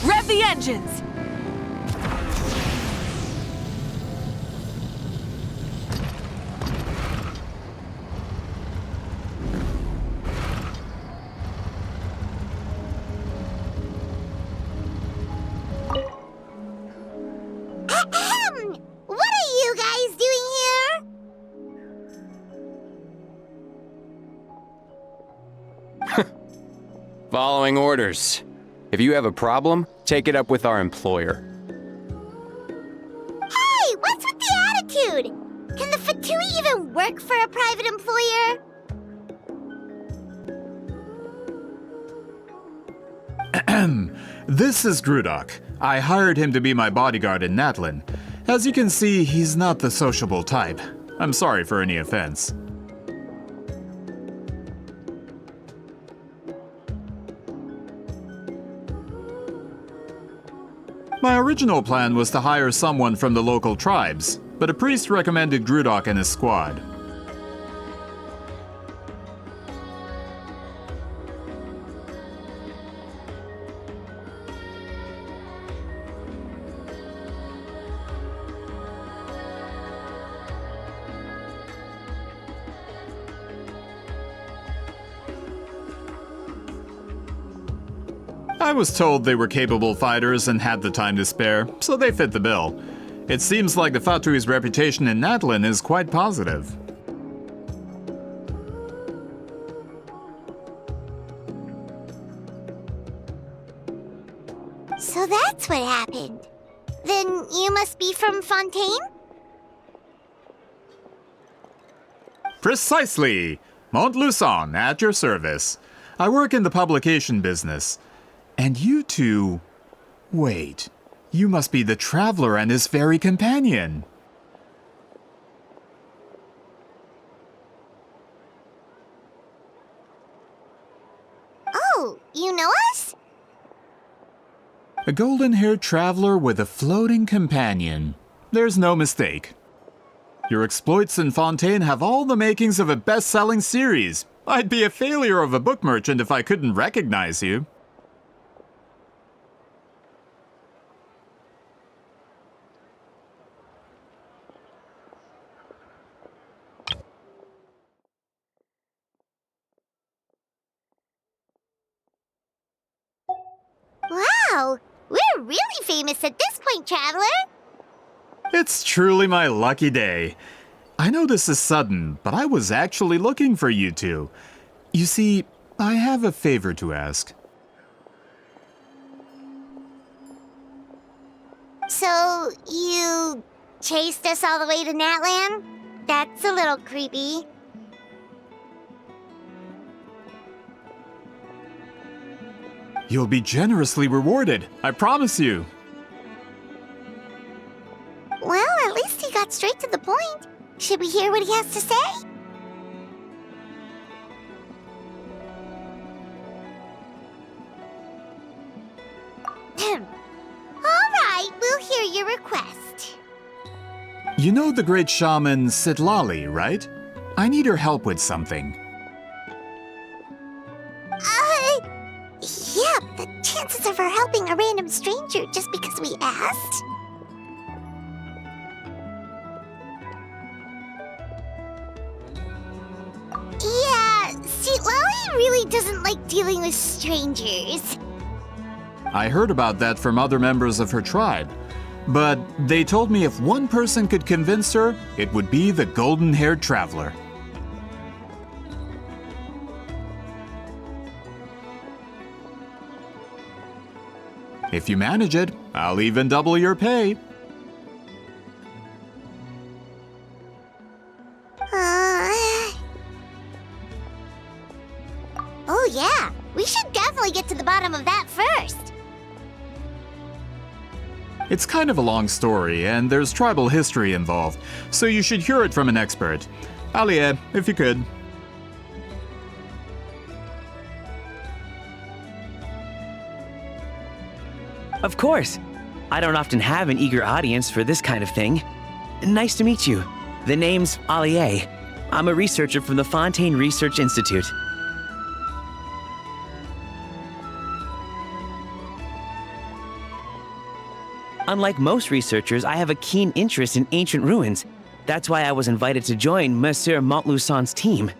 Rev the engines! What are you guys doing here? Following orders. If you have a problem, take it up with our employer. Hey, what's with the attitude? Can the Fatui even work for a private employer? This is Grudok. I hired him to be my bodyguard in Natlin. As you can see, he's not the sociable type. I'm sorry for any offense. My original plan was to hire someone from the local tribes, but a priest recommended Grudok and his squad. I was told they were capable fighters and had the time to spare, so they fit the bill. It seems like the Fatui's reputation in Natlin is quite positive. So that's what happened. Then you must be from Fontaine? Precisely! Montluçon, at your service. I work in the publication business. And you two... Wait, you must be the traveler and his fairy companion. Oh, you know us? A golden-haired traveler with a floating companion. There's no mistake. Your exploits in Fontaine have all the makings of a best-selling series. I'd be a failure of a book merchant if I couldn't recognize you. Wow, we're really famous at this point, Traveler. It's truly my lucky day. I know this is sudden, but I was actually looking for you two. You see, I have a favor to ask. So, you chased us all the way to Natlan? That's a little creepy. You'll be generously rewarded, I promise you. Well, at least he got straight to the point. Should we hear what he has to say? All right, we'll hear your request. You know the great shaman Sitlali, right? I need her help with something. Yeah, the chances of her helping a random stranger just because we asked? Yeah, see, Lolly really doesn't like dealing with strangers. I heard about that from other members of her tribe. But they told me if one person could convince her, it would be the golden-haired traveler. If you manage it, I'll even double your pay. Oh yeah, we should definitely get to the bottom of that first. It's kind of a long story, and there's tribal history involved, so you should hear it from an expert. Alie, if you could. Of course. I don't often have an eager audience for this kind of thing. Nice to meet you. The name's Alie. I'm a researcher from the Fontaine Research Institute. Unlike most researchers, I have a keen interest in ancient ruins. That's why I was invited to join Monsieur Montluçon's team.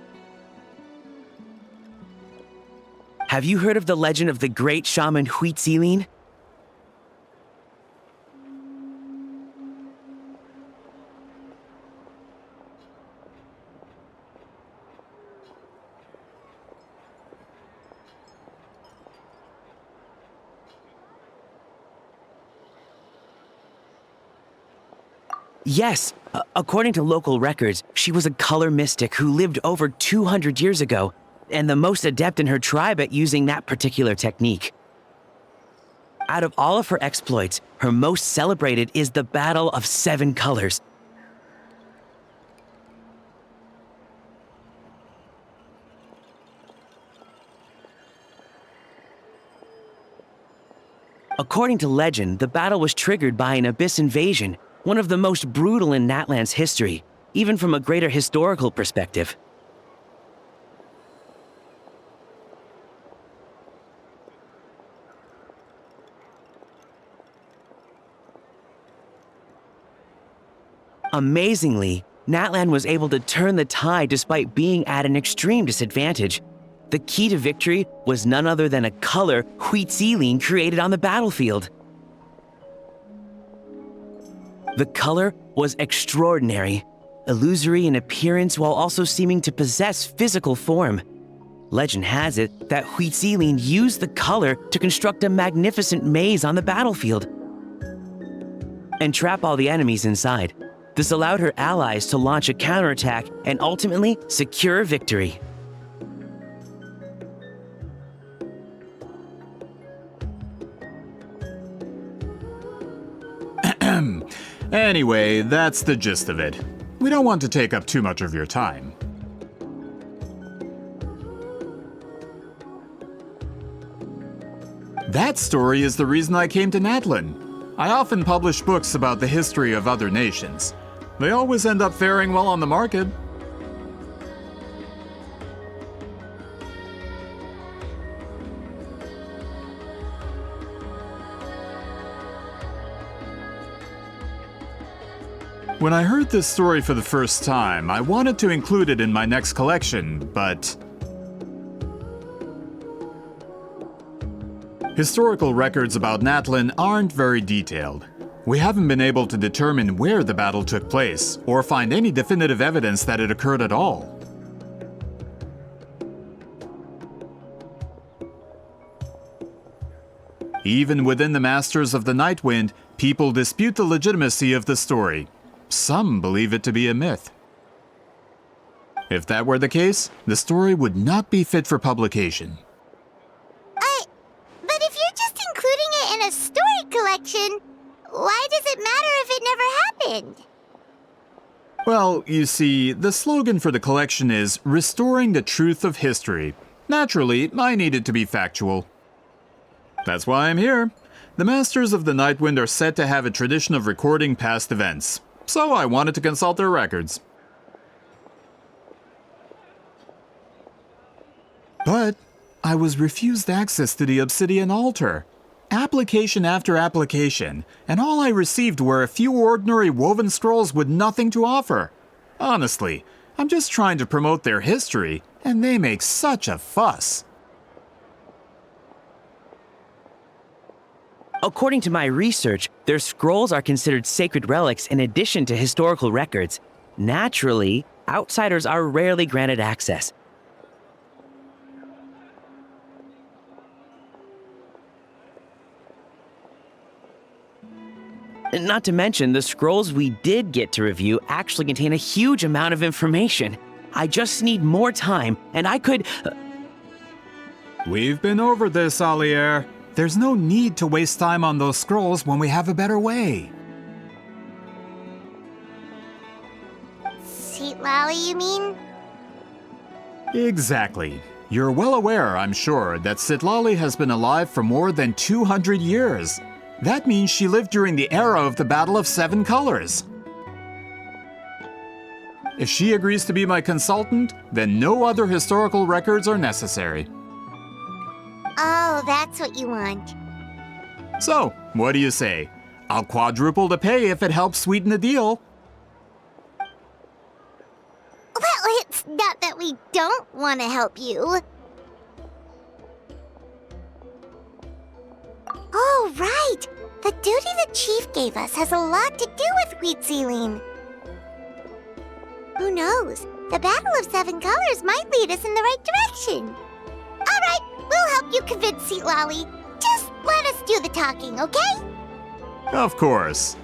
Have you heard of the legend of the great shaman Huitzilin? Yes, according to local records, she was a color mystic who lived over 200 years ago, and the most adept in her tribe at using that particular technique. Out of all of her exploits, her most celebrated is the Battle of Seven Colors. According to legend, the battle was triggered by an abyss invasion, one of the most brutal in Natlan's history, even from a greater historical perspective. Amazingly, Natlan was able to turn the tide despite being at an extreme disadvantage. The key to victory was none other than a color Huitzilin created on the battlefield. The color was extraordinary, illusory in appearance while also seeming to possess physical form. Legend has it that Huitzilin used the color to construct a magnificent maze on the battlefield and trap all the enemies inside. This allowed her allies to launch a counterattack and ultimately secure victory. Anyway, that's the gist of it. We don't want to take up too much of your time. That story is the reason I came to Natlan. I often publish books about the history of other nations. They always end up faring well on the market. When I heard this story for the first time, I wanted to include it in my next collection, but historical records about Natlan aren't very detailed. We haven't been able to determine where the battle took place, or find any definitive evidence that it occurred at all. Even within the Masters of the Night Wind, people dispute the legitimacy of the story. Some believe it to be a myth. If that were the case, the story would not be fit for publication. But if you're just including it in a story collection, why does it matter if it never happened? Well, you see, the slogan for the collection is Restoring the Truth of History. Naturally, I need it to be factual. That's why I'm here. The Masters of the Nightwind are said to have a tradition of recording past events, so I wanted to consult their records. But I was refused access to the Obsidian Altar. Application after application, and all I received were a few ordinary woven scrolls with nothing to offer. Honestly, I'm just trying to promote their history, and they make such a fuss. According to my research, their scrolls are considered sacred relics in addition to historical records. Naturally, outsiders are rarely granted access. Not to mention, the scrolls we did get to review actually contain a huge amount of information. I just need more time, and I could... We've been over this, Alier. There's no need to waste time on those scrolls when we have a better way. Seat Lally, you mean? Exactly. You're well aware, I'm sure, that Sitlali has been alive for more than 200 years. That means she lived during the era of the Battle of Seven Colors. If she agrees to be my consultant, then no other historical records are necessary. Oh, that's what you want. So, what do you say? I'll quadruple the pay if it helps sweeten the deal. Well, it's not that we don't want to help you. Oh, right! The duty the chief gave us has a lot to do with Wheat Sealing. Who knows? The Battle of Seven Colors might lead us in the right direction. All right, we'll help you convince Seat Lolly. Just let us do the talking, okay? Of course.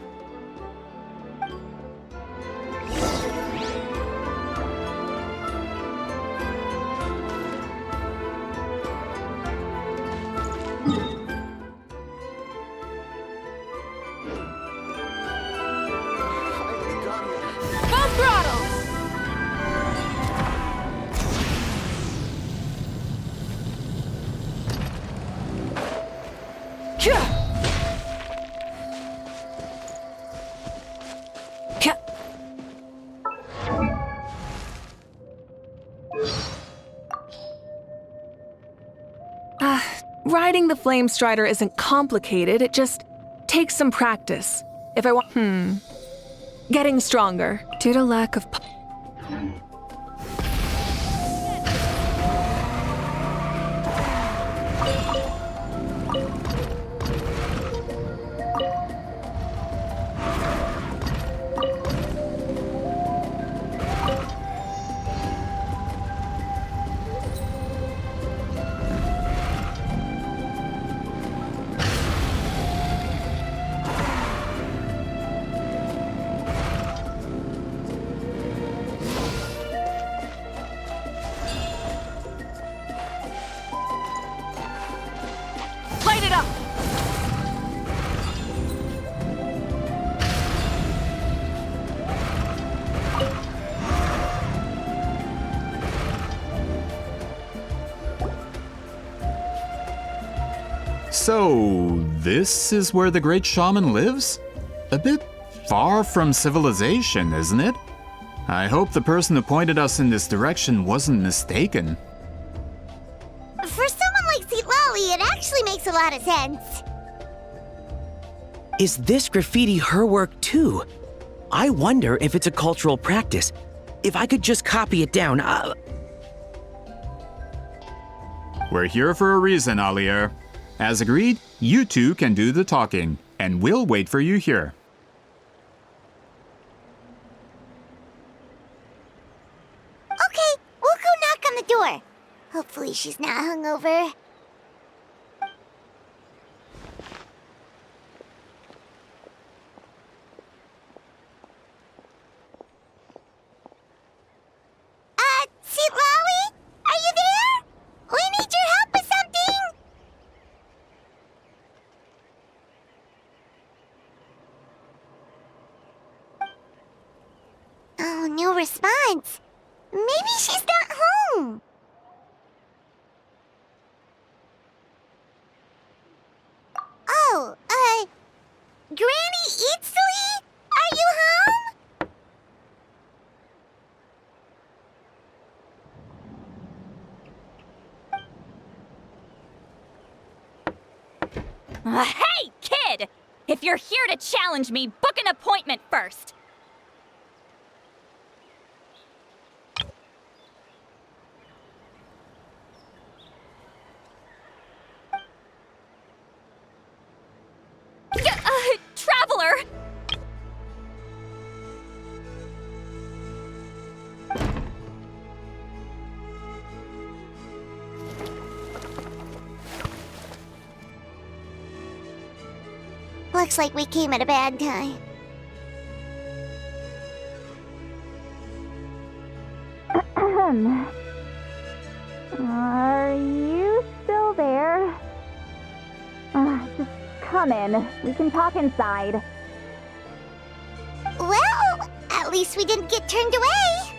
Full throttle! Riding the Flame Strider isn't complicated, it just takes some practice. If I want. Getting stronger. Due to lack of. Light it up! So, this is where the great shaman lives? A bit far from civilization, isn't it? I hope the person who pointed us in this direction wasn't mistaken. For someone like Seat Lolly, it actually makes a lot of sense. Is this graffiti her work too? I wonder if it's a cultural practice. If I could just copy it down, We're here for a reason, Alier. As agreed, you two can do the talking, and we'll wait for you here. Okay, we'll go knock on the door. Hopefully she's not hungover. Seat Lolly? Are you there? We need your help with something! Oh, no response. Maybe she's not home. Oh, Hey, kid! If you're here to challenge me, book an appointment first! Traveler! Looks like we came at a bad time. Are you still there? Just come in. We can talk inside. Well, at least we didn't get turned away.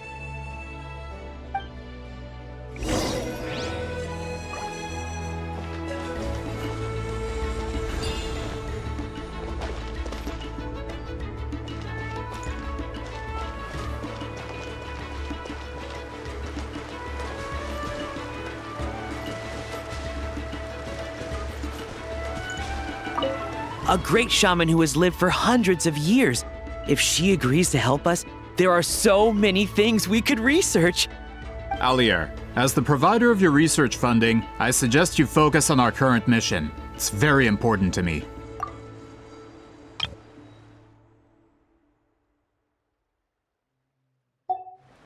A great shaman who has lived for hundreds of years. If she agrees to help us, there are so many things we could research. Alier, as the provider of your research funding, I suggest you focus on our current mission. It's very important to me.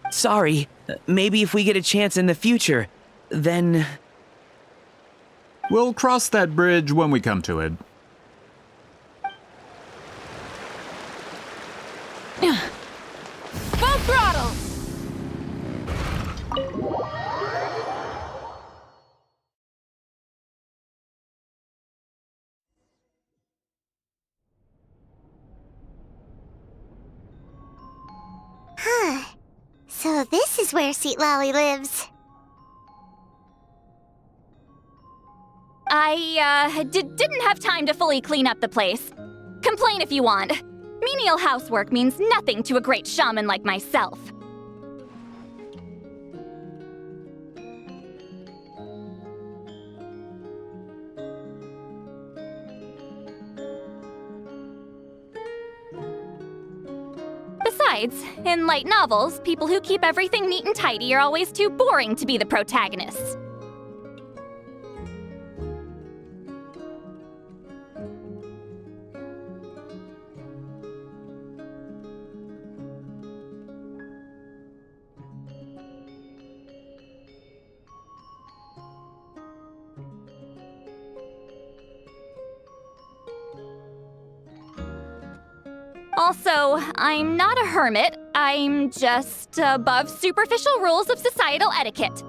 Sorry, maybe if we get a chance in the future, then... We'll cross that bridge when we come to it. Full throttle! Huh. So this is where Seatlally lives. I didn't have time to fully clean up the place. Complain if you want. Menial housework means nothing to a great shaman like myself. Besides, in light novels, people who keep everything neat and tidy are always too boring to be the protagonists. Also, I'm not a hermit. I'm just above superficial rules of societal etiquette.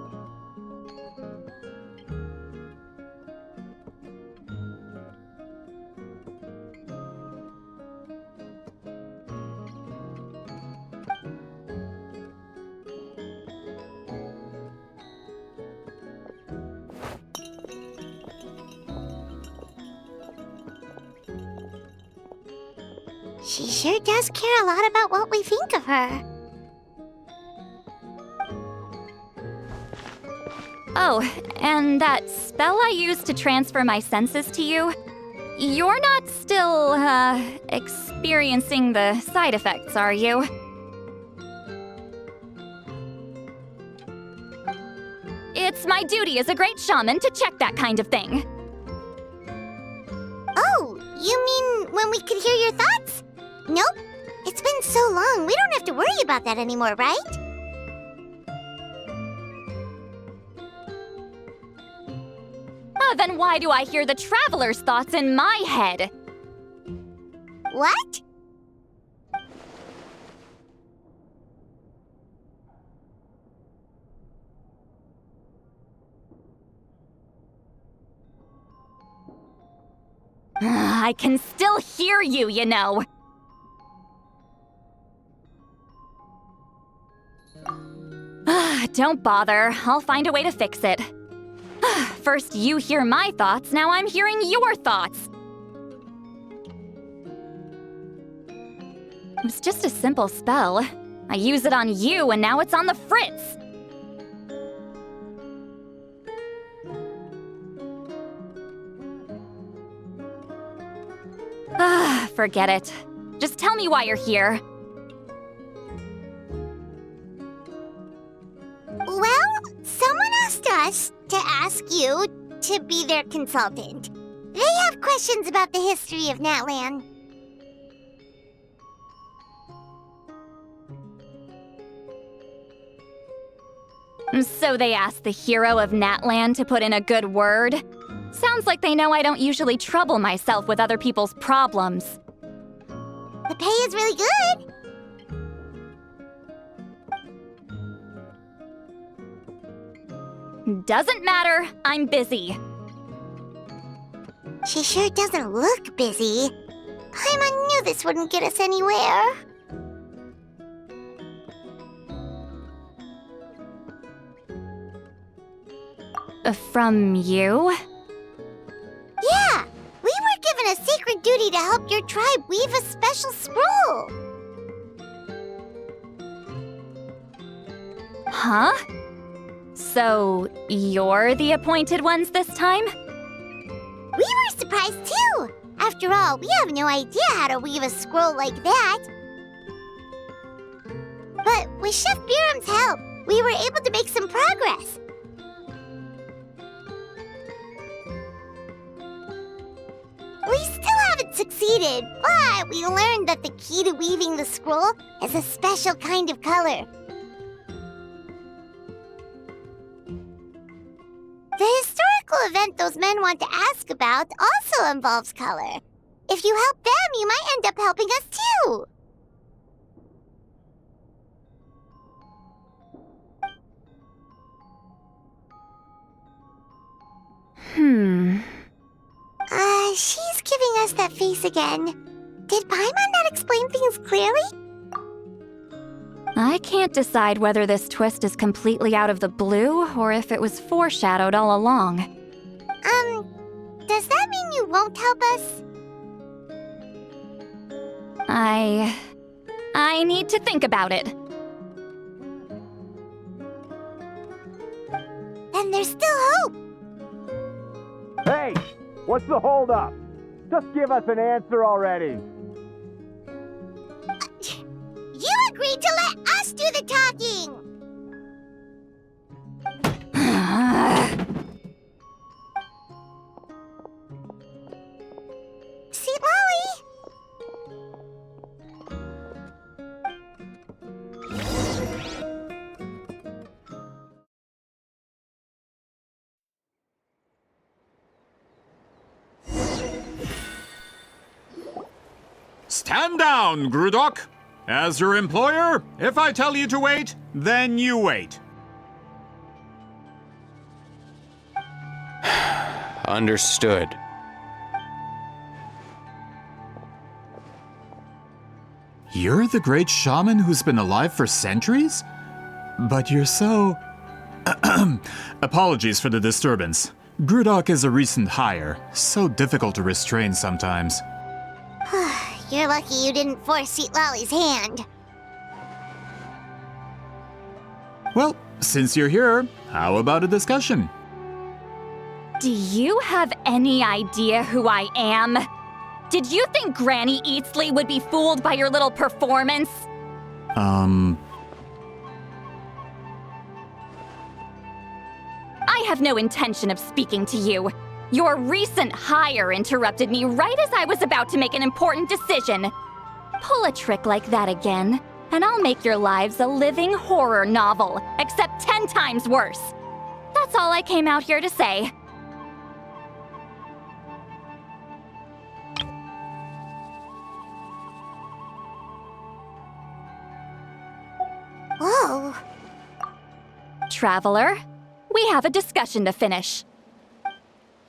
She sure does care a lot about what we think of her. Oh, and that spell I used to transfer my senses to you? You're not still, experiencing the side effects, are you? It's my duty as a great shaman to check that kind of thing. Oh, you mean when we could hear your thoughts? Nope. It's been so long, we don't have to worry about that anymore, right? Then why do I hear the traveler's thoughts in my head? What? I can still hear you, you know. Don't bother. I'll find a way to fix it. First you hear my thoughts, now I'm hearing your thoughts. It was just a simple spell. I use it on you, and now it's on the Fritz. Forget it. Just tell me why you're here. Well, someone asked us to ask you to be their consultant. They have questions about the history of Natlan. So they asked the hero of Natlan to put in a good word? Sounds like they know I don't usually trouble myself with other people's problems. The pay is really good. Doesn't matter, I'm busy. She sure doesn't look busy. Paimon knew this wouldn't get us anywhere. From you? Yeah, we were given a sacred duty to help your tribe weave a special scroll. Huh? So, you're the appointed ones this time? We were surprised too. After all, we have no idea how to weave a scroll like that. But with Chef Biram's help, we were able to make some progress. We still haven't succeeded, but we learned that the key to weaving the scroll is a special kind of color. The historical event those men want to ask about also involves color. If you help them, you might end up helping us too. She's giving us that face again. Did Paimon not explain things clearly? I can't decide whether this twist is completely out of the blue or if it was foreshadowed all along. Does that mean you won't help us? I need to think about it. Then there's still hope. Hey! What's the holdup? Just give us an answer already. You agreed to let us do the talking! Sweet Lolly! Stand down, Grudok. As your employer, if I tell you to wait, then you wait. Understood. You're the great shaman who's been alive for centuries? But you're so... Apologies for the disturbance. Grudok is a recent hire, so difficult to restrain sometimes. You're lucky you didn't force Sweet Lolly's hand. Well, since you're here, how about a discussion? Do you have any idea who I am? Did you think Granny Eatsley would be fooled by your little performance? I have no intention of speaking to you. Your recent hire interrupted me right as I was about to make an important decision. Pull a trick like that again, and I'll make your lives a living horror novel, except 10 times worse. That's all I came out here to say. Whoa. Traveler, we have a discussion to finish.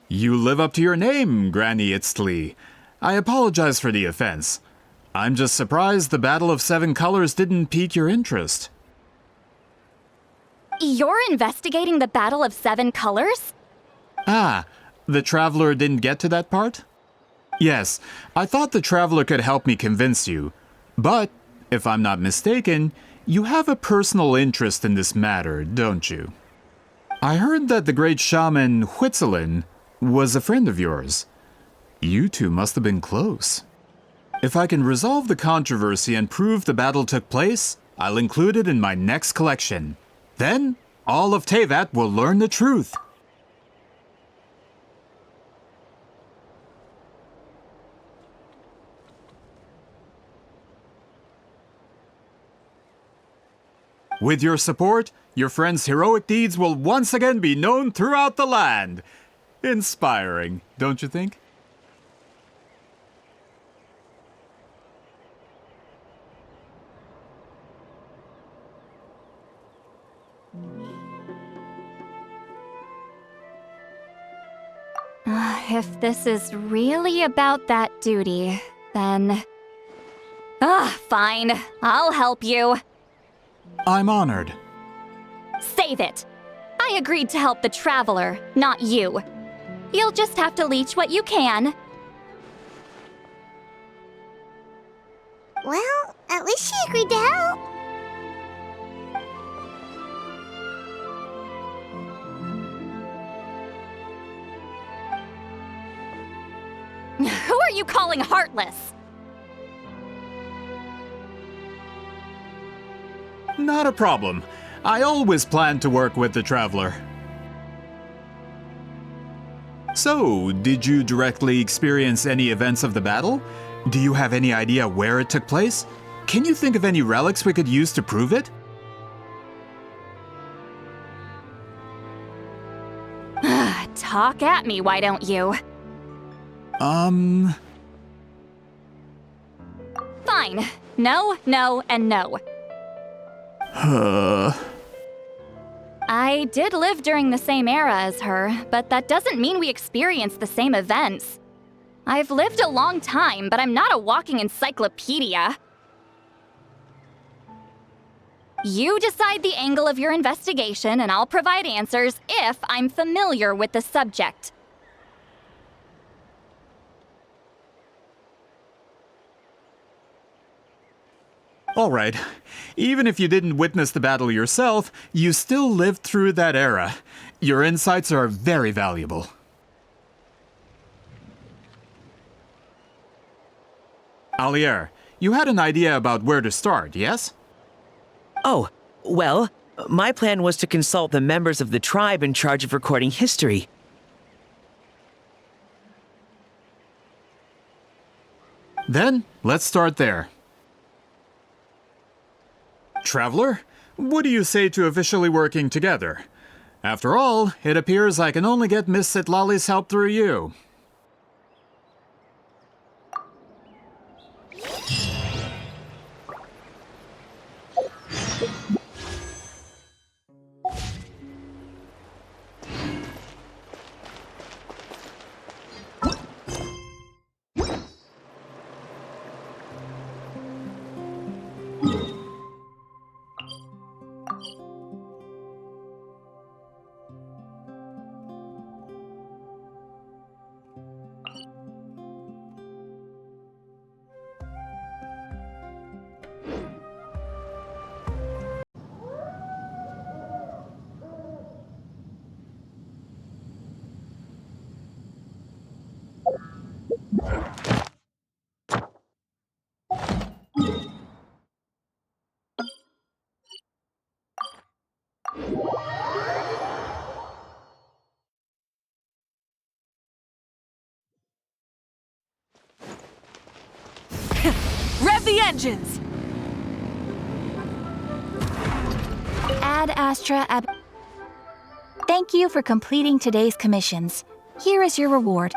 You live up to your name, Granny Itztli. I apologize for the offense. I'm just surprised the Battle of Seven Colors didn't pique your interest. You're investigating the Battle of Seven Colors? Ah, the Traveler didn't get to that part? Yes, I thought the Traveler could help me convince you. But, if I'm not mistaken, you have a personal interest in this matter, don't you? I heard that the great shaman Huitzilin was a friend of yours. You two must have been close. If I can resolve the controversy and prove the battle took place, I'll include it in my next collection. Then, all of Teyvat will learn the truth. With your support, your friend's heroic deeds will once again be known throughout the land. Inspiring, don't you think? If this is really about that duty, then... fine. I'll help you. I'm honored. Save it. I agreed to help the Traveler, not you. You'll just have to leech what you can. Well, at least she agreed to help. Who are you calling heartless? Not a problem. I always plan to work with the Traveler. So, did you directly experience any events of the battle? Do you have any idea where it took place? Can you think of any relics we could use to prove it? Talk at me, why don't you? Fine. No, no, and no. I did live during the same era as her, but that doesn't mean we experienced the same events. I've lived a long time, but I'm not a walking encyclopedia. You decide the angle of your investigation, and I'll provide answers if I'm familiar with the subject. All right. Even if you didn't witness the battle yourself, you still lived through that era. Your insights are very valuable. Alier, you had an idea about where to start, yes? Oh, well, my plan was to consult the members of the tribe in charge of recording history. Then, let's start there. Traveler, what do you say to officially working together? After all, it appears I can only get Miss Sitlali's help through you. Rev the engines! Ad Astra Ab. Thank you for completing today's commissions. Here is your reward.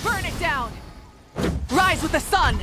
Burn it down! Rise with the sun!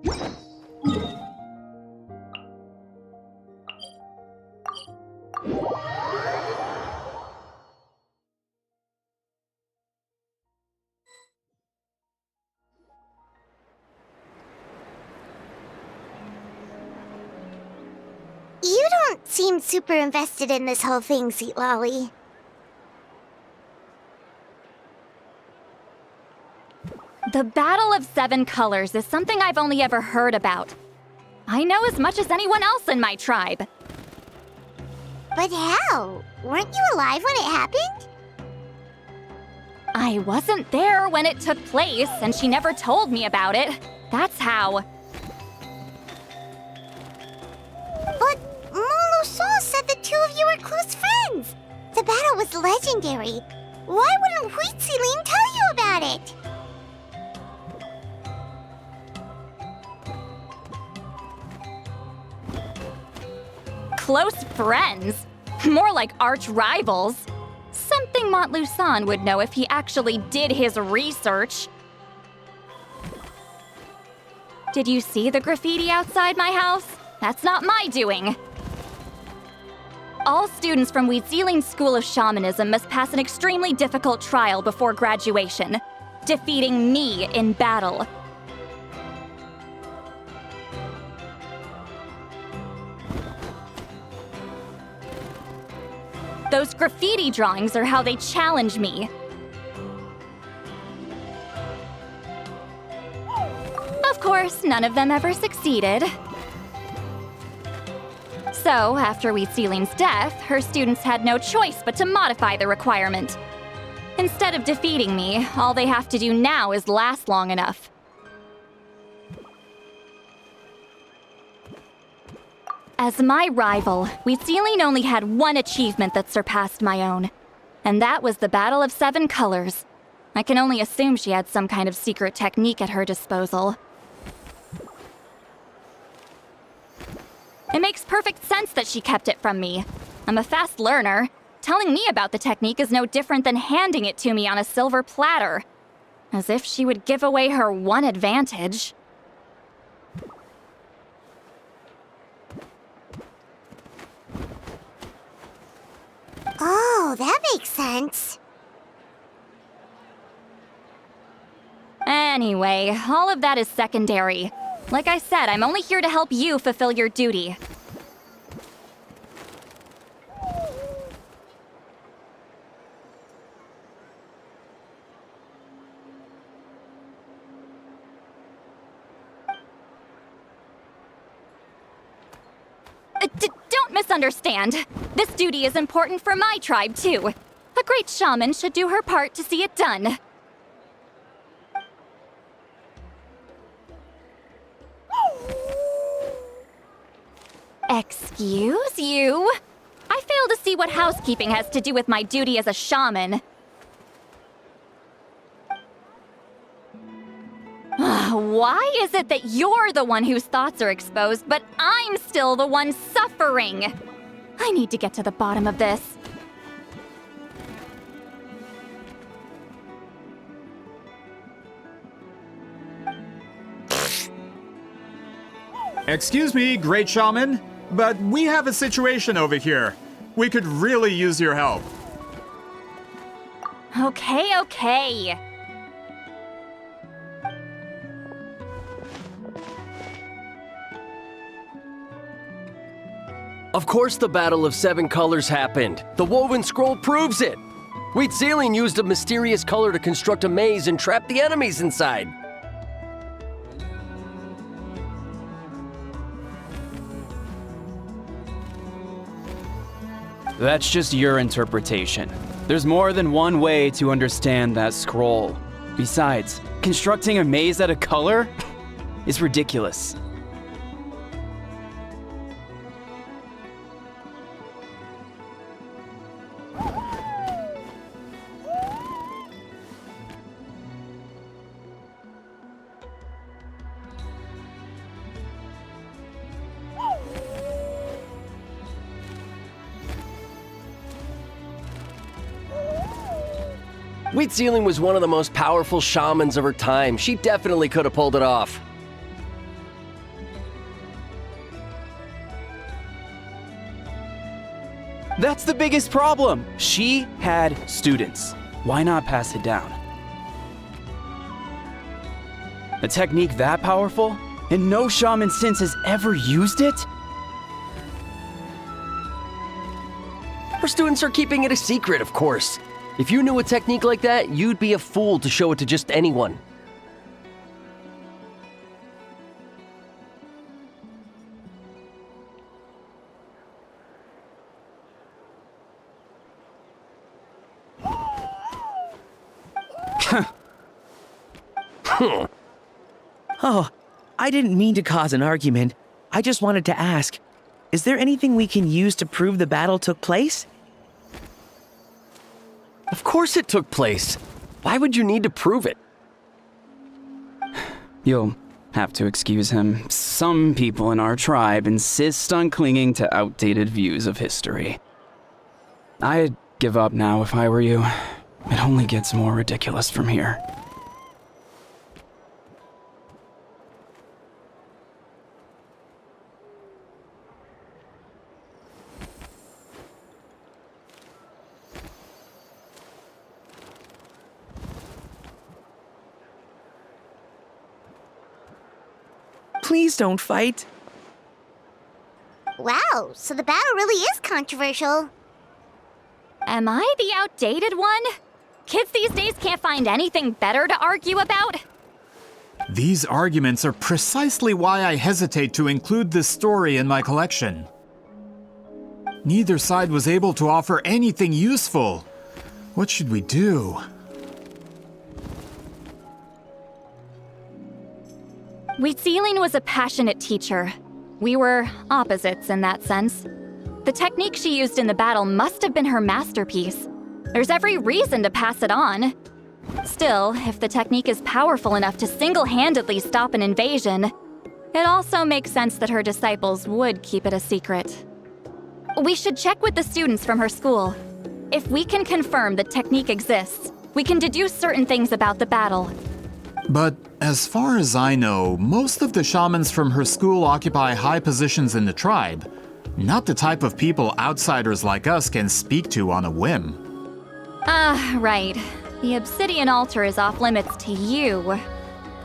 You don't seem super invested in this whole thing, Seat Lolly. The Battle of Seven Colors is something I've only ever heard about. I know as much as anyone else in my tribe. But how? Weren't you alive when it happened? I wasn't there when it took place, and she never told me about it. That's how. But Molo-san said the two of you were close friends. The battle was legendary. Why wouldn't Huitziling tell you about it? Close friends? More like arch rivals. Something Montlusan would know if he actually did his research. Did you see the graffiti outside my house? That's not my doing. All students from Huitziling's School of Shamanism must pass an extremely difficult trial before graduation, defeating me in battle. Those graffiti drawings are how they challenge me. Of course, none of them ever succeeded. So, after Huitziling's death, her students had no choice but to modify the requirement. Instead of defeating me, all they have to do now is last long enough. As my rival, Huitziling only had one achievement that surpassed my own, and that was the Battle of Seven Colors. I can only assume she had some kind of secret technique at her disposal. It makes perfect sense that she kept it from me. I'm a fast learner. Telling me about the technique is no different than handing it to me on a silver platter. As if she would give away her one advantage. Oh, that makes sense. Anyway, all of that is secondary. Like I said, I'm only here to help you fulfill your duty. Don't misunderstand. This duty is important for my tribe, too. A great shaman should do her part to see it done. Excuse you? I fail to see what housekeeping has to do with my duty as a shaman. Why is it that you're the one whose thoughts are exposed, but I'm still the one suffering? I need to get to the bottom of this. Excuse me, great shaman, but we have a situation over here. We could really use your help. Okay. Of course the Battle of Seven Colors happened. The woven scroll proves it. Huitziling used a mysterious color to construct a maze and trap the enemies inside. That's just your interpretation. There's more than one way to understand that scroll. Besides, constructing a maze out of color is ridiculous. Huitziling was one of the most powerful shamans of her time. She definitely could have pulled it off. That's the biggest problem. She had students. Why not pass it down? A technique that powerful, and no shaman since has ever used it? Our students are keeping it a secret, of course. If you knew a technique like that, you'd be a fool to show it to just anyone. Oh, I didn't mean to cause an argument. I just wanted to ask, is there anything we can use to prove the battle took place? Of course it took place. Why would you need to prove it? You'll have to excuse him. Some people in our tribe insist on clinging to outdated views of history. I'd give up now if I were you. It only gets more ridiculous from here. Please don't fight. Wow, so the battle really is controversial. Am I the outdated one? Kids these days can't find anything better to argue about? These arguments are precisely why I hesitate to include this story in my collection. Neither side was able to offer anything useful. What should we do? Wheatsealing was a passionate teacher. We were opposites in that sense. The technique she used in the battle must have been her masterpiece. There's every reason to pass it on. Still, if the technique is powerful enough to single-handedly stop an invasion, it also makes sense that her disciples would keep it a secret. We should check with the students from her school. If we can confirm the technique exists, we can deduce certain things about the battle. But as far as I know, most of the shamans from her school occupy high positions in the tribe. Not the type of people outsiders like us can speak to on a whim. Right. The obsidian altar is off limits to you.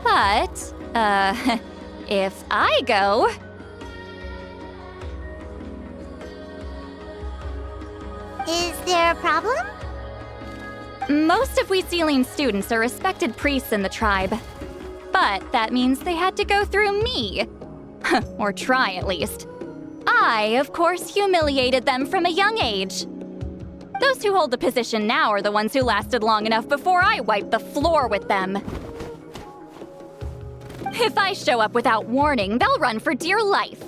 But, if I go... Is there a problem? Most of Wheatsealing's students are respected priests in the tribe. But that means they had to go through me. Or try, at least. I, of course, humiliated them from a young age. Those who hold the position now are the ones who lasted long enough before I wiped the floor with them. If I show up without warning, they'll run for dear life.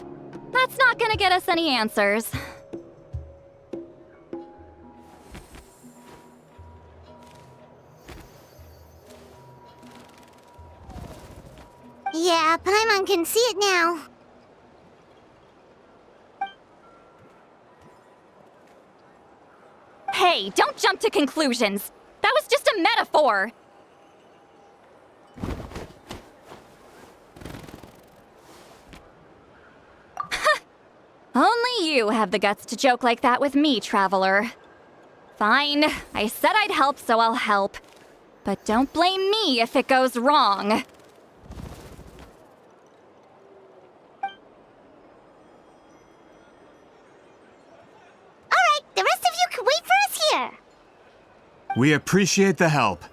That's not gonna get us any answers. Yeah, Paimon can see it now. Hey, don't jump to conclusions. That was just a metaphor. Only you have the guts to joke like that with me, traveler. Fine, I said I'd help, so I'll help. But don't blame me if it goes wrong. The rest of you can wait for us here. We appreciate the help.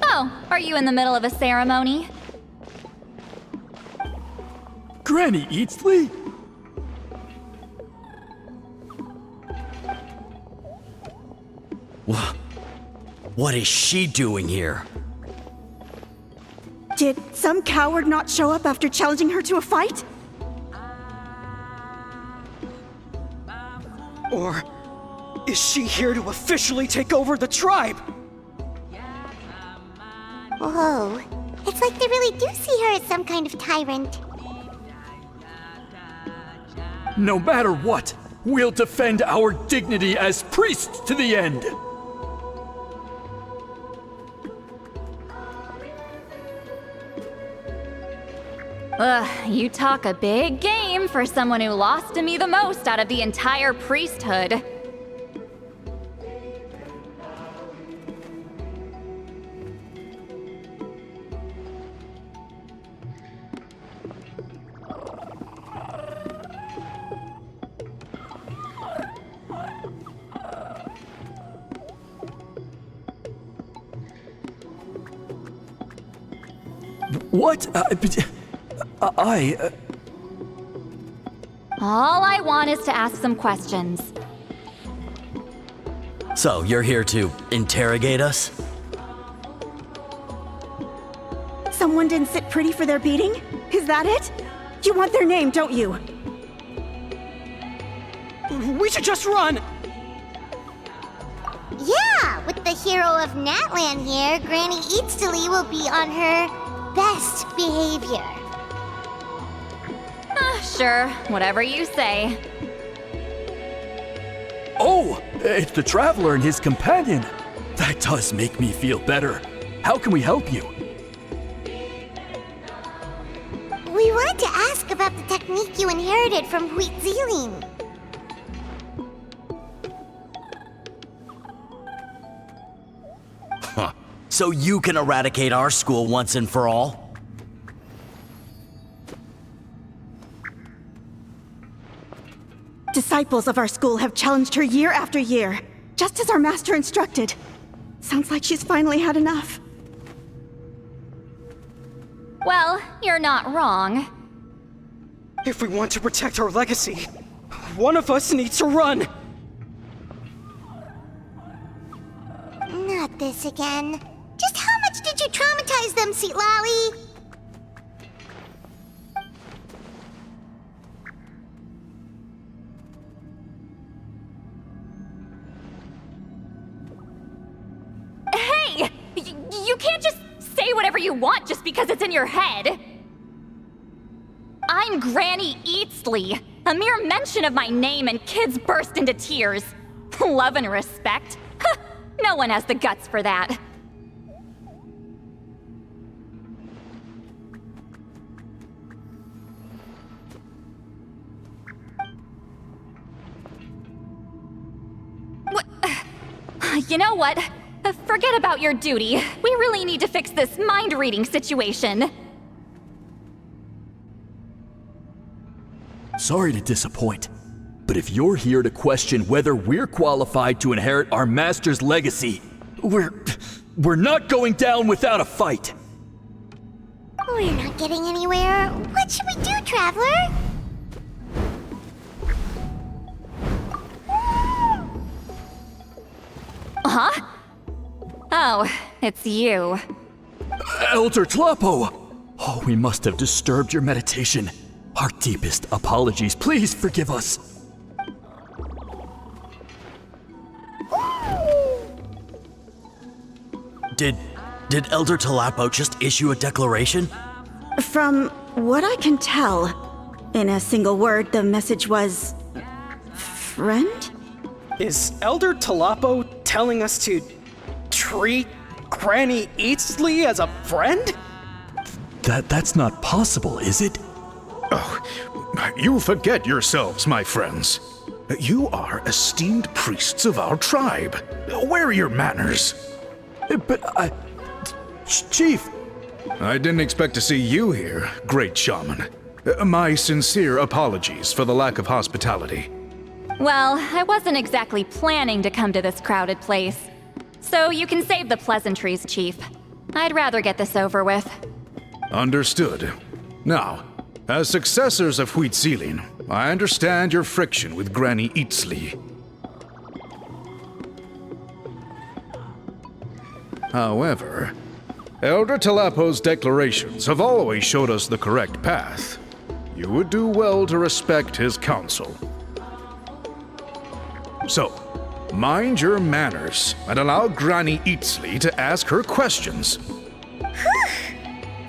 Oh, are you in the middle of a ceremony? Granny Eatsley? What is she doing here? Did some coward not show up after challenging her to a fight? Or is she here to officially take over the tribe? Whoa, it's like they really do see her as some kind of tyrant. No matter what, we'll defend our dignity as priests to the end. You talk a big game for someone who lost to me the most out of the entire priesthood. What? All I want is to ask some questions. So, you're here to interrogate us? Someone didn't sit pretty for their beating? Is that it? You want their name, don't you? We should just run! Yeah, with the hero of Natland here, Granny Eatstily will be on her best behavior. Sure, whatever you say. Oh, it's the Traveler and his companion. That does make me feel better. How can we help you? We wanted to ask about the technique you inherited from Huitziling. Huh. So you can eradicate our school once and for all? Disciples of our school have challenged her year after year, just as our master instructed. Sounds like she's finally had enough. Well, you're not wrong. If we want to protect our legacy, one of us needs to run! Not this again. Just how much did you traumatize them, Seatlally? Hey! You can't just say whatever you want just because it's in your head. I'm Granny Eatsley. A mere mention of my name and kids burst into tears. Love and respect? Huh, no one has the guts for that. You know what? Forget about your duty. We really need to fix this mind-reading situation. Sorry to disappoint, but if you're here to question whether we're qualified to inherit our master's legacy, we're not going down without a fight. We're not getting anywhere. What should we do, Traveler? Huh? Oh, it's you. Elder Tlapo! Oh, we must have disturbed your meditation. Our deepest apologies. Please forgive us. Did Elder Tlapo just issue a declaration? From what I can tell, in a single word, the message was... friend? Is Elder Tlapo telling us to treat Granny Eatsley as a friend? That's not possible, is it? Oh, you forget yourselves, my friends. You are esteemed priests of our tribe. Where are your manners? But Chief! I didn't expect to see you here, great shaman. My sincere apologies for the lack of hospitality. Well, I wasn't exactly planning to come to this crowded place. So you can save the pleasantries, Chief. I'd rather get this over with. Understood. Now, as successors of Huitziling, I understand your friction with Granny Eatsley. However, Elder Tlapo's declarations have always showed us the correct path. You would do well to respect his counsel. So, mind your manners and allow Granny Eatsley to ask her questions.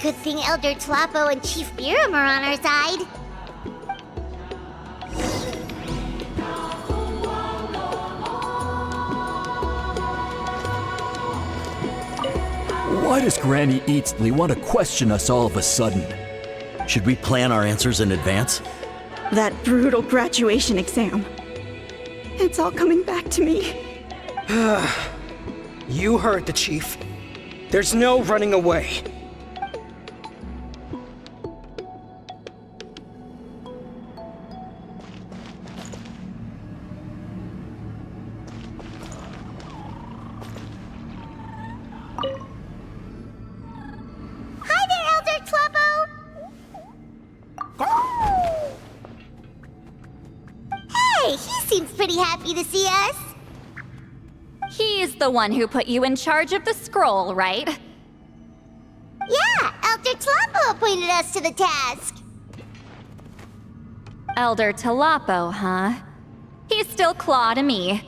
Good thing Elder Tlapo and Chief Biram are on our side. Why does Granny Eatsley want to question us all of a sudden? Should we plan our answers in advance? That brutal graduation exam. It's all coming back to me. You heard the chief. There's no running away. Hi there, Elder Tlabo! Hey, he seems pretty happy to see us. He's the one who put you in charge of the scroll, right? Yeah, Elder Tlabo appointed us to the task. Elder Talapo, huh? He's still Claw to me.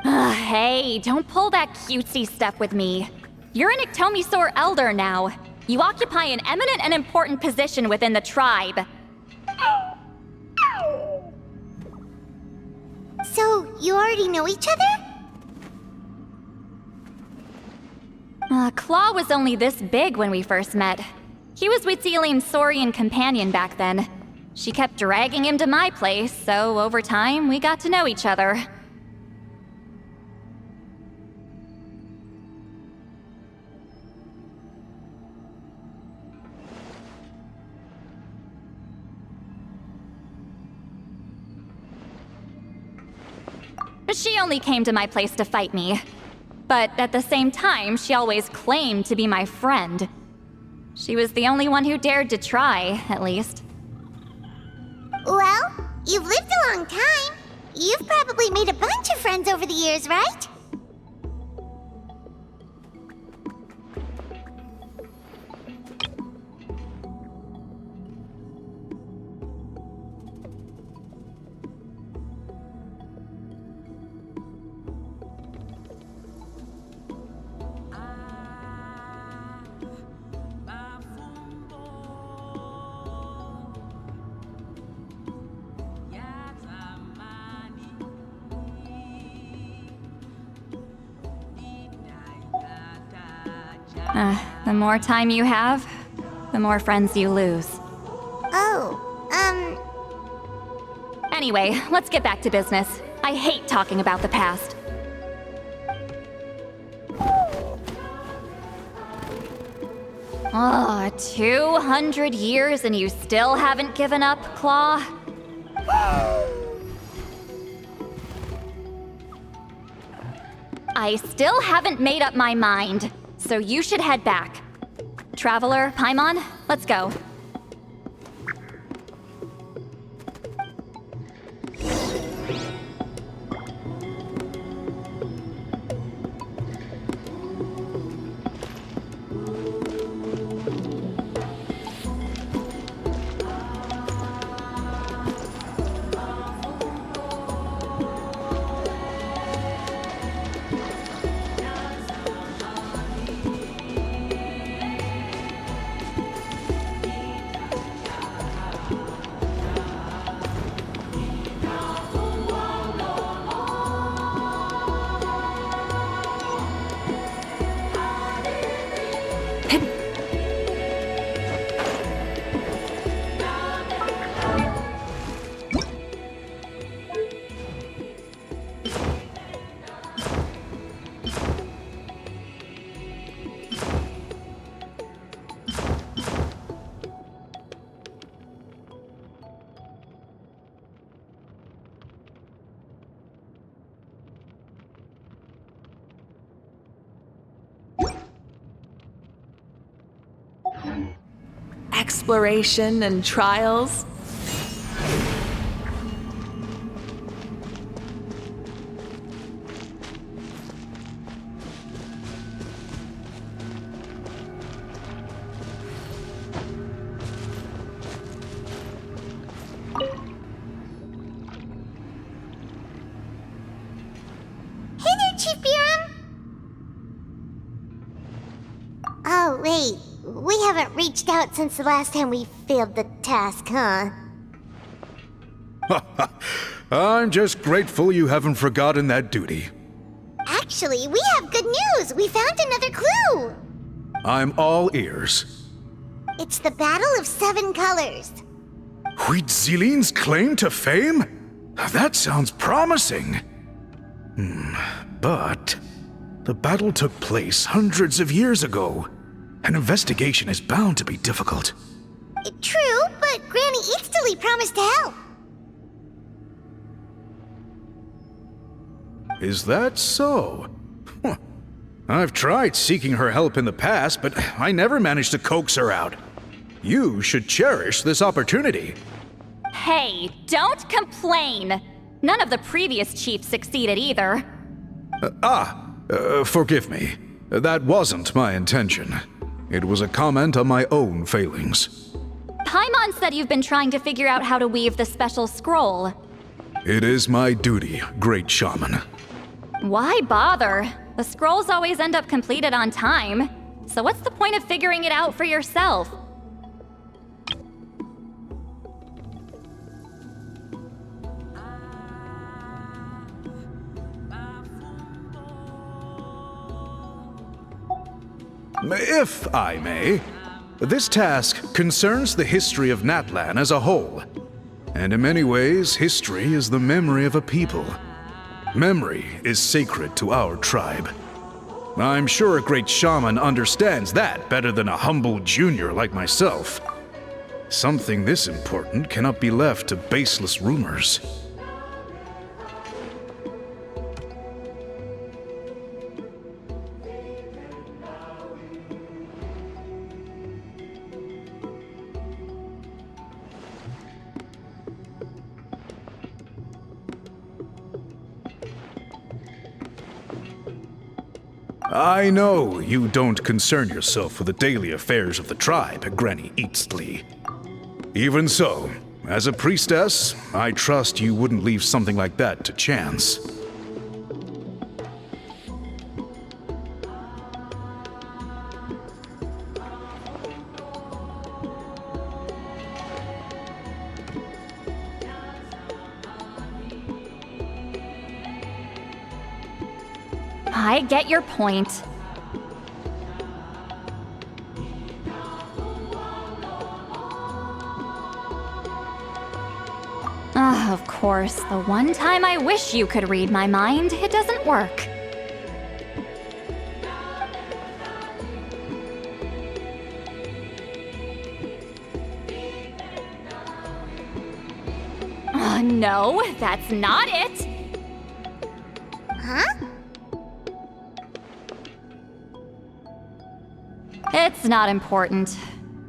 Hey, don't pull that cutesy stuff with me. You're an Iktomi-Sor Elder now. You occupy an eminent and important position within the tribe. So, you already know each other? Claw was only this big when we first met. He was Wheatsilian's Saurian companion back then. She kept dragging him to my place, so over time, we got to know each other. She only came to my place to fight me. But at the same time, she always claimed to be my friend. She was the only one who dared to try, at least. Well, you've lived a long time. You've probably made a bunch of friends over the years, right? The more time you have, the more friends you lose. Oh, Anyway, let's get back to business. I hate talking about the past. Oh, 200 years and you still haven't given up, Claw? I still haven't made up my mind, so you should head back. Traveler, Paimon, let's go. Exploration and trials. Hey there, Chief Biram! Oh, wait. We haven't reached out since the last time we failed the task, huh? I'm just grateful you haven't forgotten that duty. Actually, we have good news. We found another clue. I'm all ears. It's the Battle of Seven Colors. Huitzilin's claim to fame? That sounds promising. But the battle took place hundreds of years ago. An investigation is bound to be difficult. True, but Granny Easterly promised to help. Is that so? Huh. I've tried seeking her help in the past, but I never managed to coax her out. You should cherish this opportunity. Hey, don't complain! None of the previous chiefs succeeded either. Forgive me. That wasn't my intention. It was a comment on my own failings. Paimon said you've been trying to figure out how to weave the special scroll. It is my duty, great shaman. Why bother? The scrolls always end up completed on time. So what's the point of figuring it out for yourself? If I may, this task concerns the history of Natlan as a whole. And in many ways, history is the memory of a people. Memory is sacred to our tribe. I'm sure a great shaman understands that better than a humble junior like myself. Something this important cannot be left to baseless rumors. I know you don't concern yourself with the daily affairs of the tribe, Granny Easterly. Even so, as a priestess, I trust you wouldn't leave something like that to chance. I get your point. Of course, the one time I wish you could read my mind, it doesn't work. Oh, no, that's not it. Huh? It's not important.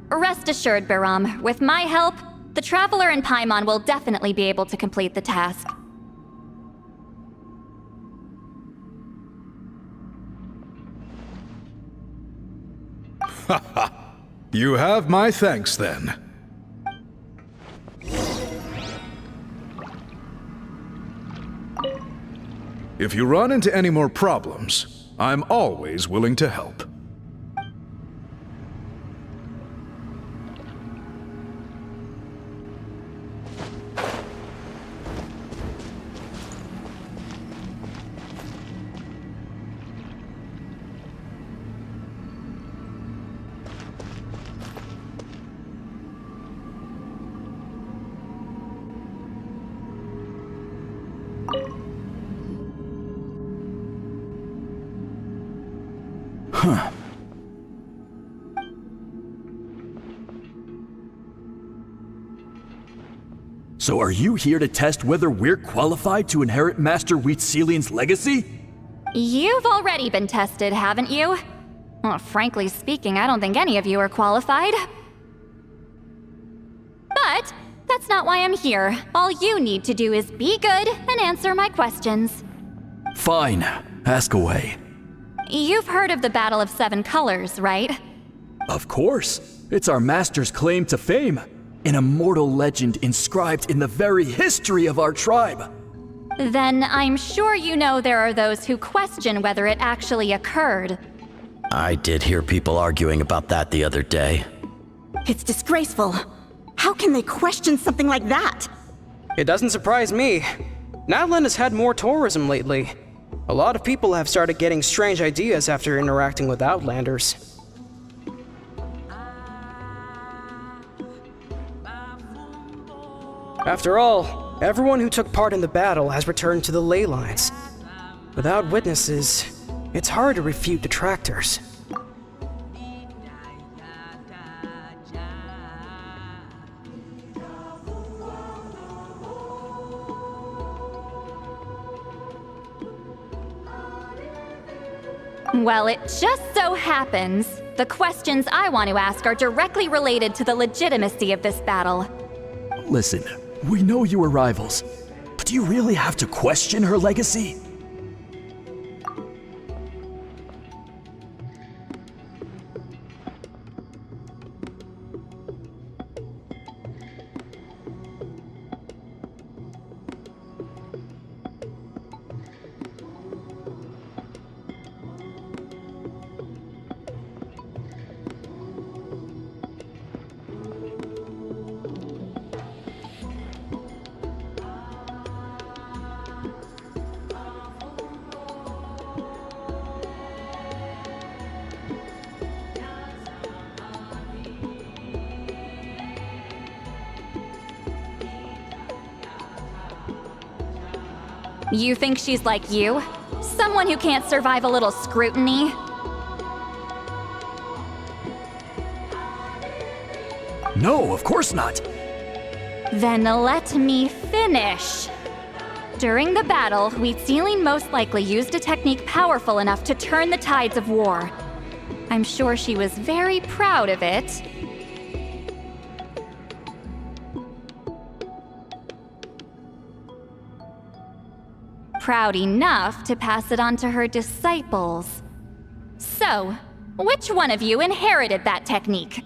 Rest assured, Biram, with my help, the Traveler and Paimon will definitely be able to complete the task. Haha. You have my thanks then. If you run into any more problems, I'm always willing to help. Huh. So are you here to test whether we're qualified to inherit Master Huitzilin's legacy? You've already been tested, haven't you? Well, frankly speaking, I don't think any of you are qualified. But that's not why I'm here. All you need to do is be good and answer my questions. Fine. Ask away. You've heard of the Battle of Seven Colors, right? Of course. It's our master's claim to fame. An immortal legend inscribed in the very history of our tribe. Then I'm sure you know there are those who question whether it actually occurred. I did hear people arguing about that the other day. It's disgraceful. How can they question something like that? It doesn't surprise me. Natlan has had more tourism lately. A lot of people have started getting strange ideas after interacting with Outlanders. After all, everyone who took part in the battle has returned to the ley lines. Without witnesses, it's hard to refute detractors. Well, it just so happens the questions I want to ask are directly related to the legitimacy of this battle. Listen, we know you were rivals, but do you really have to question her legacy? You think she's like you? Someone who can't survive a little scrutiny? No, of course not. Then let me finish. During the battle, Wheatsealing most likely used a technique powerful enough to turn the tides of war. I'm sure she was very proud of it. Proud enough to pass it on to her disciples. So, which one of you inherited that technique?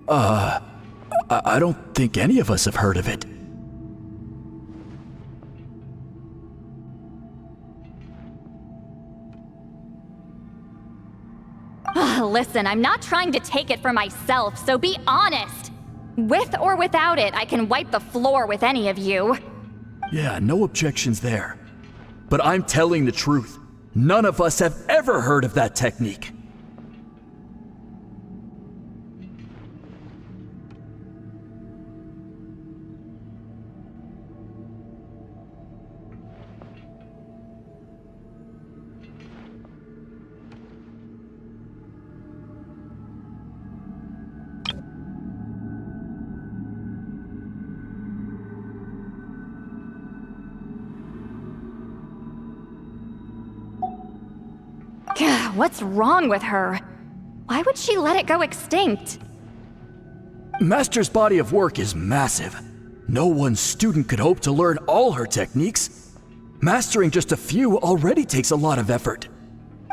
I don't think any of us have heard of it. Listen, I'm not trying to take it for myself, so be honest. With or without it, I can wipe the floor with any of you. Yeah, no objections there. But I'm telling the truth. None of us have ever heard of that technique. What's wrong with her? Why would she let it go extinct? Master's body of work is massive. No one student could hope to learn all her techniques. Mastering just a few already takes a lot of effort.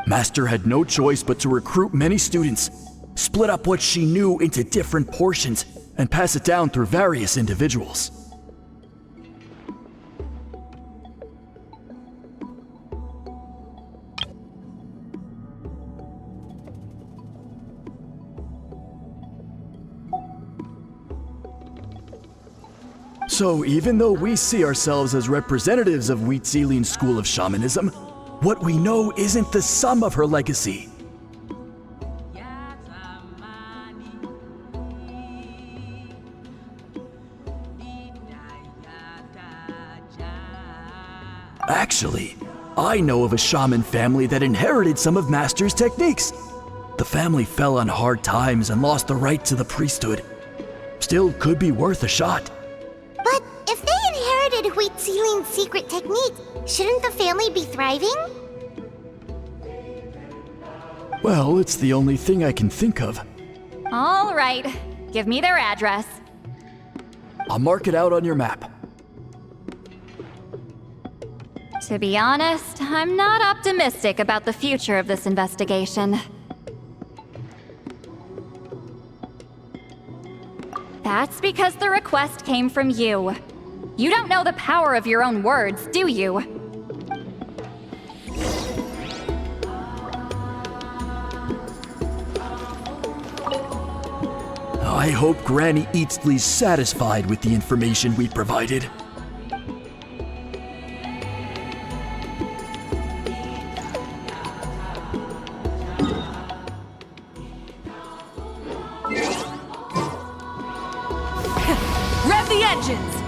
Master had no choice but to recruit many students, split up what she knew into different portions, and pass it down through various individuals. So even though we see ourselves as representatives of Wheatsealing's school of shamanism, what we know isn't the sum of her legacy. Actually, I know of a shaman family that inherited some of Master's techniques. The family fell on hard times and lost the right to the priesthood. Still could be worth a shot. But if they inherited Wheatsealing's secret technique, shouldn't the family be thriving? Well, it's the only thing I can think of. All right, give me their address. I'll mark it out on your map. To be honest, I'm not optimistic about the future of this investigation. That's because the request came from you. You don't know the power of your own words, do you? I hope Granny Eatsley's satisfied with the information we provided. Rev the engines!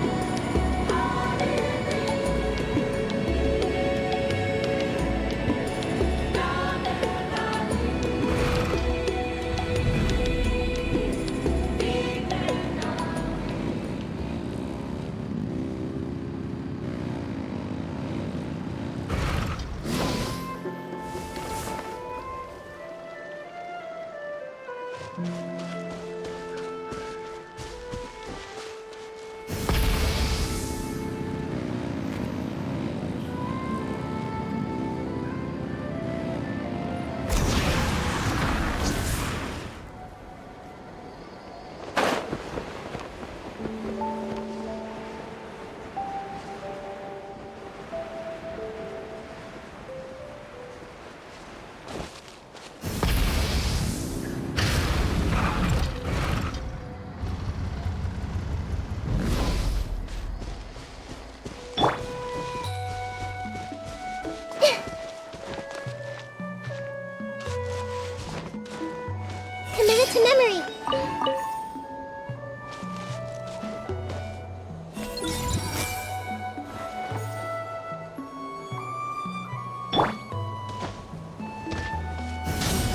Commit it to memory.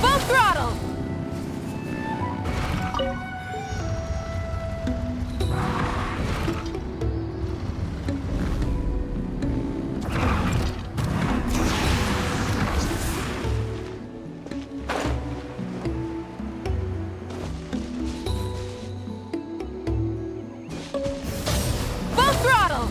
Full throttle! Full throttle!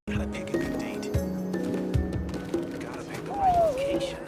Gotta pick a good date. Gotta pick the right location.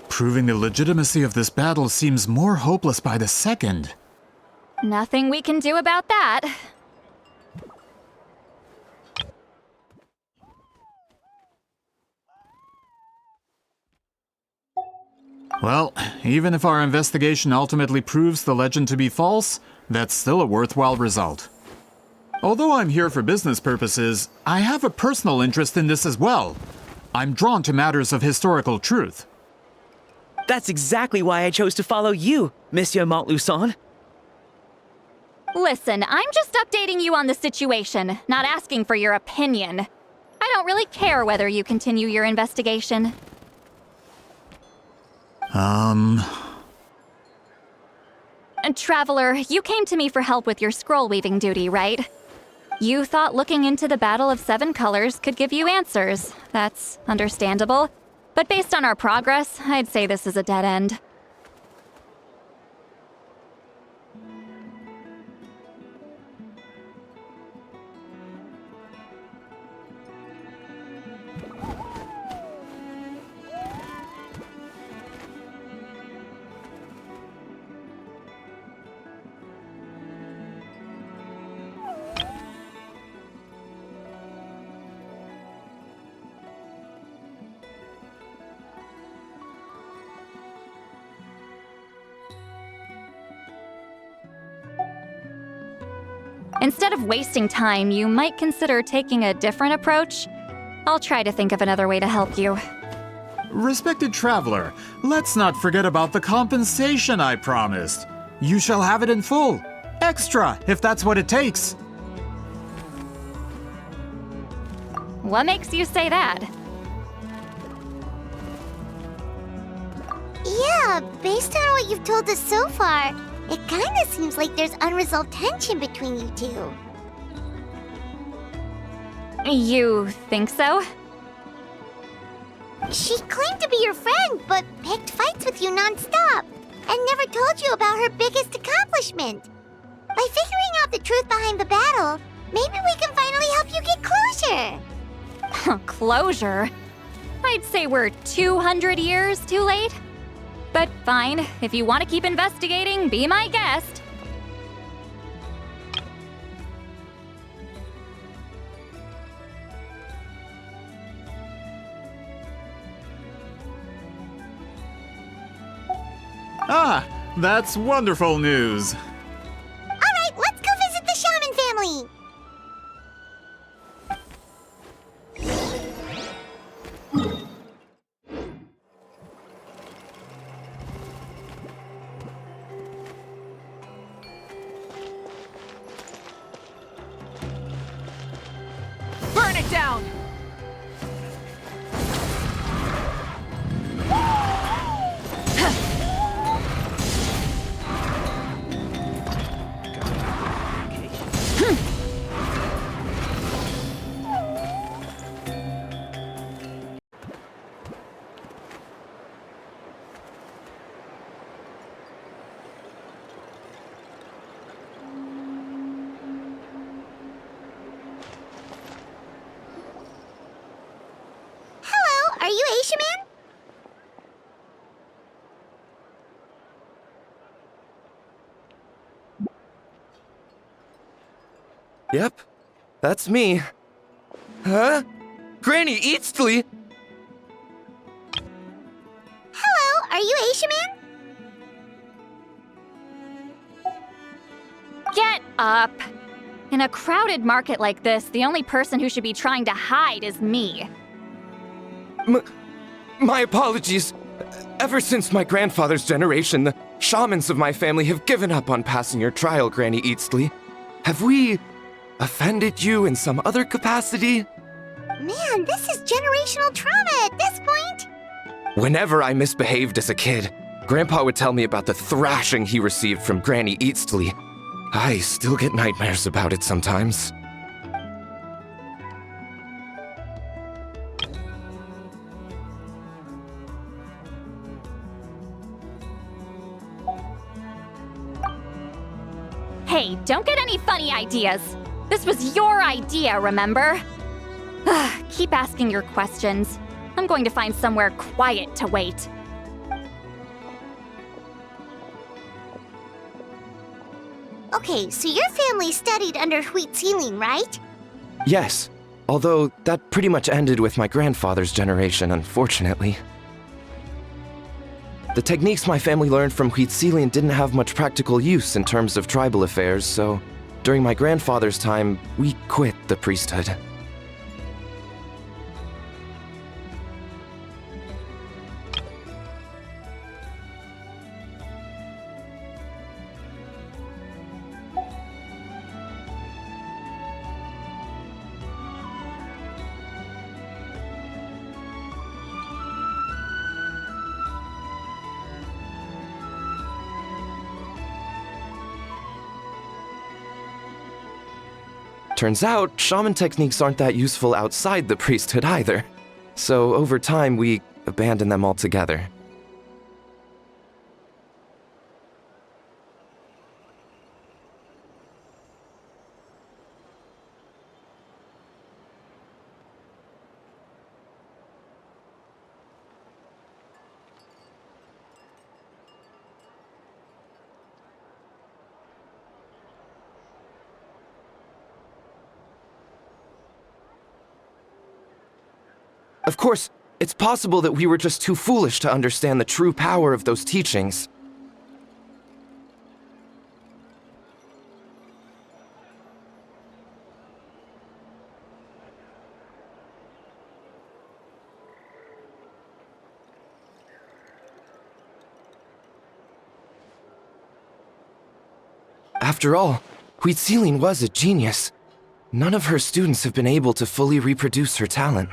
Proving the legitimacy of this battle seems more hopeless by the second. Nothing we can do about that. Well, even if our investigation ultimately proves the legend to be false, that's still a worthwhile result. Although I'm here for business purposes, I have a personal interest in this as well. I'm drawn to matters of historical truth. That's exactly why I chose to follow you, Monsieur Montluçon. Listen, I'm just updating you on the situation, not asking for your opinion. I don't really care whether you continue your investigation. Traveler, you came to me for help with your scroll weaving duty, right? You thought looking into the Battle of Seven Colors could give you answers. That's understandable. But based on our progress, I'd say this is a dead end. Instead of wasting time, you might consider taking a different approach. I'll try to think of another way to help you. Respected traveler, let's not forget about the compensation I promised. You shall have it in full. Extra, if that's what it takes. What makes you say that? Yeah, based on what you've told us so far, it kinda seems like there's unresolved tension between you two. You think so? She claimed to be your friend, but picked fights with you non-stop, and never told you about her biggest accomplishment. By figuring out the truth behind the battle, maybe we can finally help you get closure. Closure? I'd say we're 200 years too late. But fine, if you want to keep investigating, be my guest. Ah, that's wonderful news. Alright, let's go visit the shaman family! Burn it down! Are you Asia Man? Yep, that's me. Huh? Granny Eastly? Hello, are you Asia Man? Get up! In a crowded market like this, the only person who should be trying to hide is me. My apologies. Ever since my grandfather's generation, the shamans of my family have given up on passing your trial, Granny Eastly. Have we offended you in some other capacity? Man, this is generational trauma at this point. Whenever I misbehaved as a kid, Grandpa would tell me about the thrashing he received from Granny Eastly. I still get nightmares about it sometimes. Hey, don't get any funny ideas. This was your idea, remember? Keep asking your questions. I'm going to find somewhere quiet to wait. Okay, so your family studied under Huitzilin, right? Yes, although that pretty much ended with my grandfather's generation, unfortunately. The techniques my family learned from Huitzilin didn't have much practical use in terms of tribal affairs, so during my grandfather's time, we quit the priesthood. Turns out, shaman techniques aren't that useful outside the priesthood either. So over time, we abandoned them altogether. Of course, it's possible that we were just too foolish to understand the true power of those teachings. After all, Huitziling was a genius. None of her students have been able to fully reproduce her talent.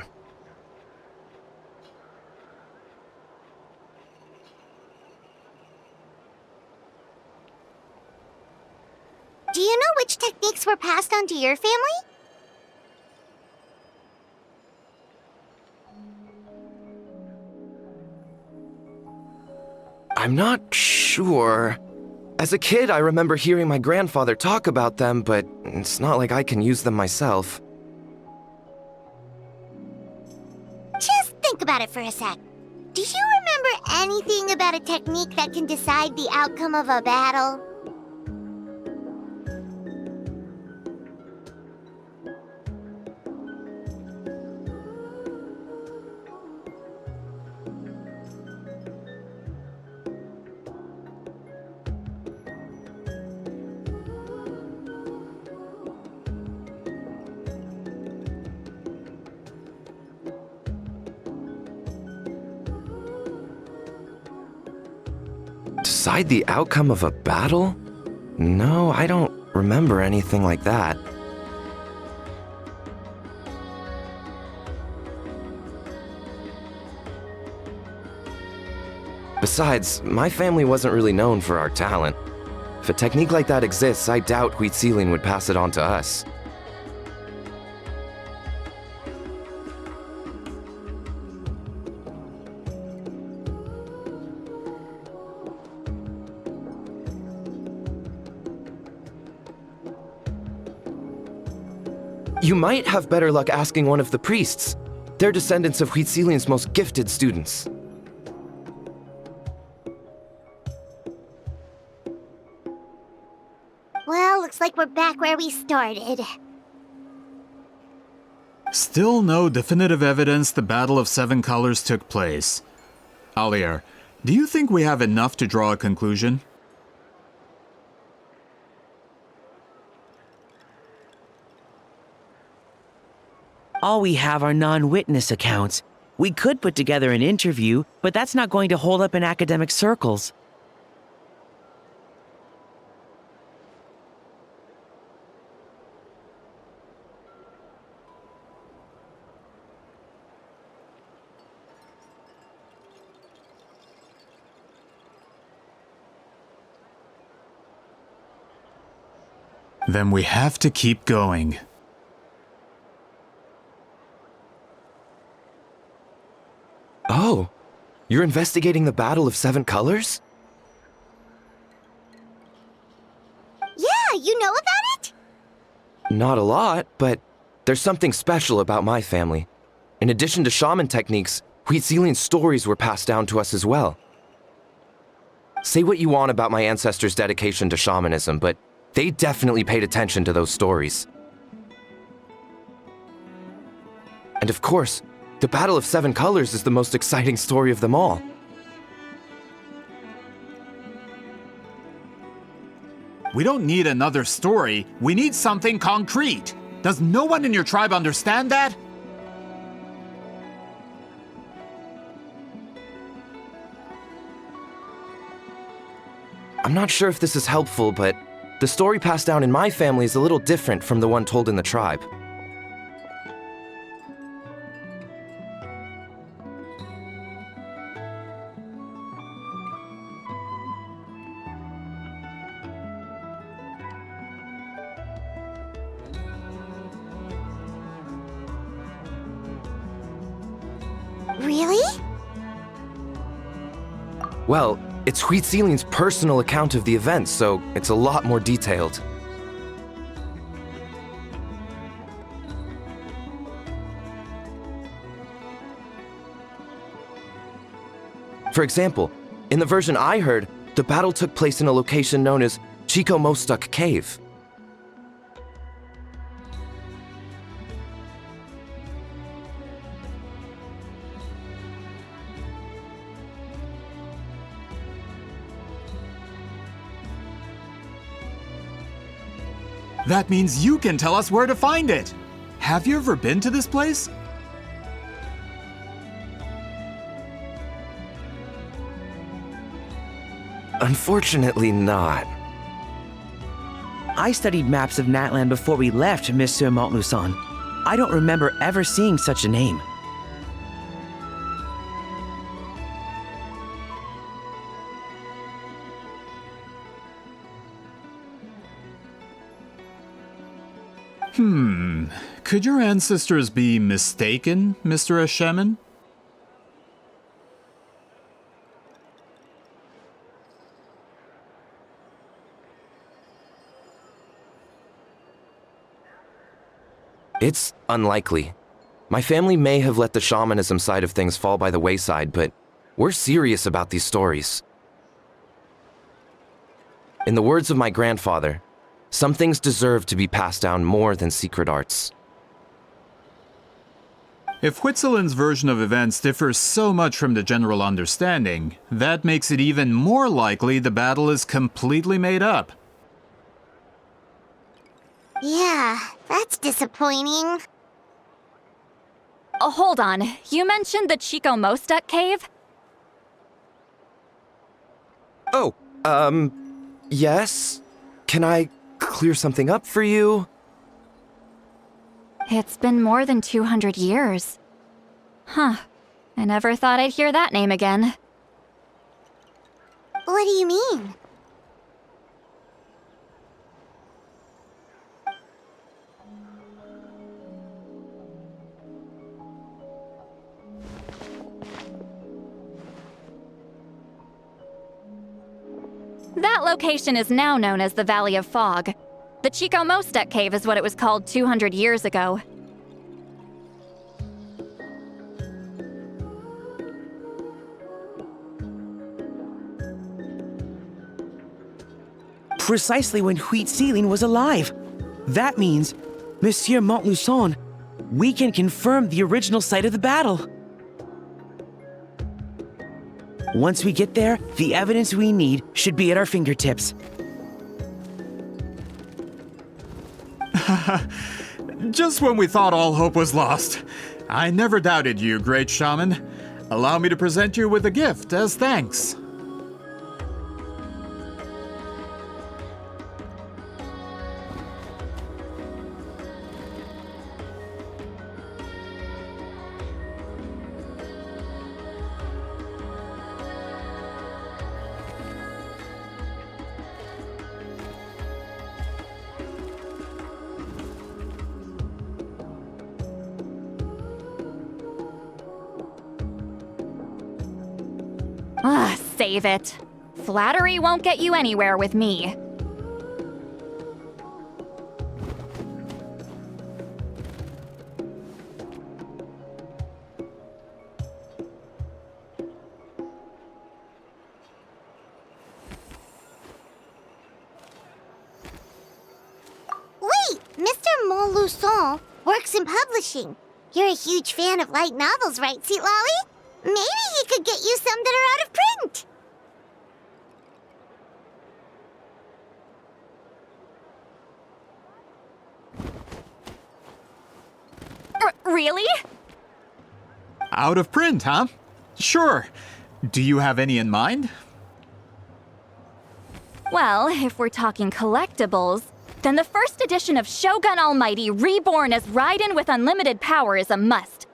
Do you know which techniques were passed on to your family? I'm not sure. As a kid, I remember hearing my grandfather talk about them, but it's not like I can use them myself. Just think about it for a sec. Do you remember anything about a technique that can decide the outcome of a battle? Decide the outcome of a battle? No, I don't remember anything like that. Besides, my family wasn't really known for our talent. If a technique like that exists, I doubt Huitziling would pass it on to us. You might have better luck asking one of the priests. They're descendants of Huitziling's most gifted students. Well, looks like we're back where we started. Still no definitive evidence the Battle of Seven Colors took place. Alier, do you think we have enough to draw a conclusion? All we have are non-witness accounts. We could put together an interview, but that's not going to hold up in academic circles. Then we have to keep going. Oh, you're investigating the Battle of Seven Colors? Yeah, you know about it? Not a lot, but there's something special about my family. In addition to shaman techniques, Huitziling's stories were passed down to us as well. Say what you want about my ancestors' dedication to shamanism, but they definitely paid attention to those stories. And of course, the Battle of Seven Colors is the most exciting story of them all. We don't need another story. We need something concrete. Does no one in your tribe understand that? I'm not sure if this is helpful, but the story passed down in my family is a little different from the one told in the tribe. Really? Well, it's Huitziling's personal account of the event, so it's a lot more detailed. For example, in the version I heard, the battle took place in a location known as Chico Mostuk Cave. That means you can tell us where to find it. Have you ever been to this place? Unfortunately not. I studied maps of Natlan before we left, Monsieur Montluçon. I don't remember ever seeing such a name. Could your ancestors be mistaken, Mr. Eshemin? It's unlikely. My family may have let the shamanism side of things fall by the wayside, but we're serious about these stories. In the words of my grandfather, some things deserve to be passed down more than secret arts. If Huitzilin's version of events differs so much from the general understanding, that makes it even more likely the battle is completely made up. Yeah, that's disappointing. Oh, hold on. You mentioned the Chico Mostek cave? Oh, yes? Can I clear something up for you? It's been more than 200 years. Huh. I never thought I'd hear that name again. What do you mean? That location is now known as the Valley of Fog. The Chico Mostek cave is what it was called 200 years ago. Precisely when Huitziling was alive. That means, Monsieur Montluçon, we can confirm the original site of the battle. Once we get there, the evidence we need should be at our fingertips. Just when we thought all hope was lost. I never doubted you, great shaman. Allow me to present you with a gift as thanks. Save it. Flattery won't get you anywhere with me. Wait! Mr. Montluçon works in publishing. You're a huge fan of light novels, right, Sweet Lolly? Maybe he could get you some that are out of print. Really? Out of print, huh? Sure. Do you have any in mind? Well, if we're talking collectibles, then the first edition of Shogun Almighty reborn as Raiden with unlimited power is a must.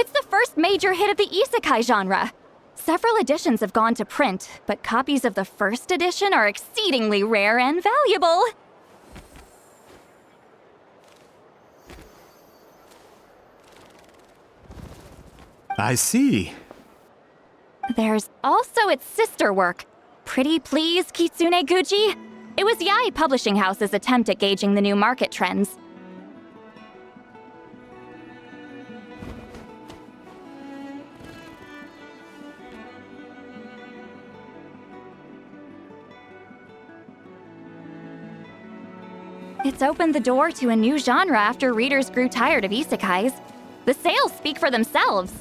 It's the first major hit of the isekai genre. Several editions have gone to print, but copies of the first edition are exceedingly rare and valuable. I see. There's also its sister work, Pretty Please Kitsune Guji. It was Yae Publishing House's attempt at gauging the new market trends. It's opened the door to a new genre after readers grew tired of isekais. The sales speak for themselves.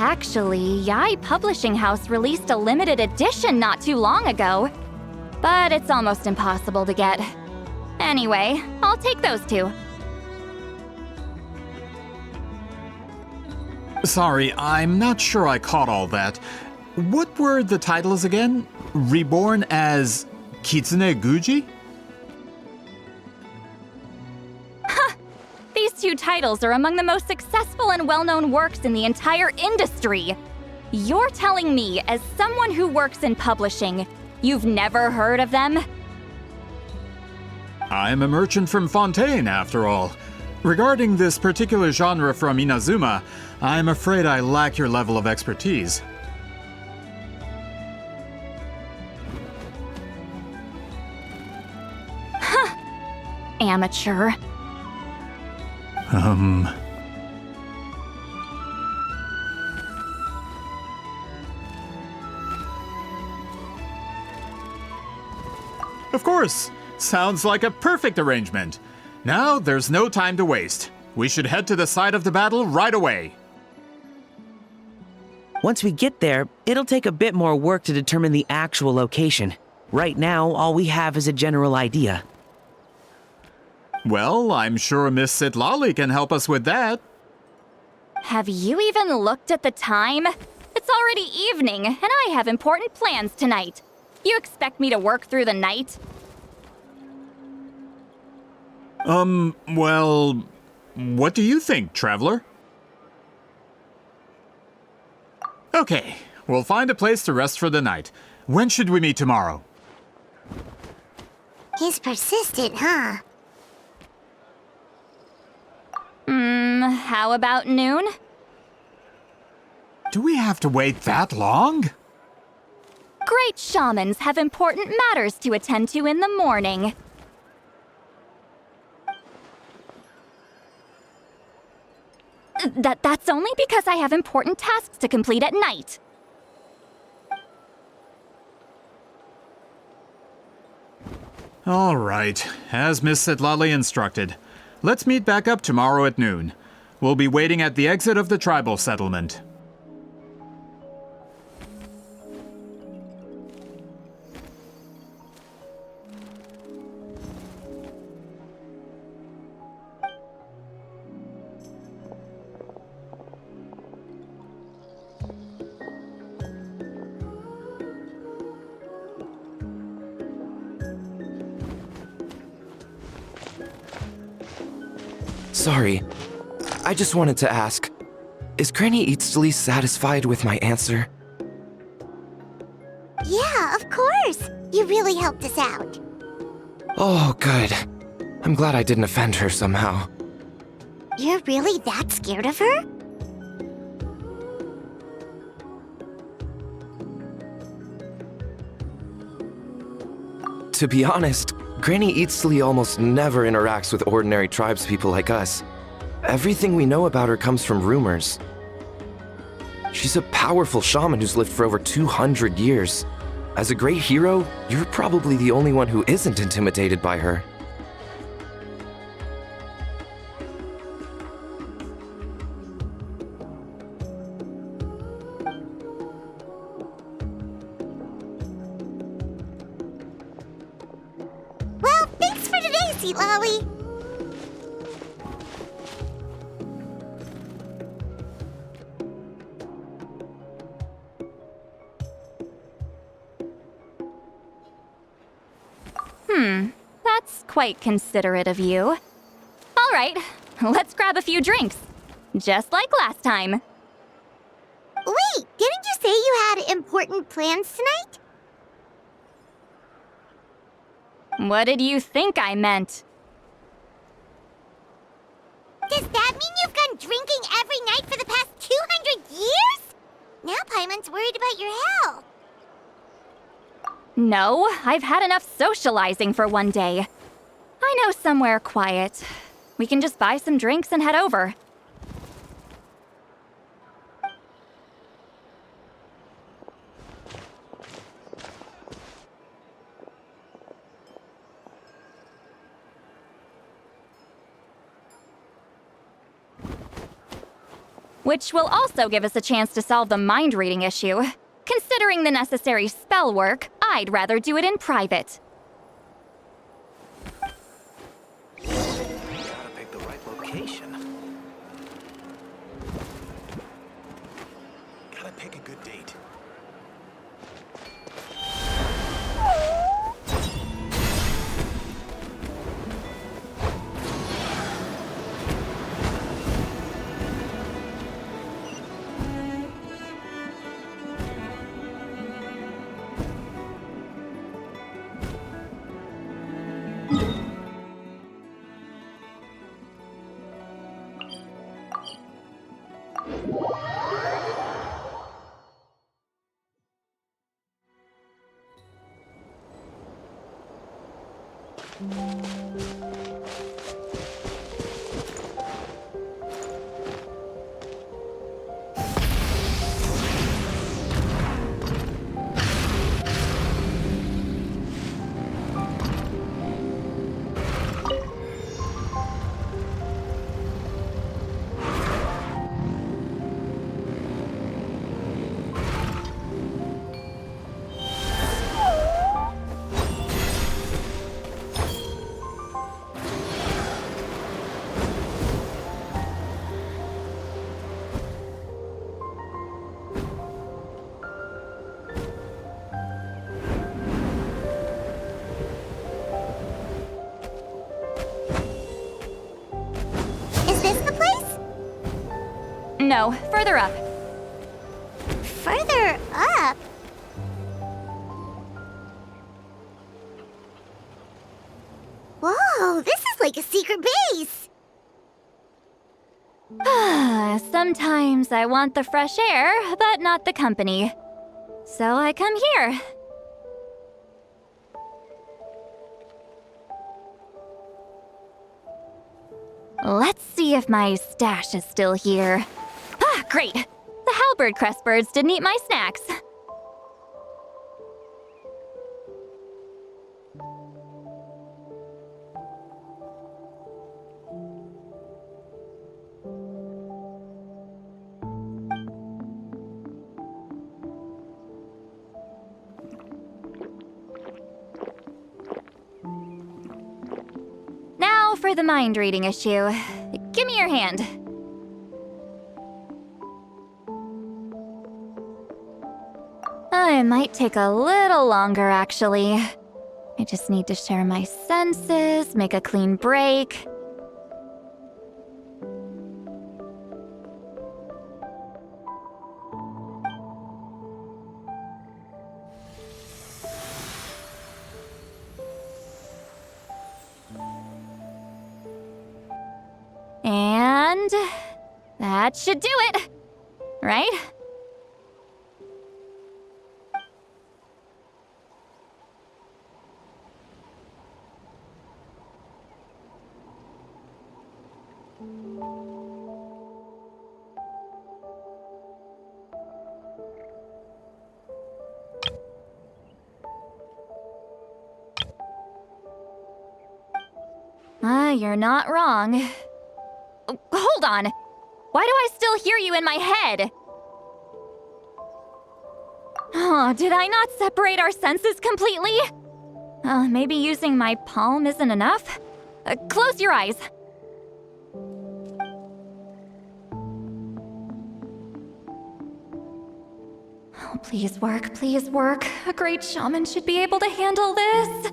Actually, Yai Publishing House released a limited edition not too long ago. But it's almost impossible to get. Anyway, I'll take those two. Sorry, I'm not sure I caught all that. What were the titles again? Reborn as Kitsune Guji? These two titles are among the most successful and well-known works in the entire industry. You're telling me, as someone who works in publishing, you've never heard of them? I'm a merchant from Fontaine, after all. Regarding this particular genre from Inazuma, I'm afraid I lack your level of expertise. Amateur. Of course! Sounds like a perfect arrangement. Now, there's no time to waste. We should head to the site of the battle right away. Once we get there, it'll take a bit more work to determine the actual location. Right now, all we have is a general idea. Well, I'm sure Miss Sitlali can help us with that. Have you even looked at the time? It's already evening, and I have important plans tonight. You expect me to work through the night? Well, what do you think, Traveler? Okay, we'll find a place to rest for the night. When should we meet tomorrow? He's persistent, huh? How about noon? Do we have to wait that long? Great shamans have important matters to attend to in the morning. That's only because I have important tasks to complete at night. All right, as Miss Sitlali instructed. Let's meet back up tomorrow at noon. We'll be waiting at the exit of the tribal settlement. Sorry, I just wanted to ask, is Granny Eatsley satisfied with my answer? Yeah, of course. You really helped us out. Oh, good. I'm glad I didn't offend her somehow. You're really that scared of her? To be honest, Granny Eatsley almost never interacts with ordinary tribespeople like us. Everything we know about her comes from rumors. She's a powerful shaman who's lived for over 200 years. As a great hero, you're probably the only one who isn't intimidated by her. Well, thanks for today, Sitlali. That's quite considerate of you. All right, let's grab a few drinks. Just like last time. Wait, didn't you say you had important plans tonight? What did you think I meant? Does that mean you've gone drinking every night for the past 200 years? Now Paimon's worried about your health. No, I've had enough socializing for one day. I know somewhere quiet. We can just buy some drinks and head over. which will also give us a chance to solve the mind reading issue. Considering the necessary spell work, I'd rather do it in private. Gotta pick the right location. Gotta pick a good date. No, further up. Further up? Whoa, this is like a secret base! Sometimes I want the fresh air, but not the company. So I come here. Let's see if my stash is still here. Ah, great! The halberd crest birds didn't eat my snacks. Now for the mind reading issue. Give me your hand. It might take a little longer, actually. I just need to share my senses, make a clean break. And that should do it, right? You're not wrong. Hold on! Why do I still hear you in my head? Oh, did I not separate our senses completely? Maybe using my palm isn't enough? Close your eyes. Oh, please work, please work. A great shaman should be able to handle this.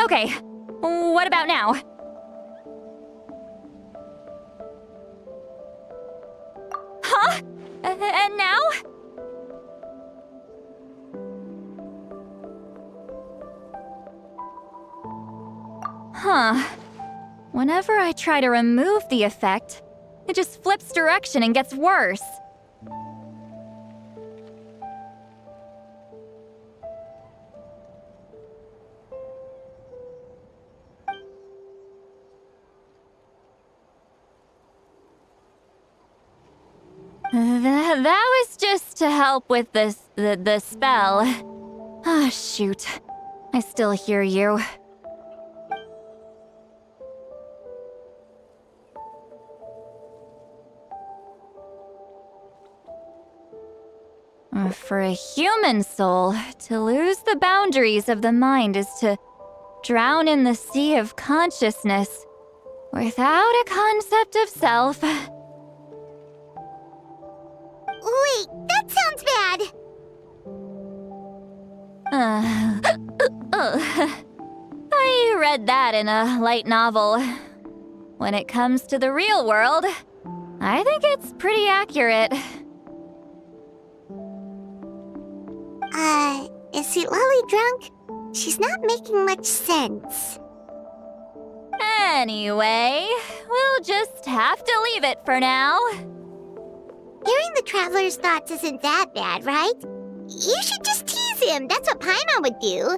Okay, what about now? Huh? And now? Huh. Whenever I try to remove the effect, it just flips direction and gets worse. That was just to help with the spell. Ah, shoot. I still hear you. For a human soul, to lose the boundaries of the mind is to drown in the sea of consciousness without a concept of self. Wait, that sounds bad. I read that in a light novel. When it comes to the real world, I think it's pretty accurate. Is Lolly drunk? She's not making much sense. Anyway, we'll just have to leave it for now. Hearing the traveler's thoughts isn't that bad, right? You should just tease him. That's what Paimon would do.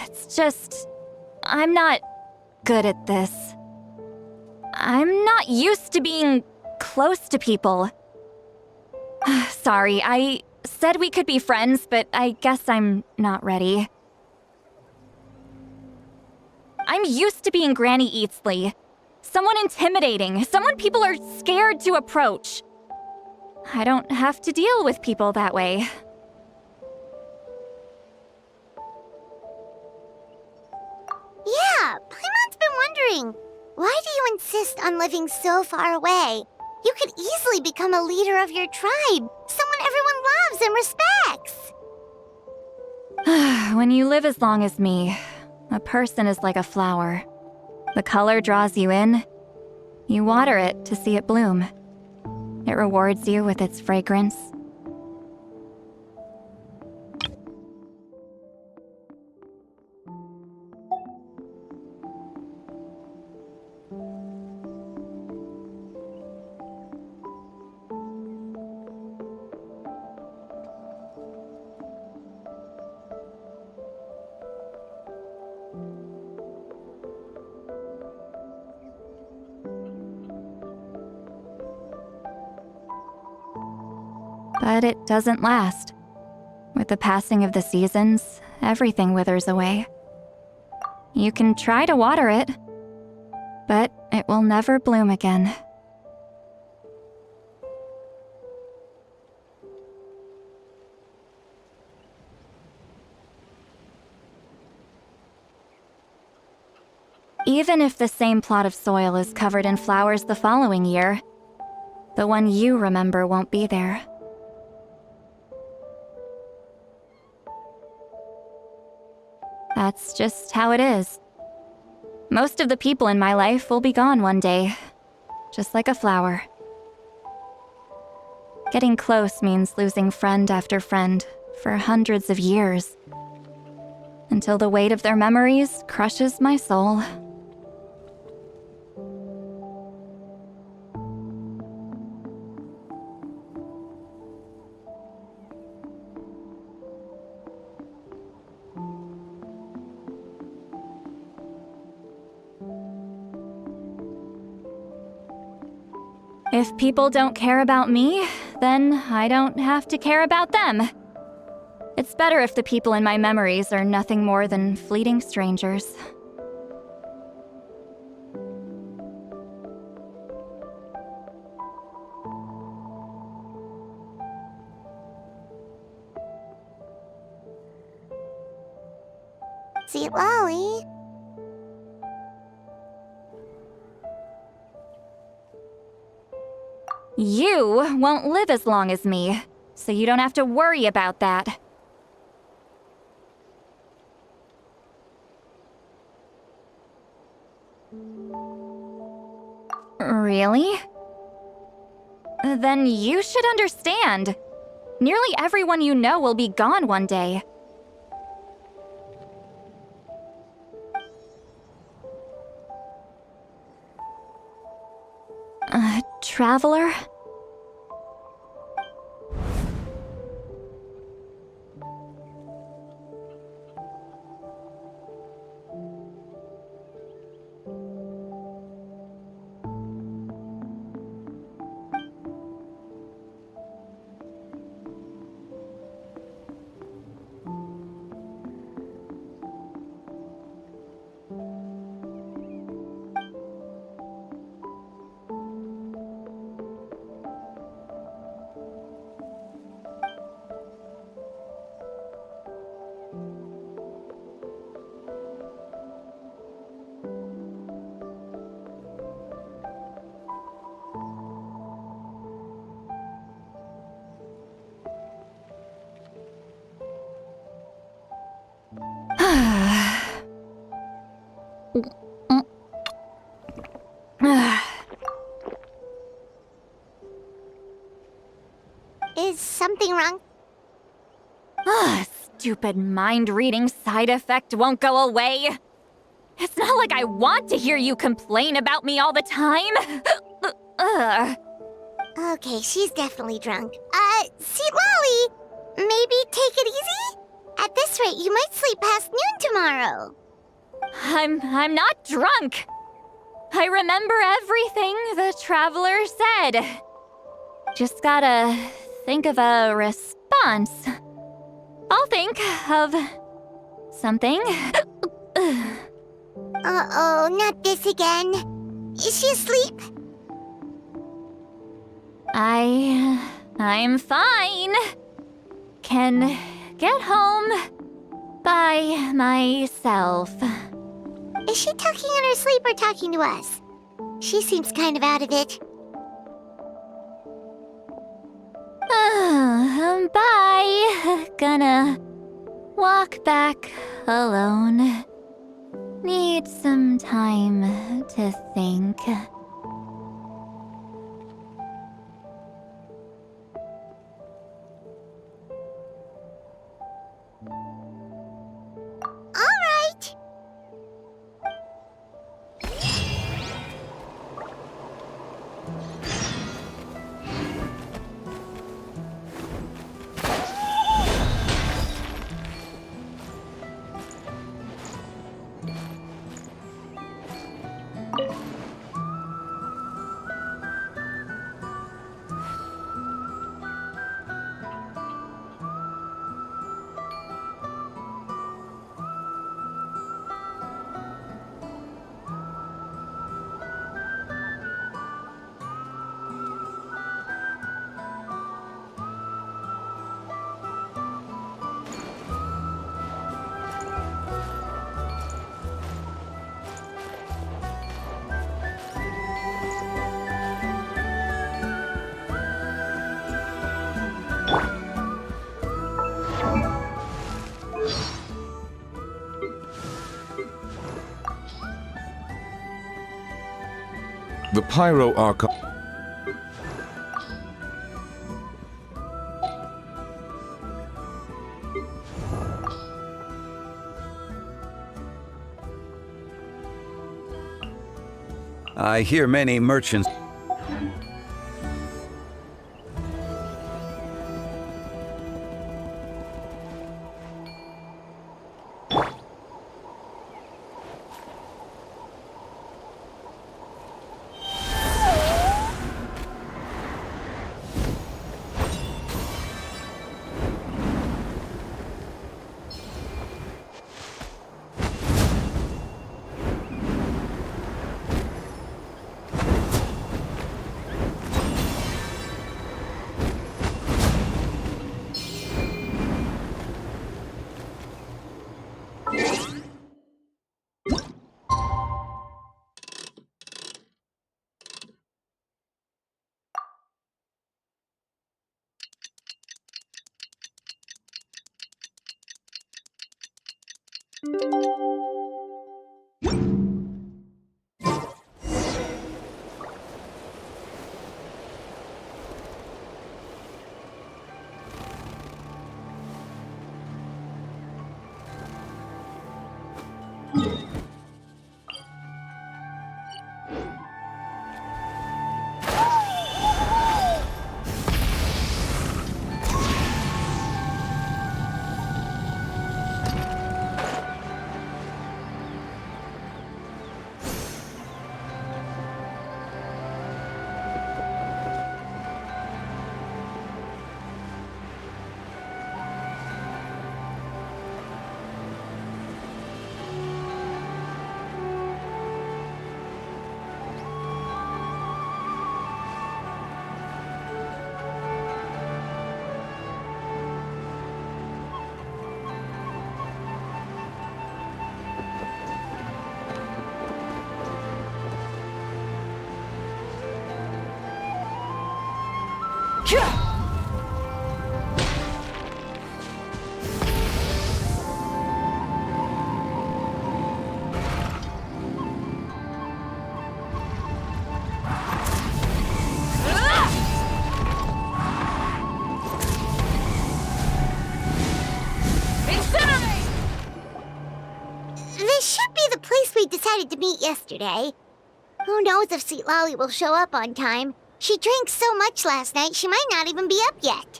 It's just... I'm not good at this. I'm not used to being close to people. Sorry, I said we could be friends, but I guess I'm not ready. I'm used to being Granny Eatsley. Someone intimidating, someone people are scared to approach. I don't have to deal with people that way. Yeah, Paimon's been wondering. Why do you insist on living so far away? You could easily become a leader of your tribe, someone everyone loves and respects. When you live as long as me, a person is like a flower. The color draws you in. You water it to see it bloom. It rewards you with its fragrance. But it doesn't last. With the passing of the seasons, everything withers away. You can try to water it, but it will never bloom again. Even if the same plot of soil is covered in flowers the following year, the one you remember won't be there. That's just how it is. Most of the people in my life will be gone one day, just like a flower. Getting close means losing friend after friend for hundreds of years, until the weight of their memories crushes my soul. If people don't care about me, then I don't have to care about them. It's better if the people in my memories are nothing more than fleeting strangers. See, Lolly. You won't live as long as me, so you don't have to worry about that. Really? Then you should understand. Nearly everyone you know will be gone one day. Traveler? something wrong. Stupid mind-reading side effect won't go away. It's not like I want to hear you complain about me all the time. Okay, she's definitely drunk. See, Lolly, maybe take it easy? At this rate, you might sleep past noon tomorrow. I'm not drunk. I remember everything the traveler said. Just gotta think of a response. I'll think of something. Uh-oh, not this again. Is she asleep? I'm fine. Can get home by myself. Is she talking in her sleep or talking to us? She seems kind of out of it. Bye. Gonna walk back alone. Need some time to think. All right. The Pyro Archive. I hear many merchants. we decided to meet yesterday. Who knows if Sweet Lolly will show up on time? She drank so much last night, she might not even be up yet.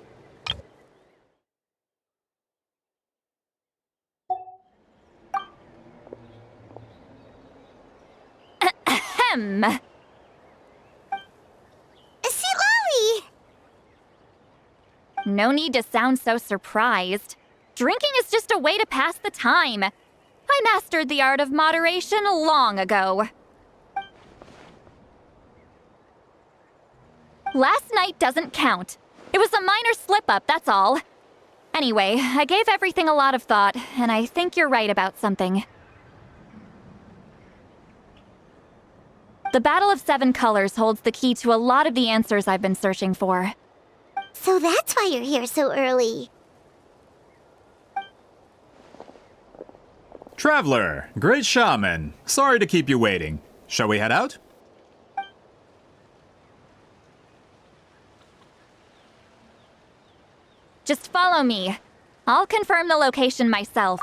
Ahem. Sweet Lolly! No need to sound so surprised. Drinking is just a way to pass the time. I mastered the art of moderation long ago. Last night doesn't count. It was a minor slip-up, that's all. Anyway, I gave everything a lot of thought, and I think you're right about something. The Battle of Seven Colors holds the key to a lot of the answers I've been searching for. So that's why you're here so early. Traveler, great shaman. Sorry to keep you waiting. Shall we head out? Just follow me. I'll confirm the location myself.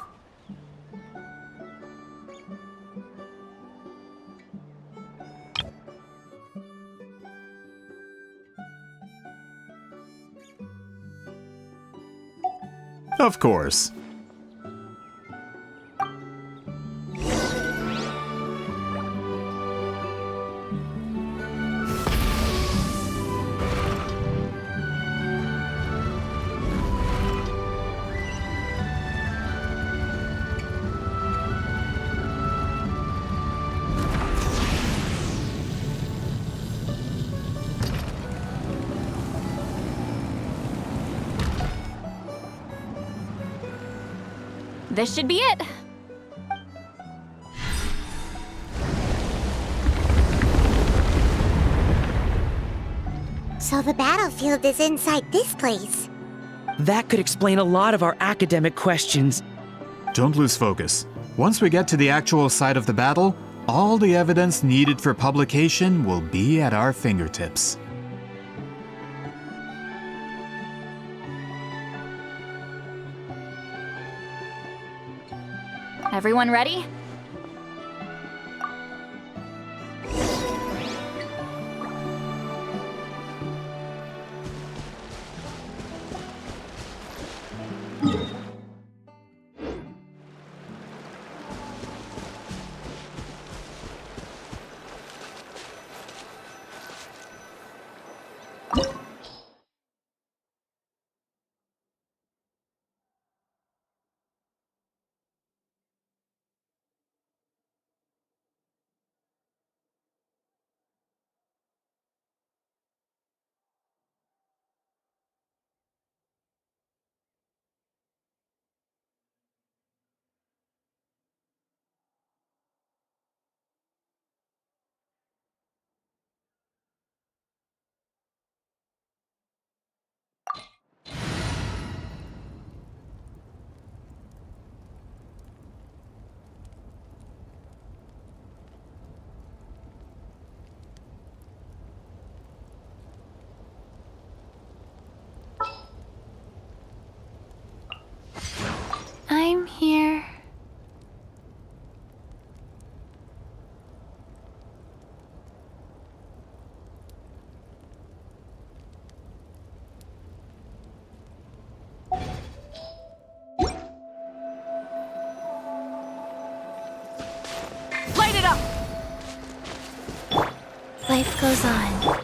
Of course. This should be it. So the battlefield is inside this place. That could explain a lot of our academic questions. Don't lose focus. Once we get to the actual site of the battle, all the evidence needed for publication will be at our fingertips. Everyone ready? I'm here. Light it up! Life goes on.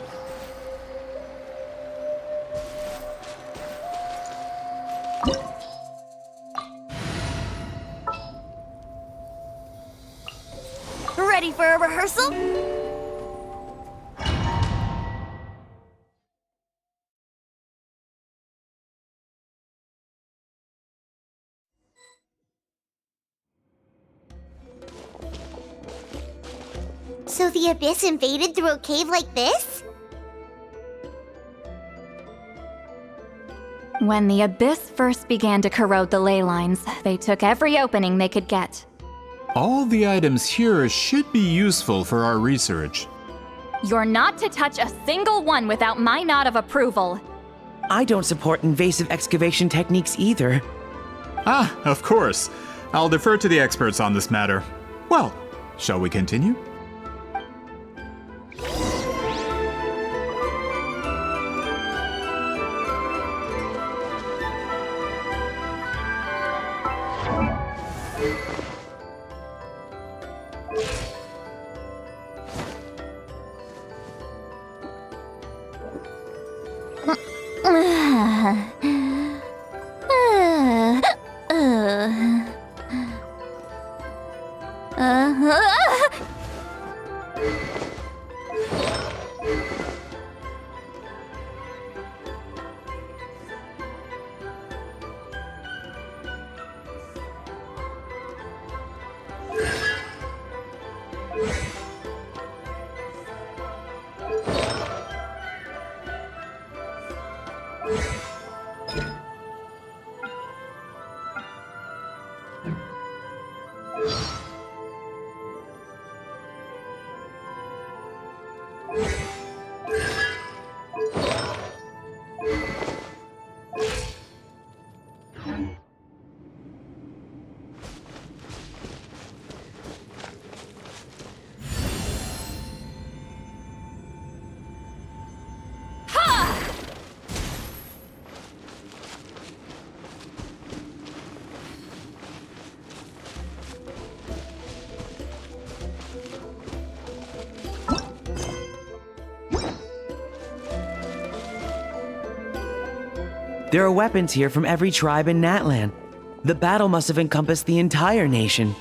Ready for a rehearsal? So the Abyss invaded through a cave like this? When the Abyss first began to corrode the ley lines, they took every opening they could get. All the items here should be useful for our research. You're not to touch a single one without my nod of approval. I don't support invasive excavation techniques either. Ah, of course. I'll defer to the experts on this matter. Well, Shall we continue? There are weapons here from every tribe in Natlan. The battle must have encompassed the entire nation.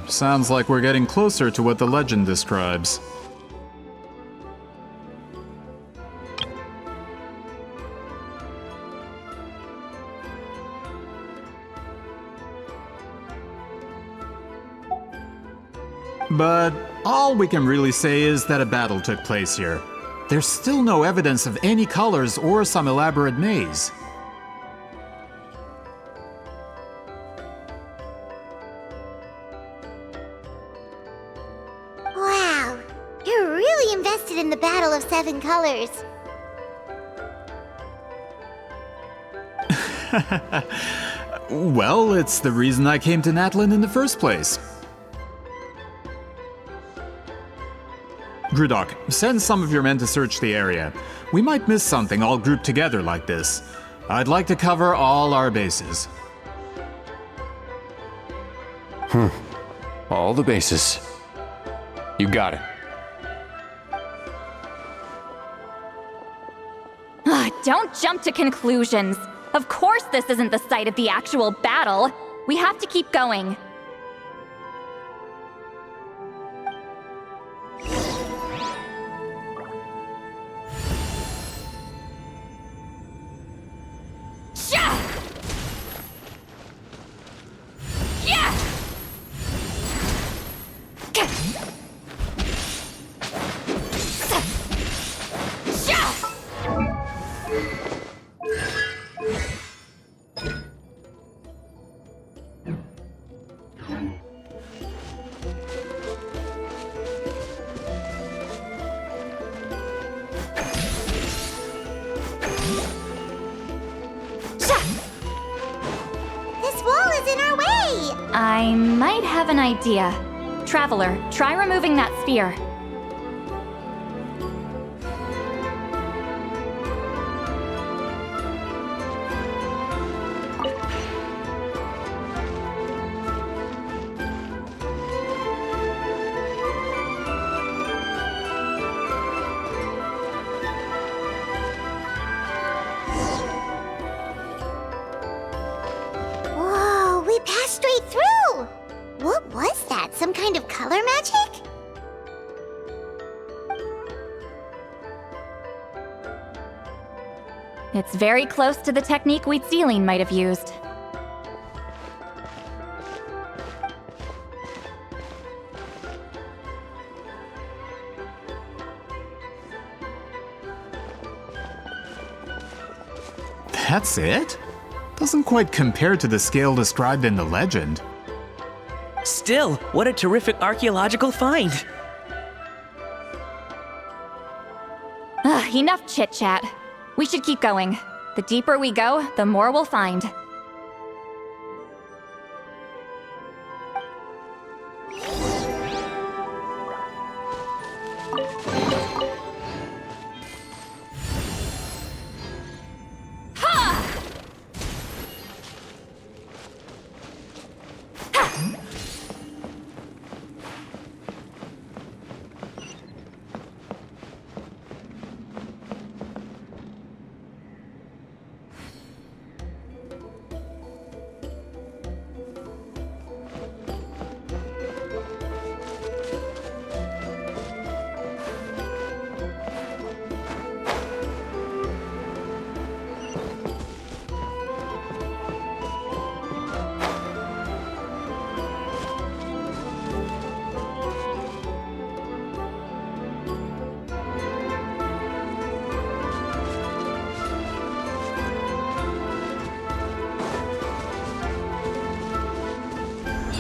Sounds like we're getting closer to what the legend describes. But all we can really say is that a battle took place here. There's still no evidence of any colors or some elaborate maze. Wow, you're really invested in the Battle of Seven Colors. Well, it's the reason I came to Natlan in the first place. Grudok, send some of your men to search the area. We might miss something all grouped together like this. I'd like to cover all our bases. All the bases. You got it. Don't jump to conclusions. Of course this isn't the site of the actual battle. We have to keep going. I might have an idea. Traveler, try removing that sphere. Whoa, we passed straight through! What was that? Some kind of color magic? It's very close to the technique Wheatsealing might have used. That's it? Doesn't quite compare to the scale described in the legend. Still, what a terrific archaeological find! Enough chit-chat. We should keep going. The deeper we go, the more we'll find.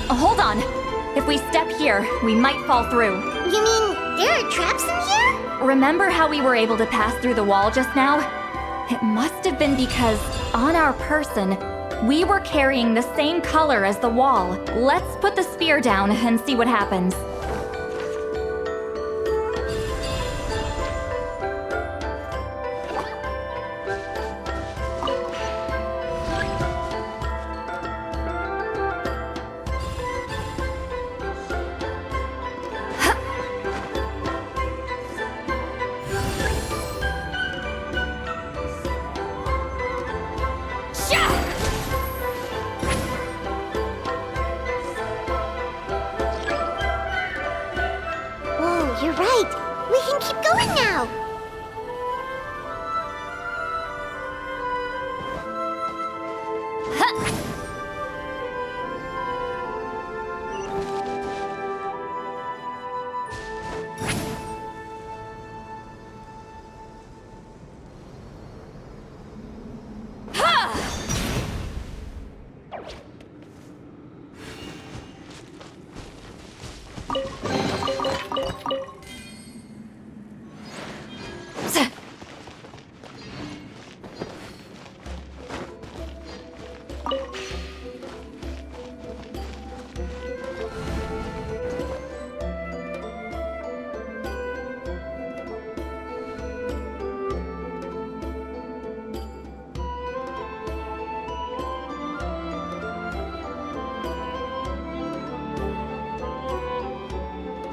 Hold on. If we step here, we might fall through. You mean there are traps in here? Remember how we were able to pass through the wall just now? It must have been because, on our person, we were carrying the same color as the wall. Let's put the spear down and see what happens. Whoa, you're right. We can keep going now.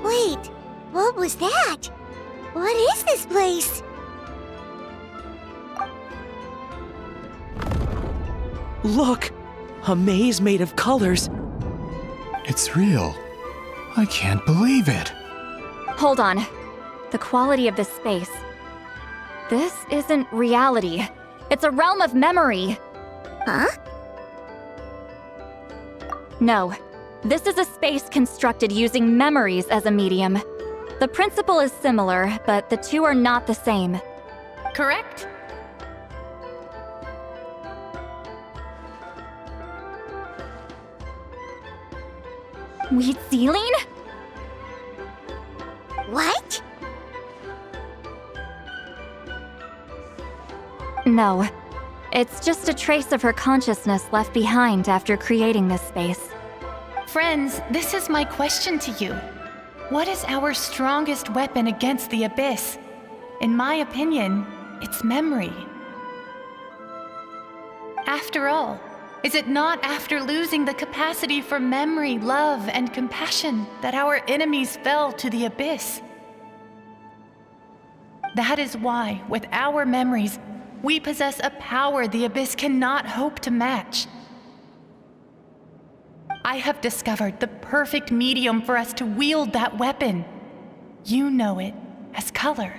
Wait, what was that? What is this place? Look! A maze made of colors. It's real. I can't believe it. Hold on. The quality of this space. This isn't reality. It's a realm of memory. Huh? No. This is a space constructed using memories as a medium. The principle is similar, but the two are not the same. Correct? Wheat ceiling? What? No. It's just a trace of her consciousness left behind after creating this space. Friends, this is my question to you. What is our strongest weapon against the abyss? In my opinion, it's memory. After all, is it not after losing the capacity for memory, love, and compassion that our enemies fell to the abyss? That is why, with our memories, we possess a power the abyss cannot hope to match. I have discovered the perfect medium for us to wield that weapon. You know it as color.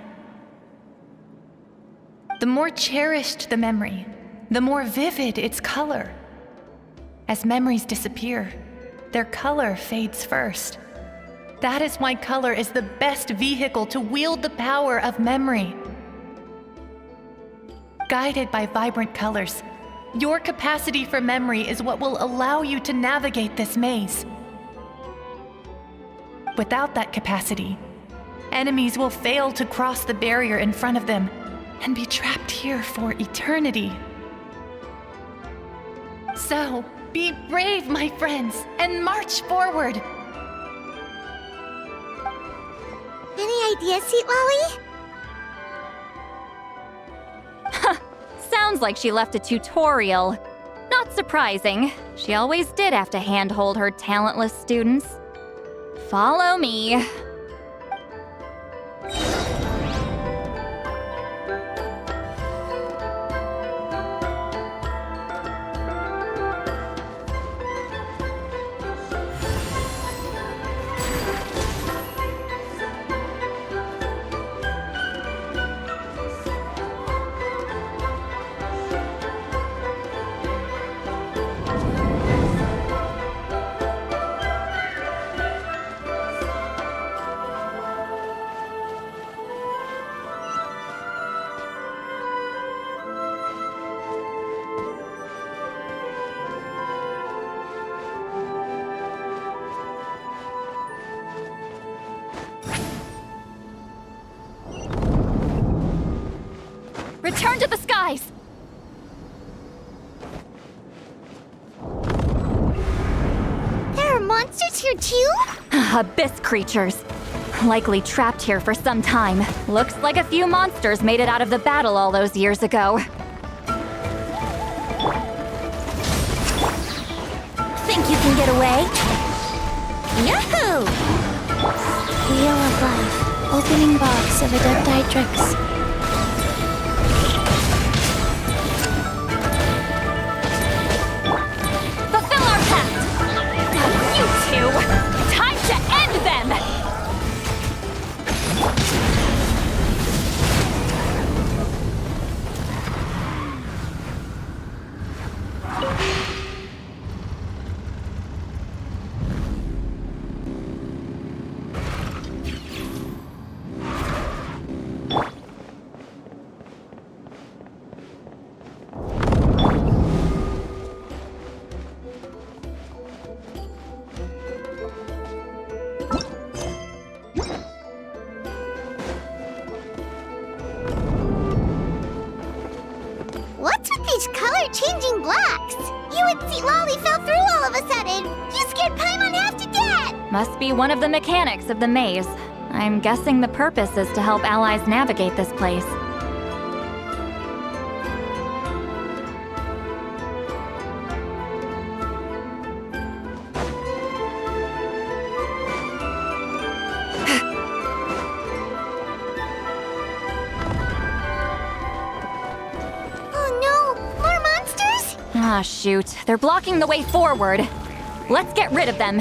The more cherished the memory, the more vivid its color. As memories disappear, their color fades first. That is why color is the best vehicle to wield the power of memory. Guided by vibrant colors, your capacity for memory is what will allow you to navigate this maze. Without that capacity, enemies will fail to cross the barrier in front of them and be trapped here for eternity. So, be brave, my friends, and march forward! Any ideas, Sweet Lolly? Sounds like she left a tutorial. Not surprising. She always did have to handhold her talentless students. Follow me. monsters here too? Abyss creatures. Likely trapped here for some time. Looks like a few monsters made it out of the battle all those years ago. Think you can get away? Yahoo! Wheel of Life. Opening box of Adeptitrix. Fulfill our pact! You two! Time to end them! What's with these color-changing blocks? You and Sea Lolly fell through all of a sudden. You scared Paimon half to death. Must be one of the mechanics of the maze. I'm guessing the purpose is to help allies navigate this place. Ah, shoot. They're blocking the way forward. Let's get rid of them.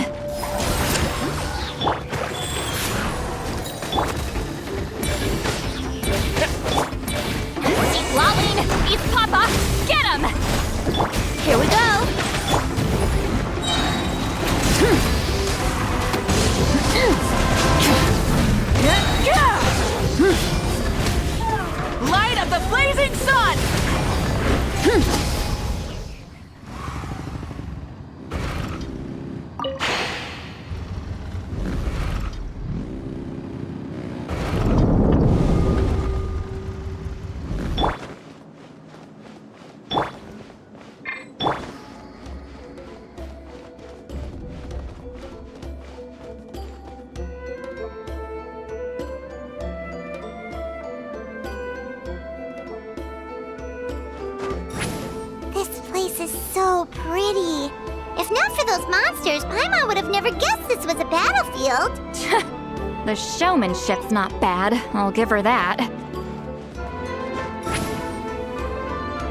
Laline, East Papa, get him! Here we go. Light up the blazing sun! So pretty. If not for those monsters, Paimon would have never guessed this was a battlefield. The showmanship's not bad, I'll give her that.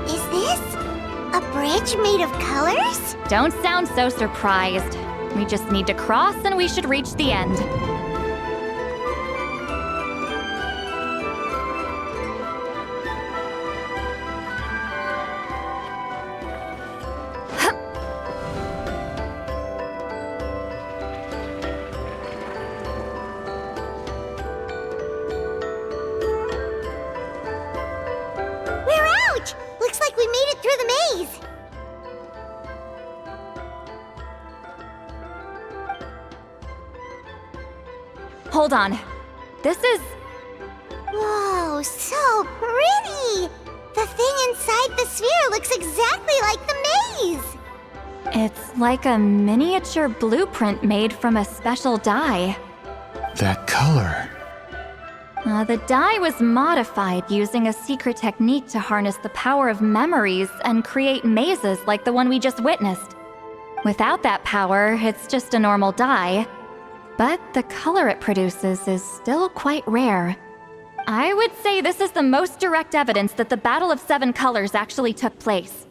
Is this a bridge made of colors? Don't sound so surprised. We just need to cross and we should reach the end. Looks like we made it through the maze. Hold on. This is... Whoa, so pretty! The thing inside the sphere looks exactly like the maze! It's like a miniature blueprint made from a special dye. That color. The dye was modified using a secret technique to harness the power of memories and create mazes like the one we just witnessed. Without that power, it's just a normal dye. But the color it produces is still quite rare. I would say this is the most direct evidence that the Battle of Seven Colors actually took place.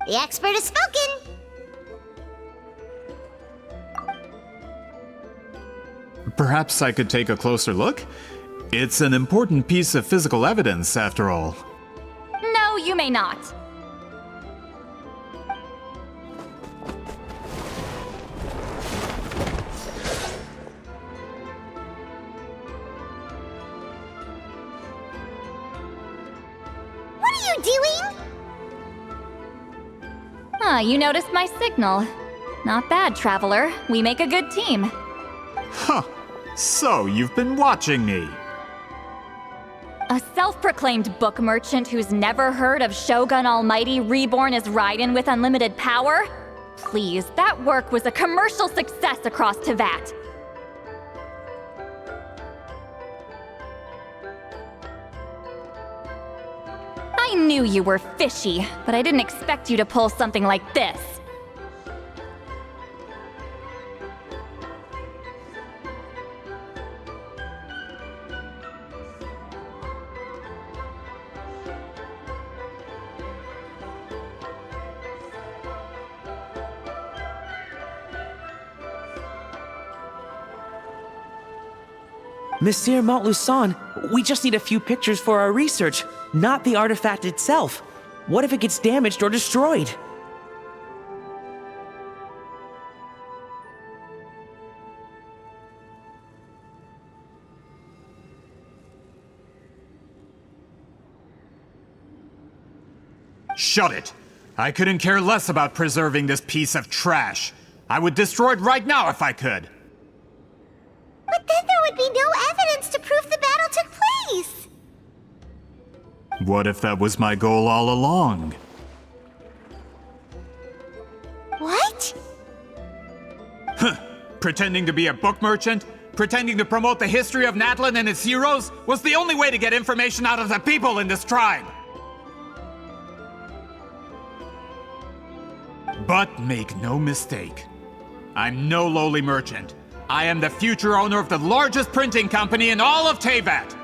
The expert has spoken! Perhaps I could take a closer look? It's an important piece of physical evidence, after all. No, you may not. What are you doing? Ah, you noticed my signal. Not bad, Traveler. We make a good team. Huh. So, you've been watching me. A self-proclaimed book merchant who's never heard of Shogun Almighty reborn as Raiden with unlimited power? Please, that work was a commercial success across Teyvat. I knew you were fishy, but I didn't expect you to pull something like this. Monsieur Montluçon, we just need a few pictures for our research, not the artifact itself. What if it gets damaged or destroyed? Shut it! I couldn't care less about preserving this piece of trash. I would destroy it right now if I could. But then there would be no evidence to prove the battle took place! What if that was my goal all along? What? Huh. Pretending to be a book merchant? Pretending to promote the history of Natlan and its heroes? Was the only way to get information out of the people in this tribe! But make no mistake. I'm no lowly merchant. I am the future owner of the largest printing company in all of Teyvat!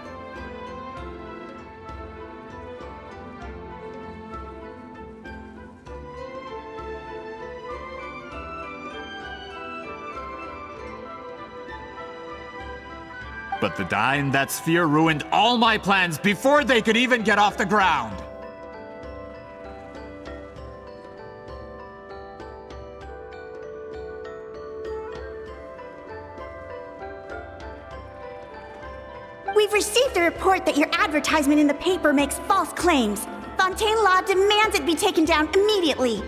But the dye in that sphere ruined all my plans before they could even get off the ground! We've received a report that your advertisement in the paper makes false claims. Fontaine Law demands it be taken down immediately.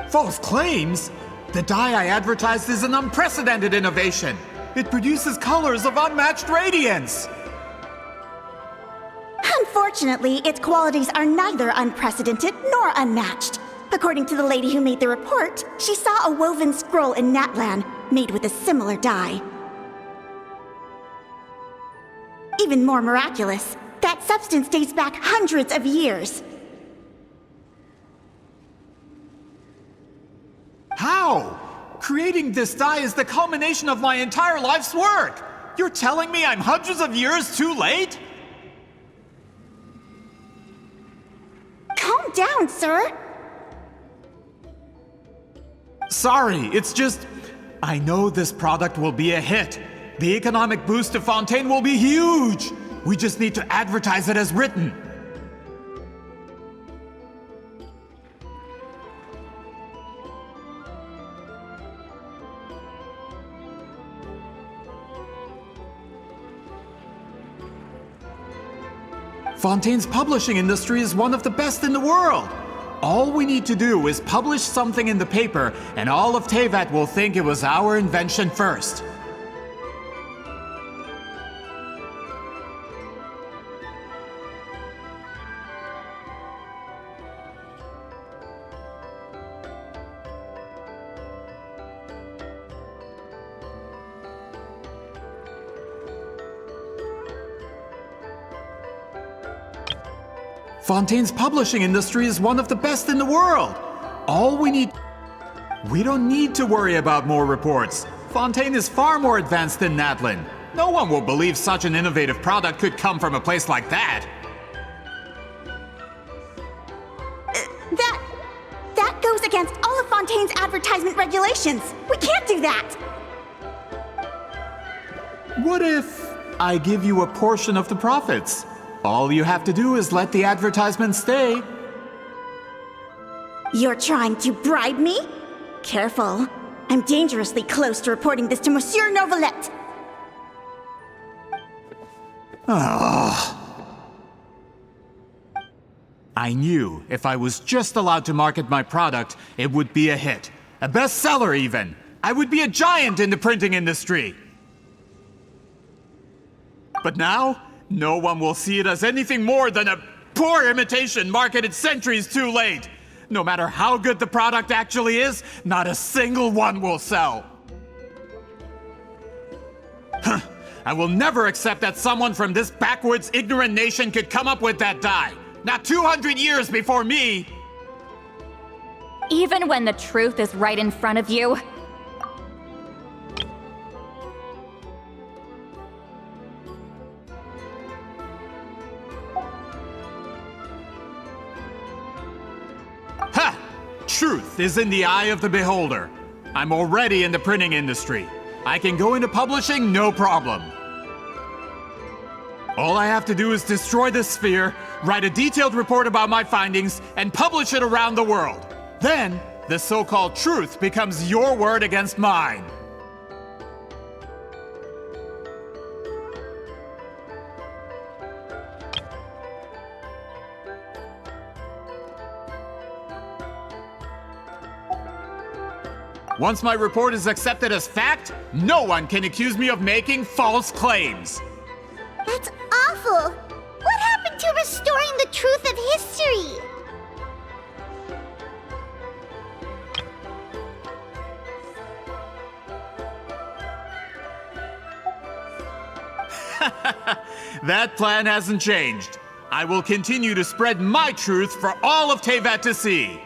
False claims? The dye I advertised is an unprecedented innovation. It produces colors of unmatched radiance. Unfortunately, its qualities are neither unprecedented nor unmatched. According to the lady who made the report, she saw a woven scroll in Natlan made with a similar dye. Even more miraculous, that substance dates back hundreds of years. How? Creating this dye is the culmination of my entire life's work! You're telling me I'm hundreds of years too late? Calm down, sir! Sorry, it's just... I know this product will be a hit. The economic boost to Fontaine will be huge! We just need to advertise it as written. Fontaine's publishing industry is one of the best in the world. All we need to do is publish something in the paper, and all of Teyvat will think it was our invention first. Fontaine's publishing industry is one of the best in the world. We don't need to worry about more reports. Fontaine is far more advanced than Natlan. No one will believe such an innovative product could come from a place like that. That goes against all of Fontaine's advertisement regulations. We can't do that. What if I give you a portion of the profits? All you have to do is let the advertisement stay. You're trying to bribe me? Careful. I'm dangerously close to reporting this to Monsieur Novelette. I knew if I was just allowed to market my product, it would be a hit. A bestseller even. I would be a giant in the printing industry. But now, no one will see it as anything more than a poor imitation marketed centuries too late. No matter how good the product actually is, not a single one will sell. I will never accept that someone from this backwoods, ignorant nation could come up with that dye. Not 200 years before me! Even when the truth is right in front of you? Ha! Truth is in the eye of the beholder. I'm already in the printing industry. I can go into publishing, no problem. All I have to do is destroy this sphere, write a detailed report about my findings, and publish it around the world. Then, the so-called truth becomes your word against mine. Once my report is accepted as fact, no one can accuse me of making false claims. That's awful! What happened to restoring the truth of history? That plan hasn't changed. I will continue to spread my truth for all of Teyvat to see.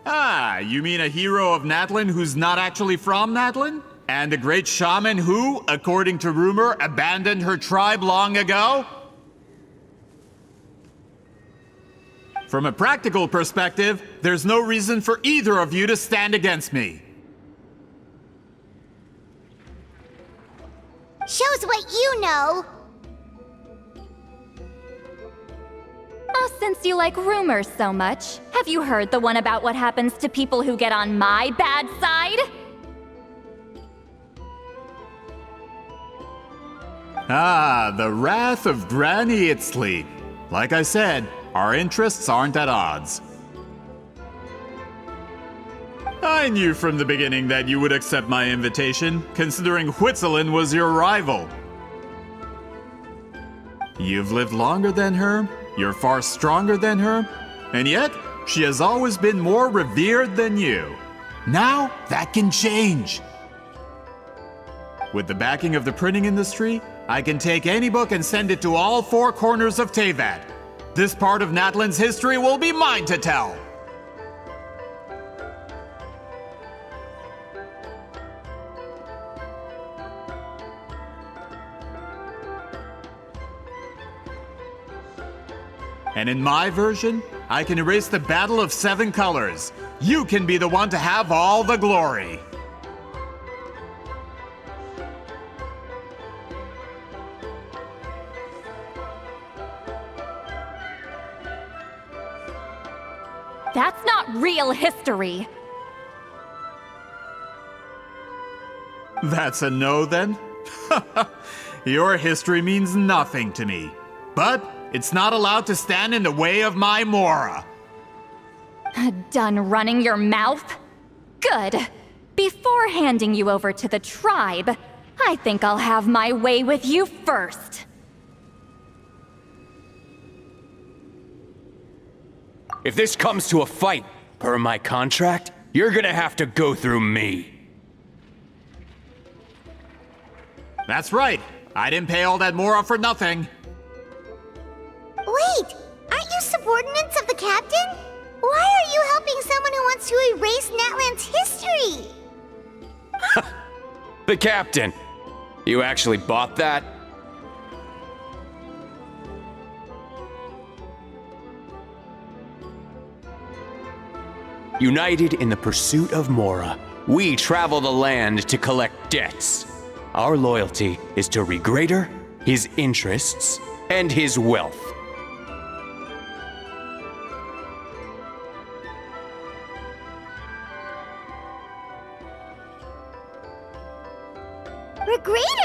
Ah, you mean a hero of Natlan who's not actually from Natlan? And a great shaman who, according to rumor, abandoned her tribe long ago? From a practical perspective, there's no reason for either of you to stand against me. Shows what you know. Oh, since you like rumors so much, have you heard the one about what happens to people who get on my bad side? Ah, the wrath of Granny Itzli. Like I said, our interests aren't at odds. I knew from the beginning that you would accept my invitation, considering Huitzilin was your rival. You've lived longer than her, you're far stronger than her, and yet, she has always been more revered than you. Now, that can change. With the backing of the printing industry, I can take any book and send it to all four corners of Teyvat. This part of Natlan's history will be mine to tell. And in my version, I can erase the Battle of Seven Colors. You can be the one to have all the glory. That's not real history. That's a no then? Your history means nothing to me. But it's not allowed to stand in the way of my Mora. Done running your mouth? Good. Before handing you over to the tribe, I think I'll have my way with you first. If this comes to a fight, per my contract, you're gonna have to go through me. That's right. I didn't pay all that Mora for nothing. Wait, aren't you subordinates of the captain? Why are you helping someone who wants to erase Natlan's history? The captain. You actually bought that? United in the pursuit of Mora, we travel the land to collect debts. Our loyalty is to Regreater, his interests, and his wealth.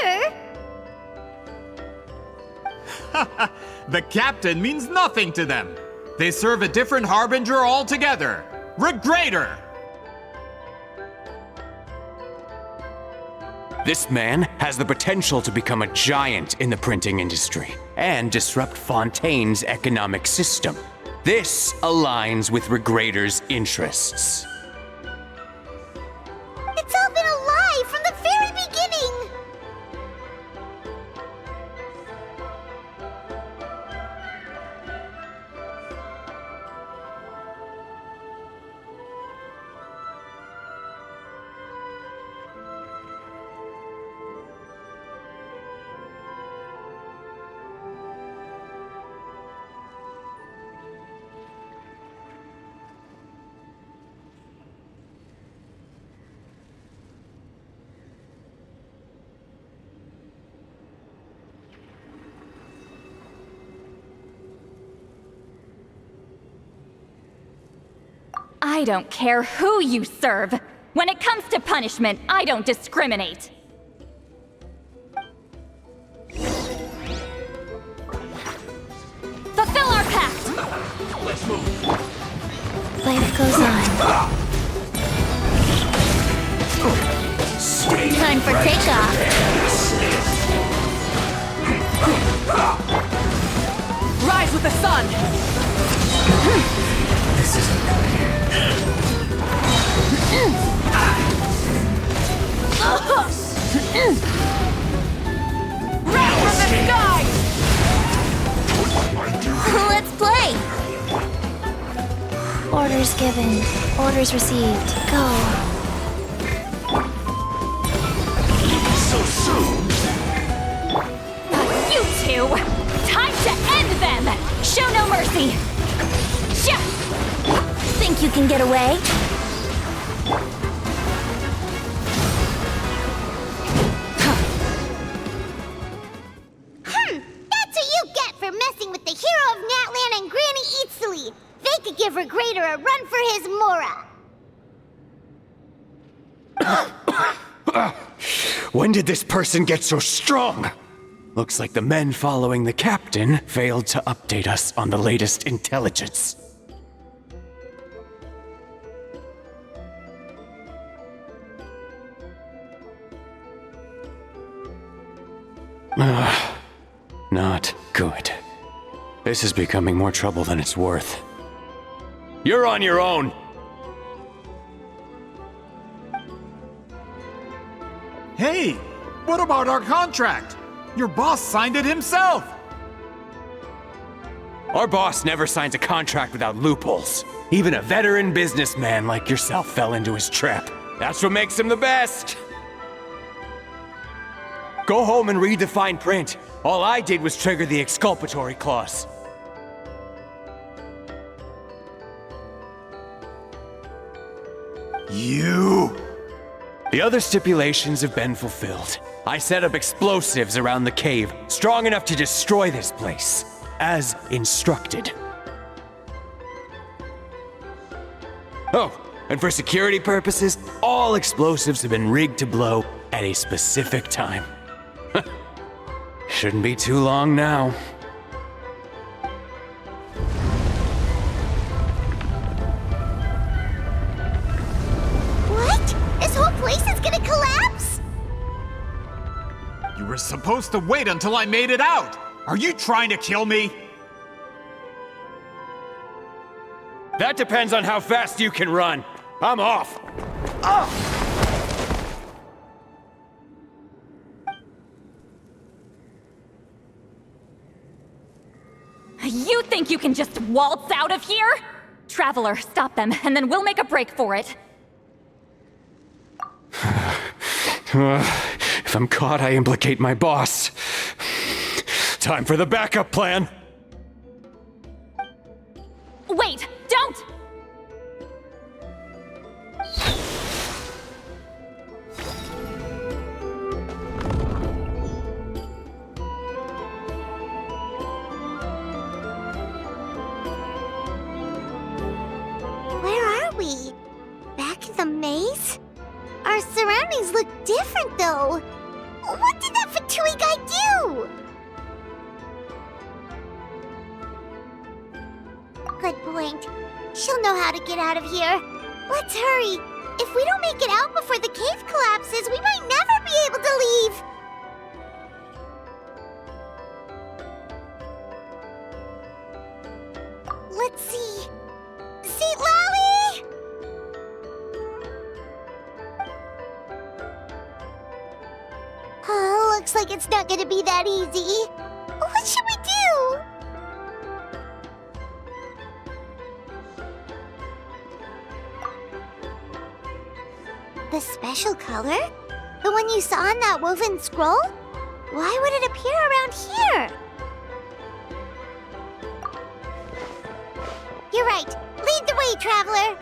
sure. The captain means nothing to them. They serve a different harbinger altogether. Regrader! This man has the potential to become a giant in the printing industry and disrupt Fontaine's economic system. This aligns with Regrader's interests. It's all been a lie from the very beginning! I don't care who you serve. When it comes to punishment, I don't discriminate. Fulfill our pact! Let's move. Life goes on. Time for takeoff. Rise with the sun! This isn't good. Rise from the sky! Let's play! Orders given. Orders received. Go. So soon? You two! Time to end them! Show no mercy! Think you can get away? That's what you get for messing with the hero of Natlan and Granny Eatsley. They could give Regrader a run for his Mora. When did this person get so strong? Looks like the men following the captain failed to update us on the latest intelligence. Not good. This is becoming more trouble than it's worth. You're on your own! Hey, what about our contract? Your boss signed it himself! Our boss never signs a contract without loopholes. Even a veteran businessman like yourself fell into his trap. That's what makes him the best! Go home and read the fine print. All I did was trigger the exculpatory clause. You! The other stipulations have been fulfilled. I set up explosives around the cave, strong enough to destroy this place, as instructed. Oh, and for security purposes, all explosives have been rigged to blow at a specific time. Shouldn't be too long now. What? This whole place is gonna collapse? You were supposed to wait until I made it out! Are you trying to kill me? That depends on how fast you can run. I'm off. Oh! You think you can just waltz out of here? Traveler, stop them, and then we'll make a break for it. If I'm caught, I implicate my boss. Time for the backup plan. Wait, don't! Where are we? Back in the maze? Our surroundings look different, though. What did that Good point. She'll know how to get out of here. Let's hurry. If we don't make it out before the cave collapses, we might never be able to leave. Let's see. Seat Lally! Oh, looks like it's not gonna be that easy. What should we do? The special color? The one you saw in that woven scroll? Why would it appear around here? You're right. Lead the way, traveler.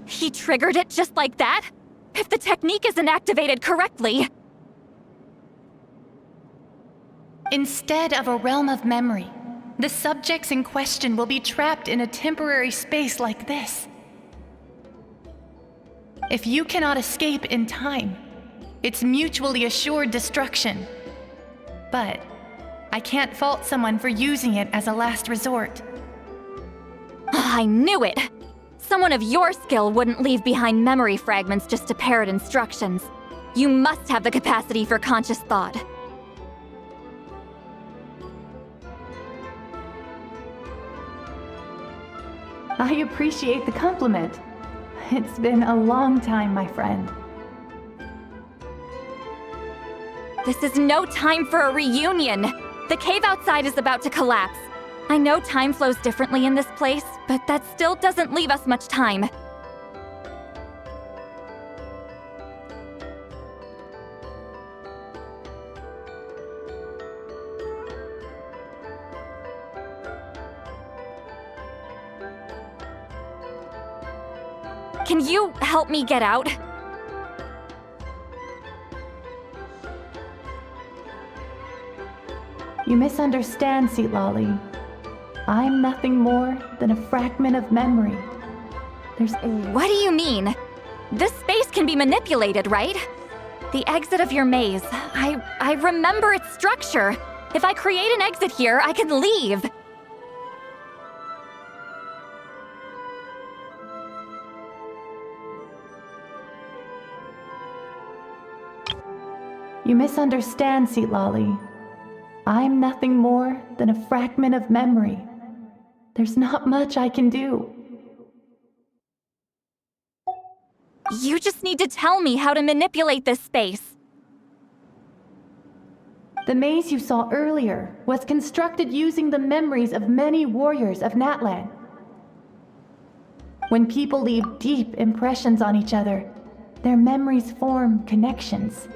He triggered it just like that? If the technique isn't activated correctly... Instead of a realm of memory, the subjects in question will be trapped in a temporary space like this. If you cannot escape in time, it's mutually assured destruction. But I can't fault someone for using it as a last resort. I knew it! Someone of your skill wouldn't leave behind memory fragments just to parrot instructions. You must have the capacity for conscious thought. I appreciate the compliment. It's been a long time, my friend. This is no time for a reunion! The cave outside is about to collapse. I know time flows differently in this place, but that still doesn't leave us much time. Can you help me get out? You misunderstand, Seat Lolly. I'm nothing more than a fragment of memory. There's... What do you mean? This space can be manipulated, right? The exit of your maze. I remember its structure. If I create an exit here, I can leave. You misunderstand, Seat Lolly. I'm nothing more than a fragment of memory. There's not much I can do. You just need to tell me how to manipulate this space. The maze you saw earlier was constructed using the memories of many warriors of Natlan. When people leave deep impressions on each other, their memories form connections.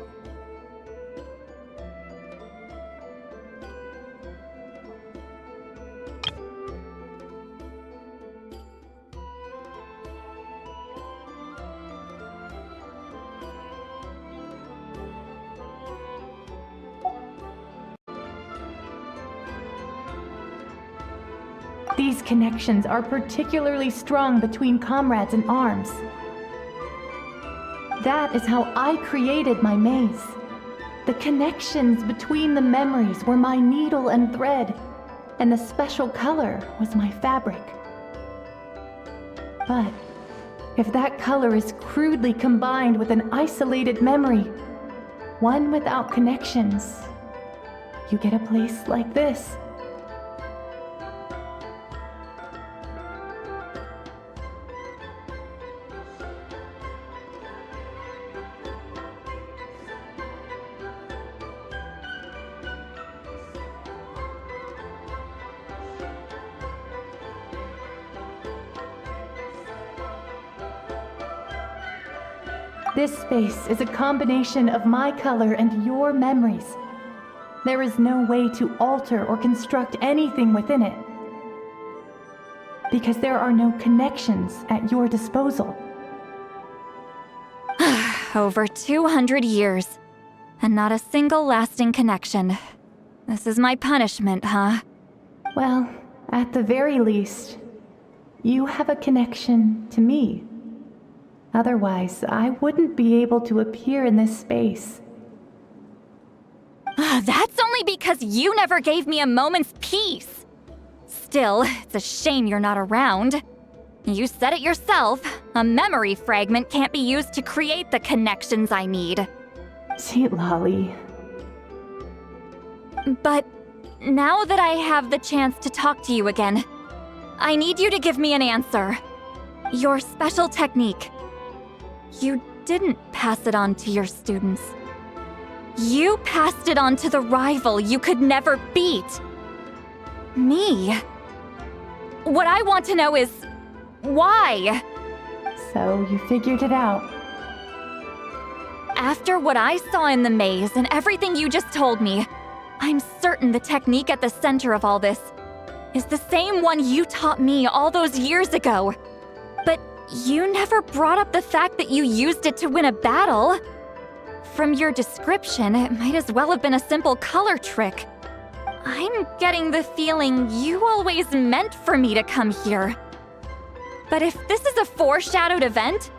These connections are particularly strong between comrades in arms. That is how I created my maze. The connections between the memories were my needle and thread, and the special color was my fabric. But if that color is crudely combined with an isolated memory, one without connections, you get a place like this. This space is a combination of my color and your memories. There is no way to alter or construct anything within it, because there are no connections at your disposal. Over 200 years. And not a single lasting connection. This is my punishment, huh? Well, at the very least, you have a connection to me. Otherwise, I wouldn't be able to appear in this space. That's only because you never gave me a moment's peace. Still, it's a shame you're not around. You said it yourself. A memory fragment can't be used to create the connections I need. Sweet Lolly. But now that I have the chance to talk to you again, I need you to give me an answer. Your special technique. You didn't pass it on to your students. You passed it on to the rival you could never beat. Me. What I want to know is, why? So you figured it out. After what I saw in the maze and everything you just told me, I'm certain the technique at the center of all this is the same one you taught me all those years ago. But you never brought up the fact that you used it to win a battle. From your description, it might as well have been a simple color trick. I'm getting the feeling you always meant for me to come here. But if this is a foreshadowed event,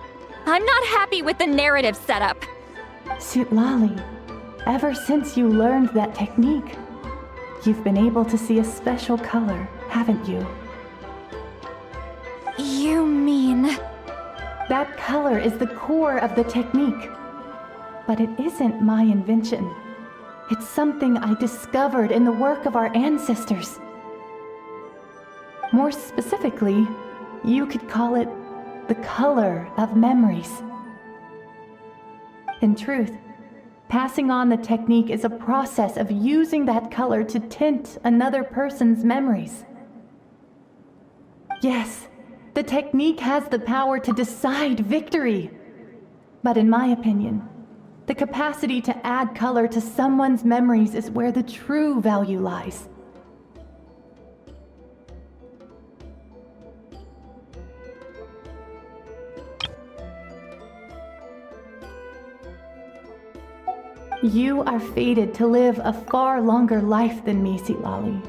I'm not happy with the narrative setup. Sweet Lolly, ever since you learned that technique, you've been able to see a special color, haven't you? You mean... That color is the core of the technique. But it isn't my invention. It's something I discovered in the work of our ancestors. More specifically, you could call it the color of memories. In truth, passing on the technique is a process of using that color to tint another person's memories. Yes, the technique has the power to decide victory. But in my opinion, the capacity to add color to someone's memories is where the true value lies. You are fated to live a far longer life than me, Lolly.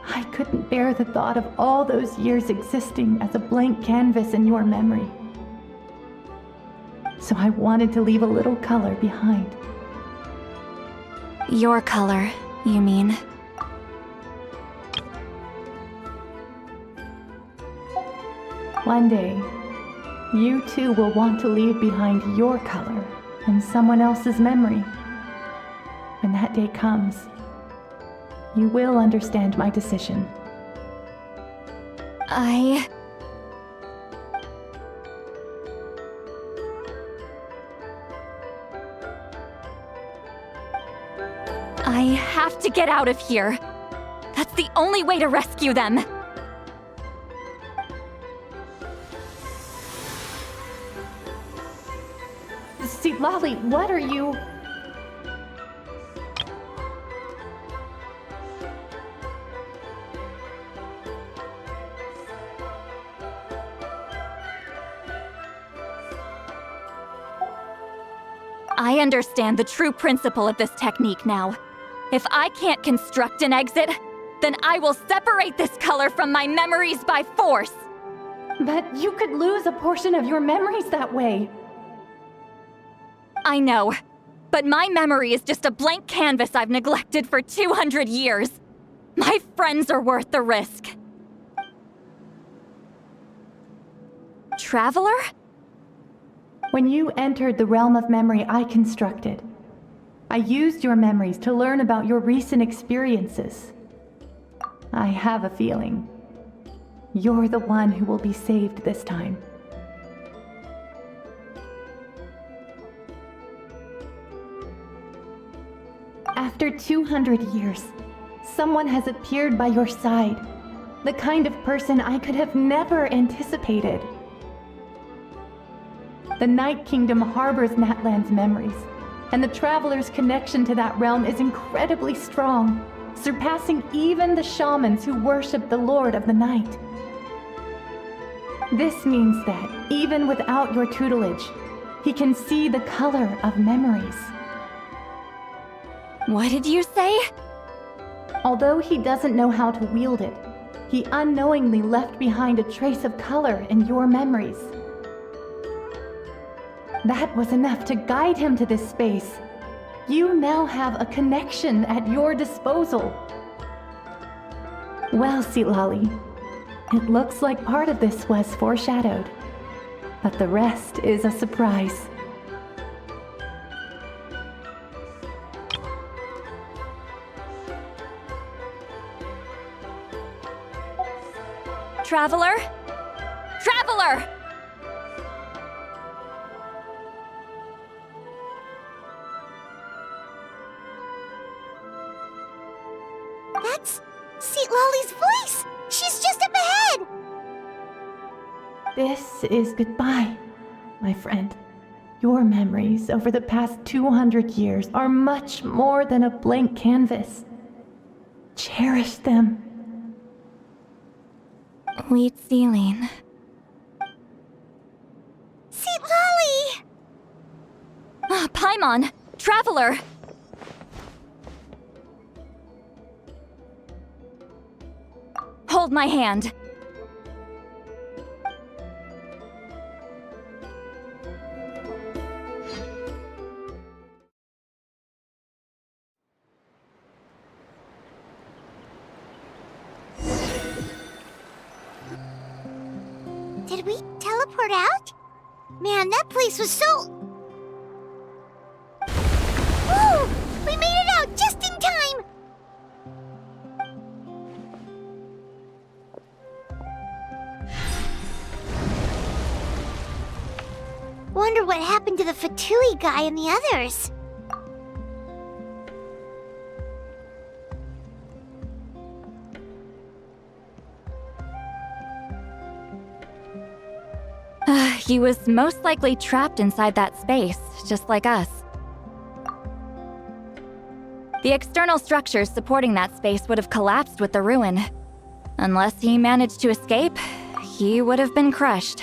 I couldn't bear the thought of all those years existing as a blank canvas in your memory. So I wanted to leave a little color behind. Your color, you mean? One day, you too will want to leave behind your color in someone else's memory. When that day comes, you will understand my decision. I have to get out of here. That's the only way to rescue them. Sweet Lolly, what are you... I understand the true principle of this technique now. If I can't construct an exit, then I will separate this color from my memories by force. But you could lose a portion of your memories that way. I know, but my memory is just a blank canvas I've neglected for 200 years. My friends are worth the risk. Traveler? When you entered the realm of memory I constructed, I used your memories to learn about your recent experiences. I have a feeling you're the one who will be saved this time. After 200 years, someone has appeared by your side, the kind of person I could have never anticipated. The Night Kingdom harbors Natlan's memories, and the Traveler's connection to that realm is incredibly strong, surpassing even the shamans who worship the Lord of the Night. This means that, even without your tutelage, he can see the color of memories. What did you say? Although he doesn't know how to wield it, he unknowingly left behind a trace of color in your memories. That was enough to guide him to this space. You now have a connection at your disposal. Well, Silali, it looks like part of this was foreshadowed, but the rest is a surprise. Traveler? Traveler! That's Lolly's voice! She's just up ahead! This is goodbye, my friend. Your memories over the past 200 years are much more than a blank canvas. Cherish them. Wheat ceiling. Lolly! Paimon! Traveler! Hold my hand. Did we teleport out? Man, that place was so... Woo! We made it out just in time! Wonder what happened to the Fatui guy and the others. He was most likely trapped inside that space, just like us. The external structures supporting that space would have collapsed with the ruin. Unless he managed to escape, he would have been crushed.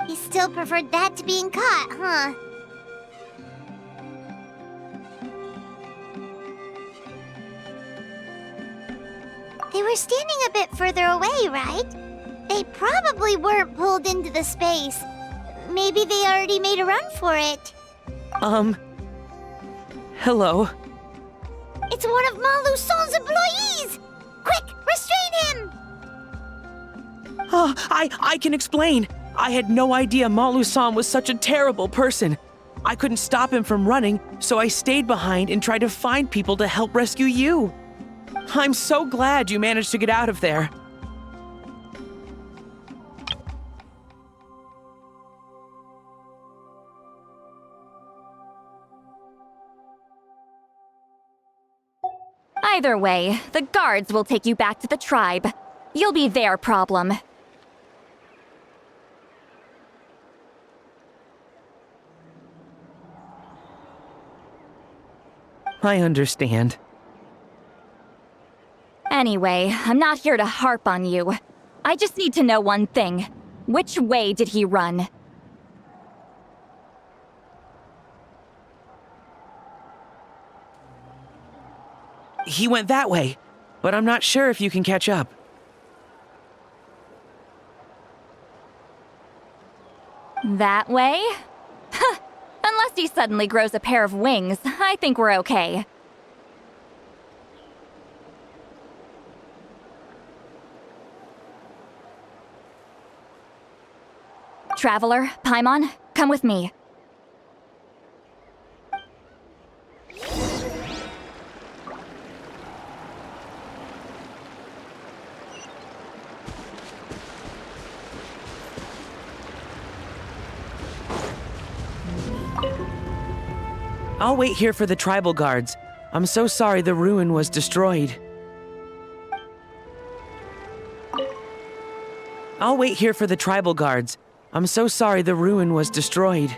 He still preferred that to being caught, huh? They were standing a bit further away, right? They probably weren't pulled into the space. Maybe they already made a run for it. Hello? It's one of Malu Son's employees! Quick, restrain him! Oh, I can explain. I had no idea Malu-san was such a terrible person. I couldn't stop him from running, so I stayed behind and tried to find people to help rescue you. I'm so glad you managed to get out of there. Either way, the guards will take you back to the tribe. You'll be their problem. I understand. Anyway, I'm not here to harp on you. I just need to know one thing. Which way did he run? He went that way, but I'm not sure if you can catch up. That way? Huh. Unless he suddenly grows a pair of wings, I think we're okay. Traveler, Paimon, come with me. I'll wait here for the tribal guards. I'm so sorry the ruin was destroyed. I'll wait here for the tribal guards. I'm so sorry the ruin was destroyed.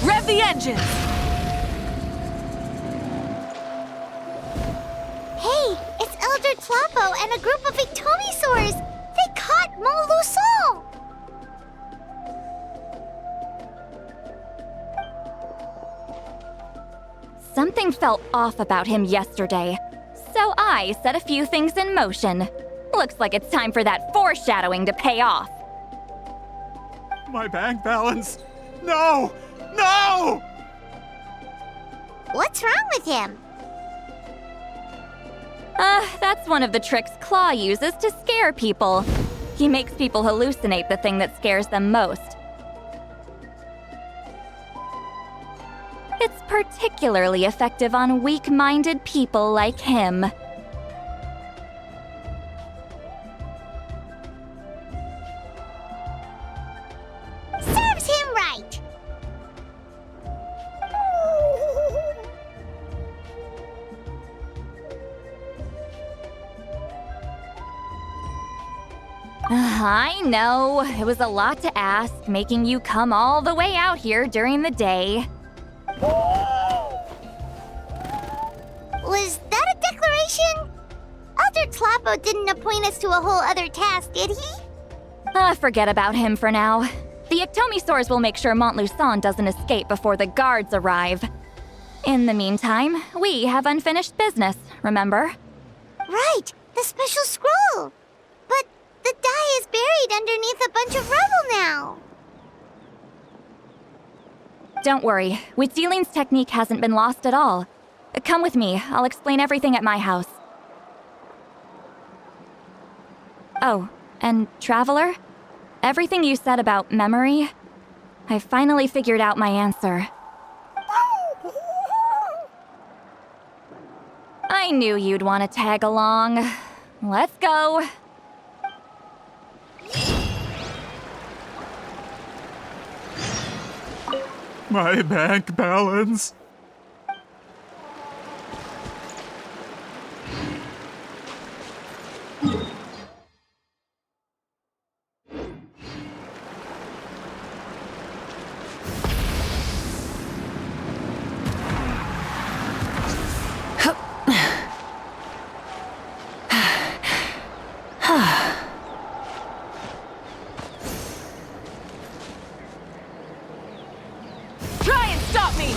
Rev the engines! Hey, it's Elder Tlapo and a group of Ictomisaurs! They caught Molusol! Something felt off about him yesterday, so I set a few things in motion. Looks like it's time for that foreshadowing to pay off. My bank balance! No! No! What's wrong with him? That's one of the tricks Claw uses to scare people. He makes people hallucinate the thing that scares them most. It's particularly effective on weak-minded people like him. Serves him right! I know, it was a lot to ask, making you come all the way out here during the day. Was that a declaration? Elder Tlapo didn't appoint us to a whole other task, did he? Forget about him for now. The Ictomisaurs will make sure Montluçon doesn't escape before the guards arrive. In the meantime, we have unfinished business, remember? Right, the special scroll! But the die is buried underneath a bunch of rubble now! Don't worry, Huitziline's technique hasn't been lost at all. Come with me, I'll explain everything at my house. Oh, and Traveler? Everything you said about memory, I finally figured out my answer. I knew you'd want to tag along. Let's go. My bank balance. Try and stop me!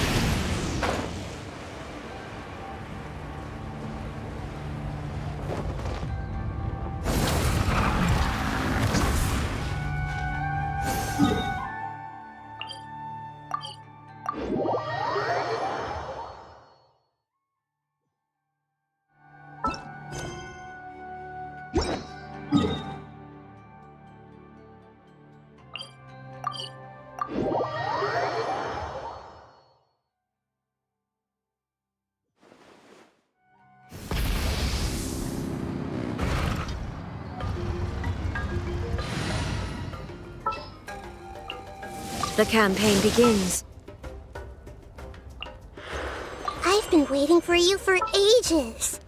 The campaign begins. I've been waiting for you for ages.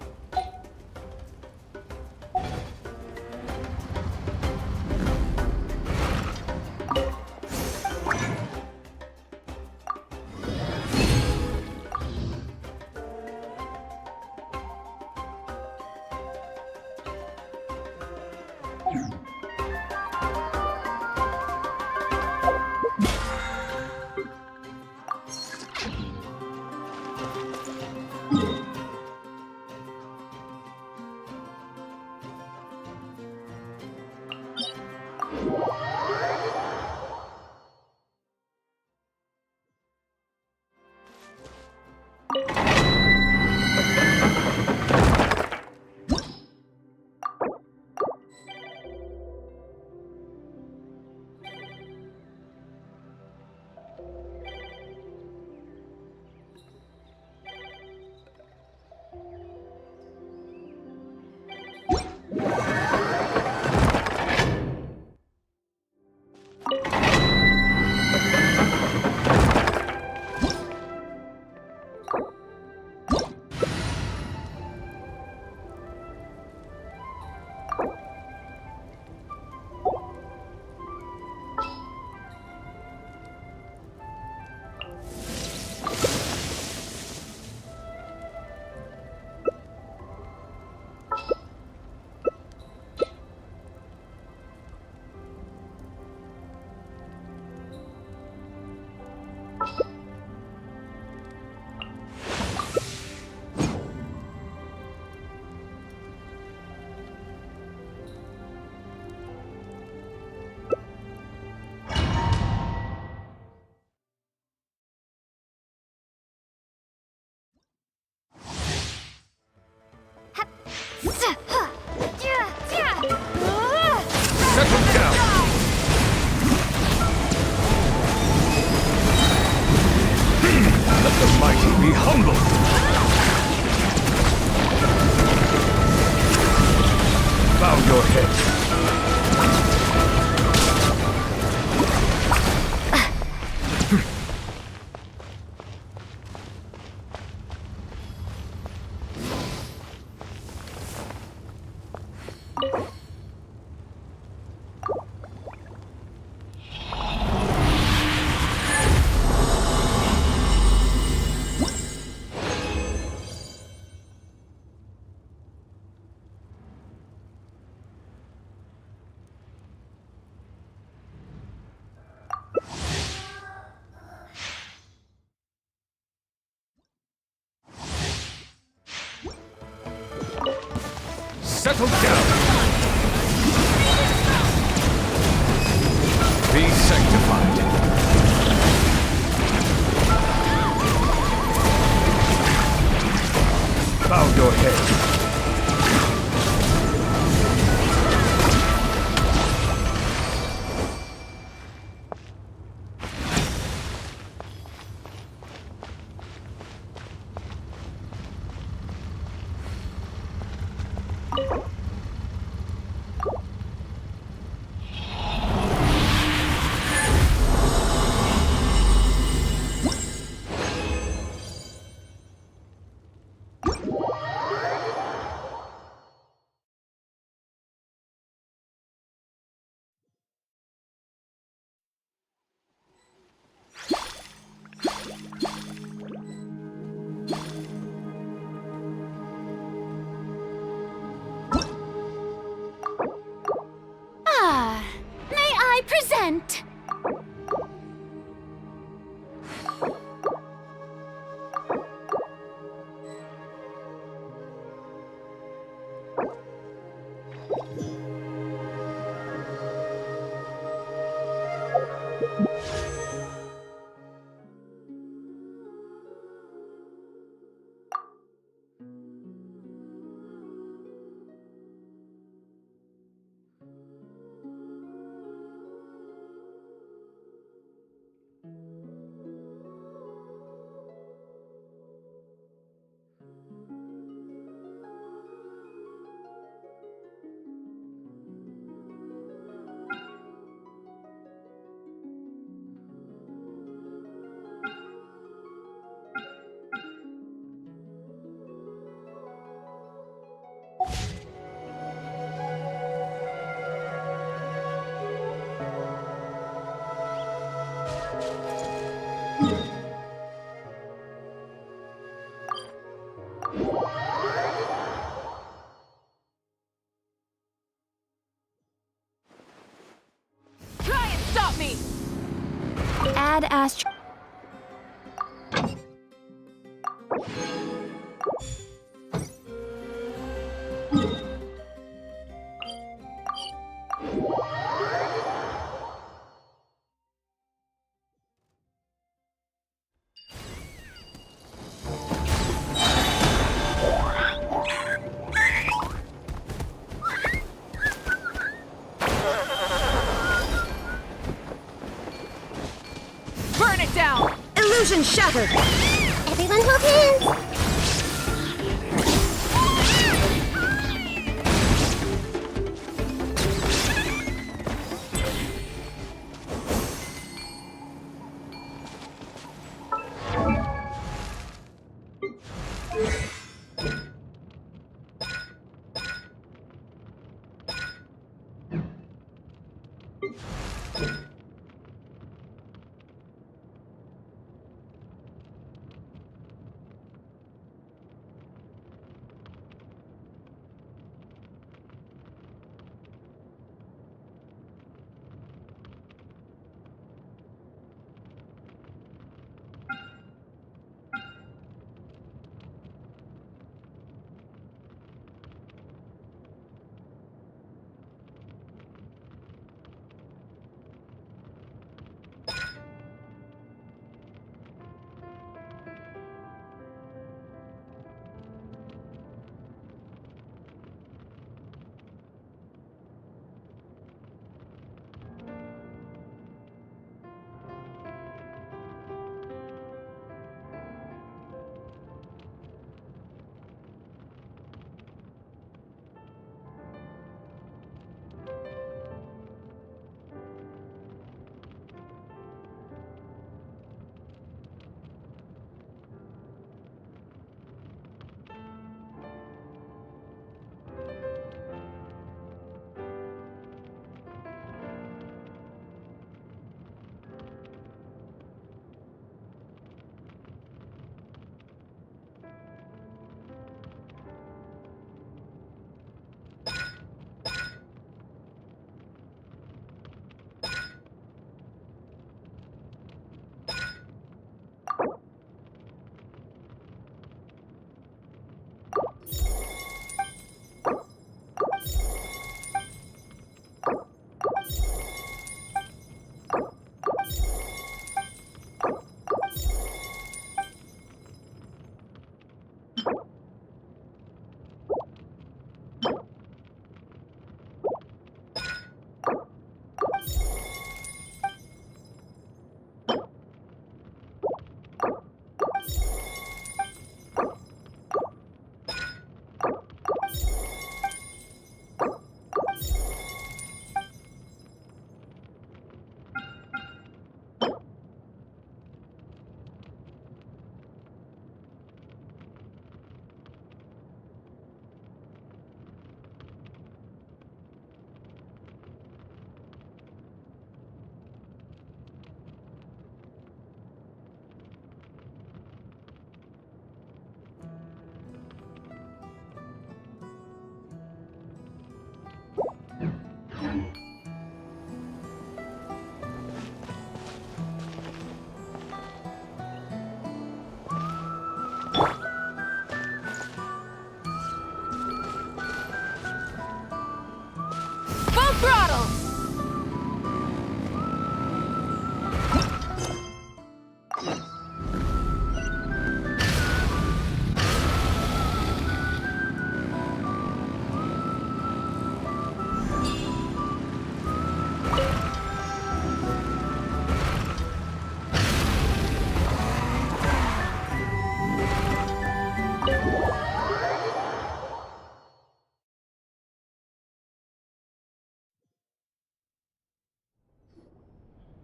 humble. Bow your head. Settle down. Be sanctified. Bow your head. May I present? Try and stop me! Add astro. Burn it down! Illusion shattered! Everyone hold hands!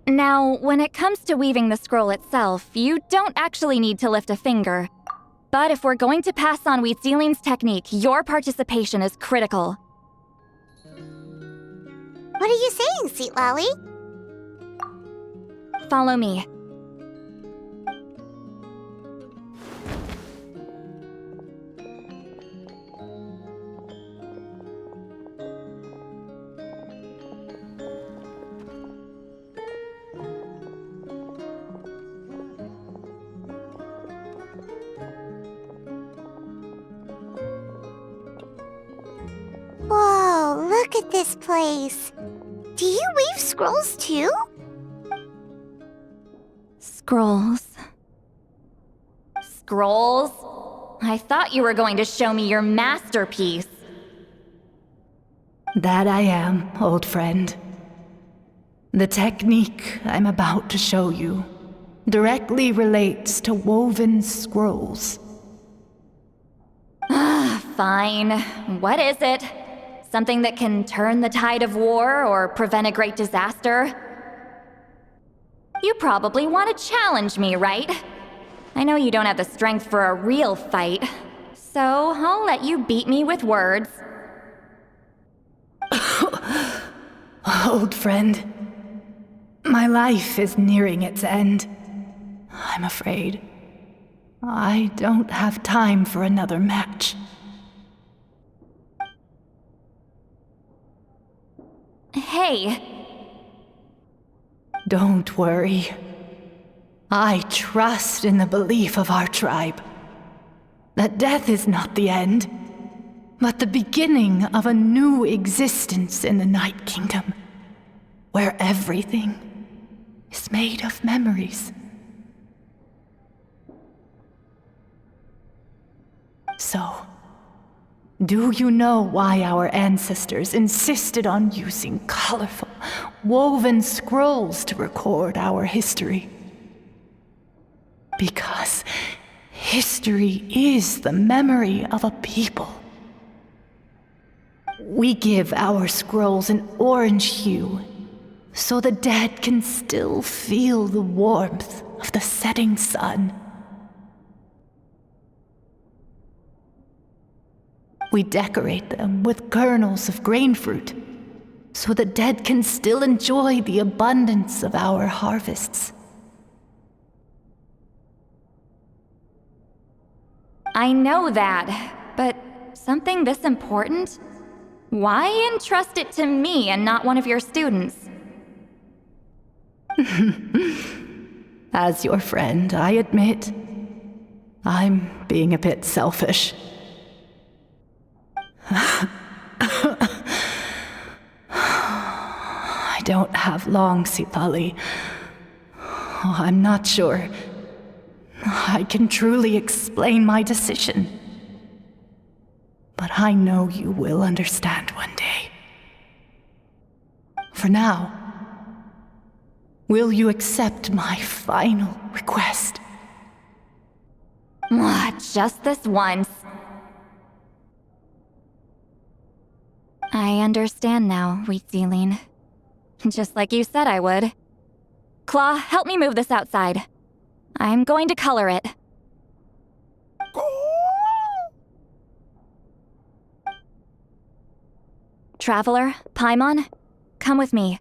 Now, when it comes to weaving the scroll itself, you don't actually need to lift a finger. But if we're going to pass on Wheatsealing's technique, your participation is critical. What are you saying, Sweet Lolly? Follow me. Whoa, look at this place. Do you weave scrolls too? Scrolls. Scrolls? I thought you were going to show me your masterpiece. That I am, old friend. The technique I'm about to show you directly relates to woven scrolls. Fine. What is it? Something that can turn the tide of war or prevent a great disaster? You probably want to challenge me, right? I know you don't have the strength for a real fight, so I'll let you beat me with words. Old friend, my life is nearing its end. I'm afraid I don't have time for another match. Hey. Don't worry. I trust in the belief of our tribe that death is not the end, but the beginning of a new existence in the Night Kingdom, where everything is made of memories. So, do you know why our ancestors insisted on using colorful, woven scrolls to record our history? Because history is the memory of a people. We give our scrolls an orange hue, so the dead can still feel the warmth of the setting sun. We decorate them with kernels of grain fruit, so the dead can still enjoy the abundance of our harvests. I know that, but something this important? Why entrust it to me and not one of your students? As your friend, I admit, I'm being a bit selfish. I don't have long, Sitali. I'm not sure I can truly explain my decision. But I know you will understand one day. For now, will you accept my final request? Just this once. I understand now, Wheatsealing. Just like you said I would. Claw, help me move this outside. I'm going to color it. Traveler, Paimon, come with me.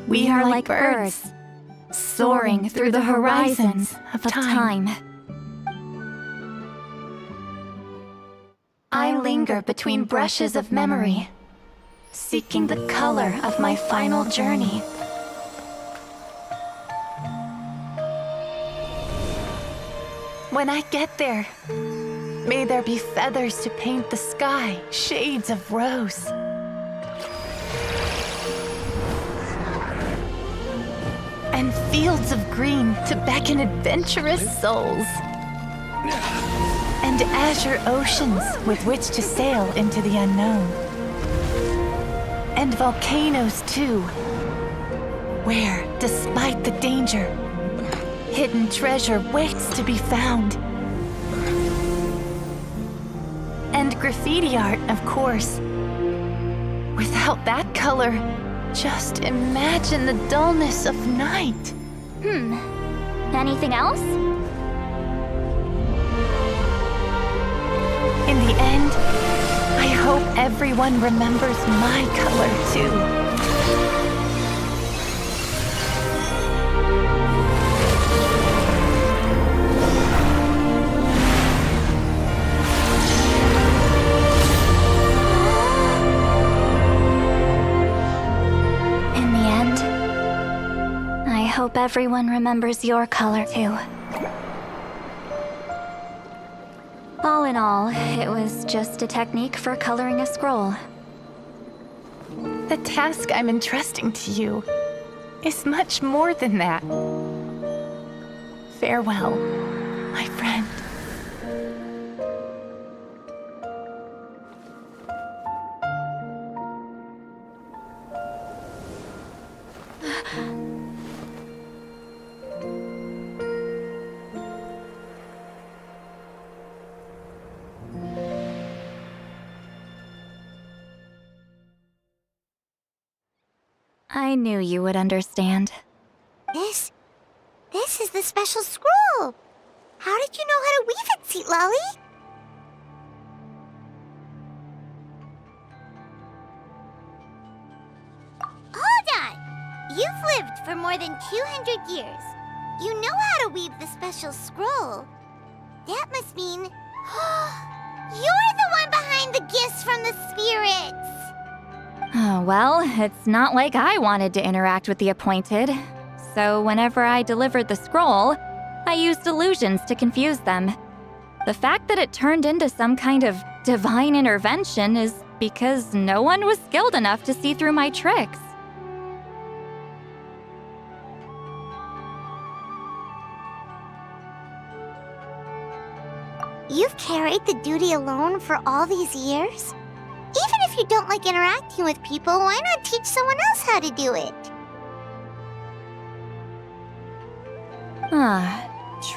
We are like birds, soaring through the horizons of time. I linger between brushes of memory, seeking the color of my final journey. When I get there, may there be feathers to paint the sky, shades of rose. and fields of green to beckon adventurous souls. And azure oceans with which to sail into the unknown. And volcanoes too, where, despite the danger, hidden treasure waits to be found. And graffiti art, of course. Without that color, just imagine the dullness of night. Anything else? In the end, I hope everyone remembers my color too. In the end, I hope everyone remembers your color too. All in all, it was just a technique for coloring a scroll. The task I'm entrusting to you is much more than that. Farewell, my friend. I knew you would understand. This is the special scroll. How did you know how to weave it, Seat Lolly? Hold on! You've lived for more than 200 years. You know how to weave the special scroll. That must mean... you're the one behind the gifts from the spirits! Oh, well, it's not like I wanted to interact with the appointed. So whenever I delivered the scroll, I used illusions to confuse them. The fact that it turned into some kind of divine intervention is because no one was skilled enough to see through my tricks. You've carried the duty alone for all these years? Even if you don't like interacting with people, why not teach someone else how to do it?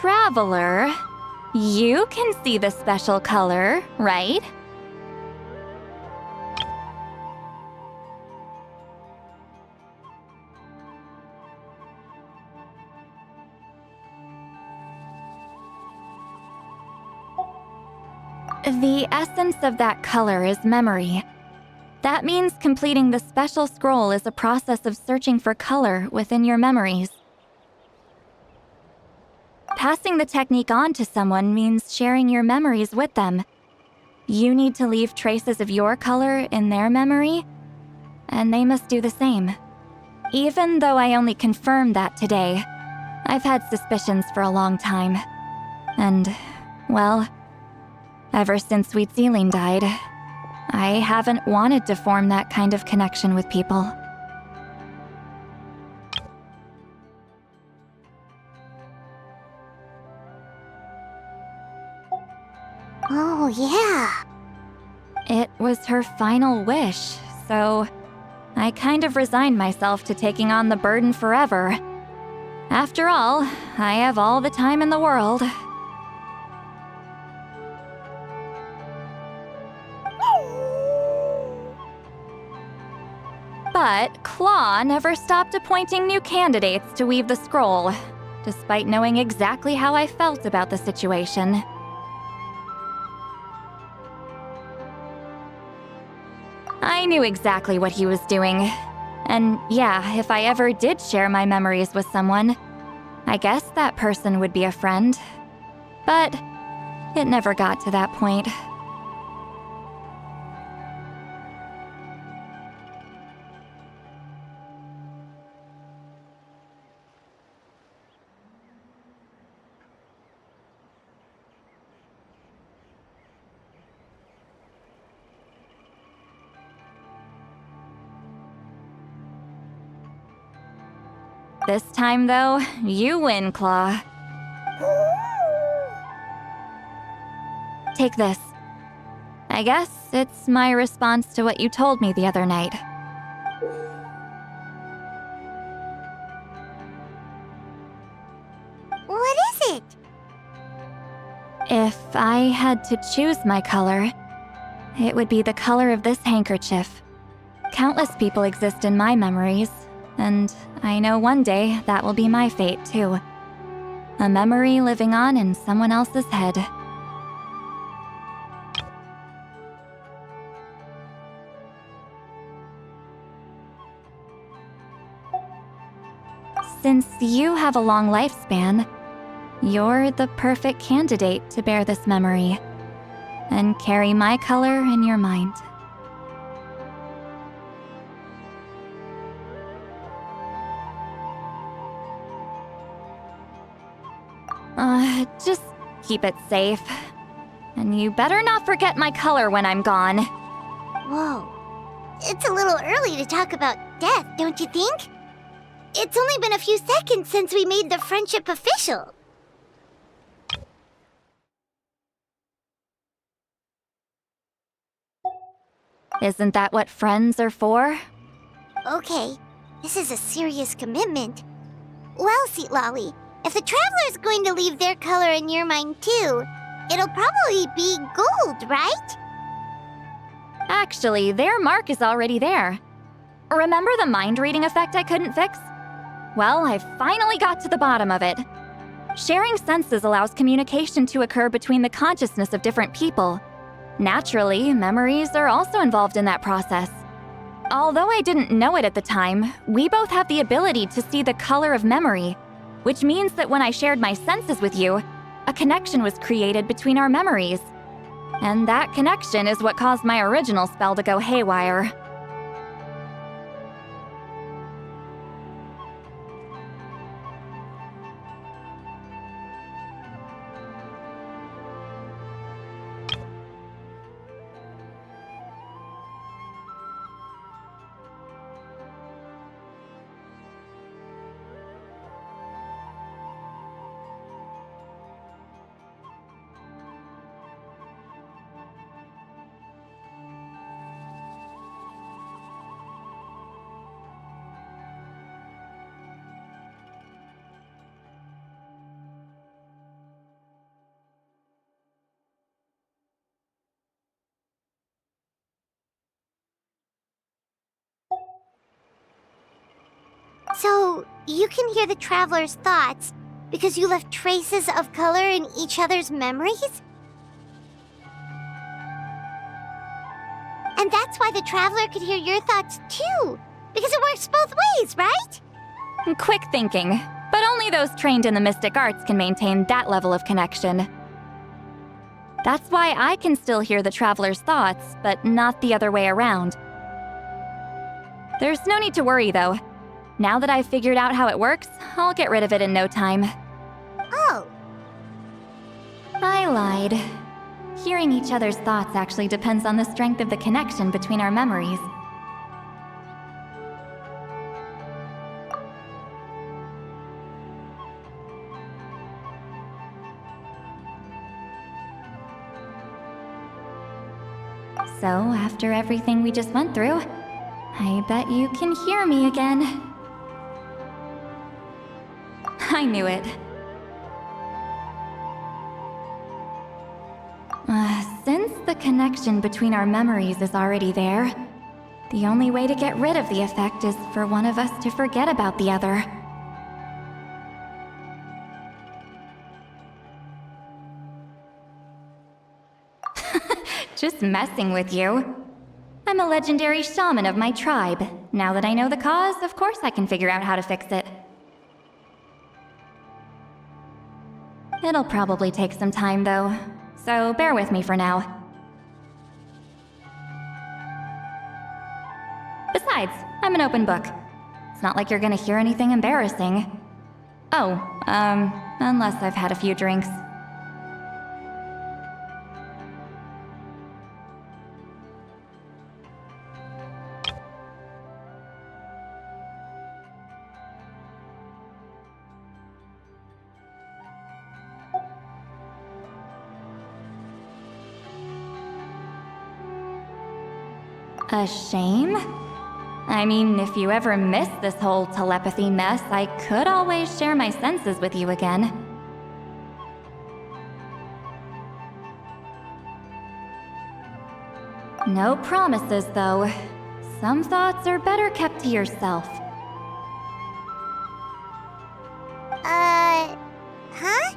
Traveler, you can see the special color, right? The essence of that color is memory. That means completing the special scroll is a process of searching for color within your memories. Passing the technique on to someone means sharing your memories with them. You need to leave traces of your color in their memory, and they must do the same. Even though I only confirmed that today, I've had suspicions for a long time. And, well, ever since Sweet Celine died, I haven't wanted to form that kind of connection with people. Oh, yeah. It was her final wish, so I kind of resigned myself to taking on the burden forever. After all, I have all the time in the world. But Claw never stopped appointing new candidates to weave the scroll, despite knowing exactly how I felt about the situation. I knew exactly what he was doing. And yeah, if I ever did share my memories with someone, I guess that person would be a friend. But it never got to that point. This time, though, you win, Claw. Take this. I guess it's my response to what you told me the other night. What is it? If I had to choose my color, it would be the color of this handkerchief. Countless people exist in my memories, and I know one day that will be my fate, too. A memory living on in someone else's head. Since you have a long lifespan, you're the perfect candidate to bear this memory and carry my color in your mind. Just keep it safe. And you better not forget my color when I'm gone. Whoa. It's a little early to talk about death, don't you think? It's only been a few seconds since we made the friendship official. Isn't that what friends are for? Okay, this is a serious commitment. Well, Seat Lolly, if the Traveler's going to leave their color in your mind too, it'll probably be gold, right? Actually, their mark is already there. Remember the mind-reading effect I couldn't fix? Well, I finally got to the bottom of it. Sharing senses allows communication to occur between the consciousness of different people. Naturally, memories are also involved in that process. Although I didn't know it at the time, we both have the ability to see the color of memory, which means that when I shared my senses with you, a connection was created between our memories. And that connection is what caused my original spell to go haywire. So, you can hear the Traveler's thoughts because you left traces of color in each other's memories? And that's why the Traveler could hear your thoughts too, because it works both ways, right? Quick thinking, but only those trained in the mystic arts can maintain that level of connection. That's why I can still hear the Traveler's thoughts, but not the other way around. There's no need to worry, though. Now that I've figured out how it works, I'll get rid of it in no time. Oh. I lied. Hearing each other's thoughts actually depends on the strength of the connection between our memories. So, after everything we just went through, I bet you can hear me again. I knew it. Since the connection between our memories is already there, the only way to get rid of the effect is for one of us to forget about the other. Just messing with you. I'm a legendary shaman of my tribe. Now that I know the cause, of course I can figure out how to fix it. It'll probably take some time, though, so bear with me for now. Besides, I'm an open book. It's not like you're gonna hear anything embarrassing. Oh, unless I've had a few drinks. A shame? I mean, if you ever miss this whole telepathy mess, I could always share my senses with you again. No promises, though. Some thoughts are better kept to yourself. Huh?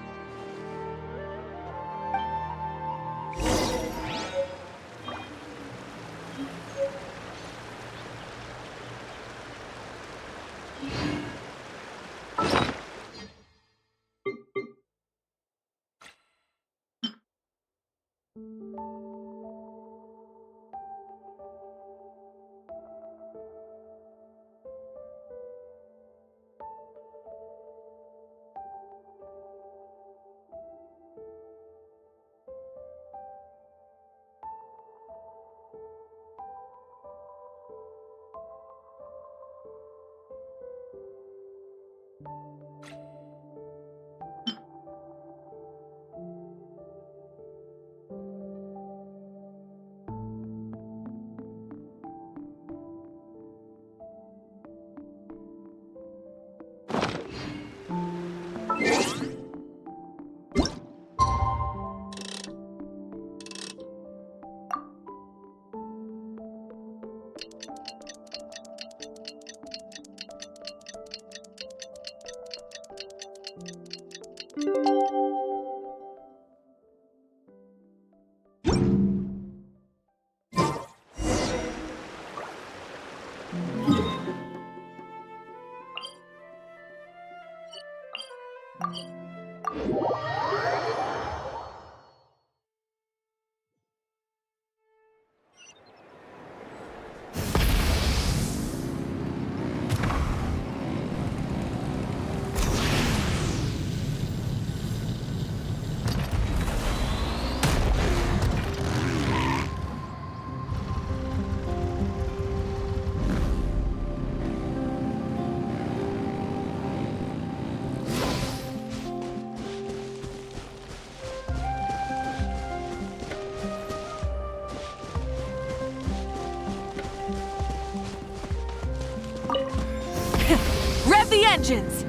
Rev the engines!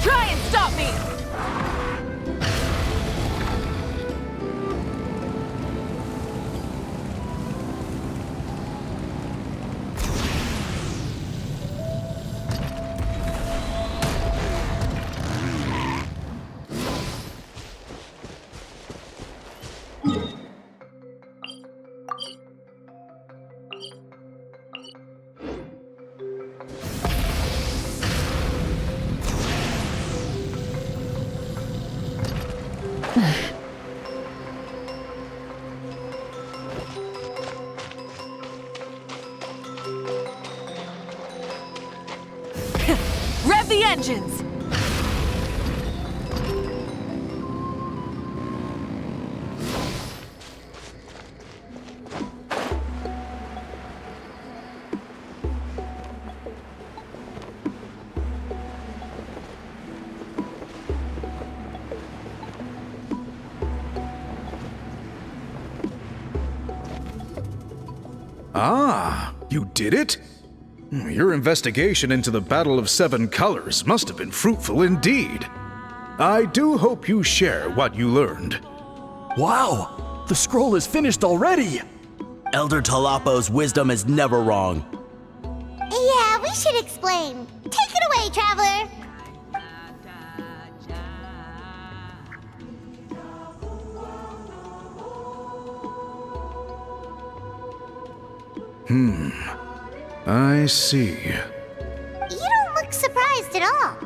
Try and stop me! Rev the engines! Ah, you did it? Your investigation into the Battle of Seven Colors must have been fruitful indeed. I do hope you share what you learned. Wow! The scroll is finished already! Elder Talapo's wisdom is never wrong. Yeah, we should explain. Take it away, Traveler! I see. You don't look surprised at all.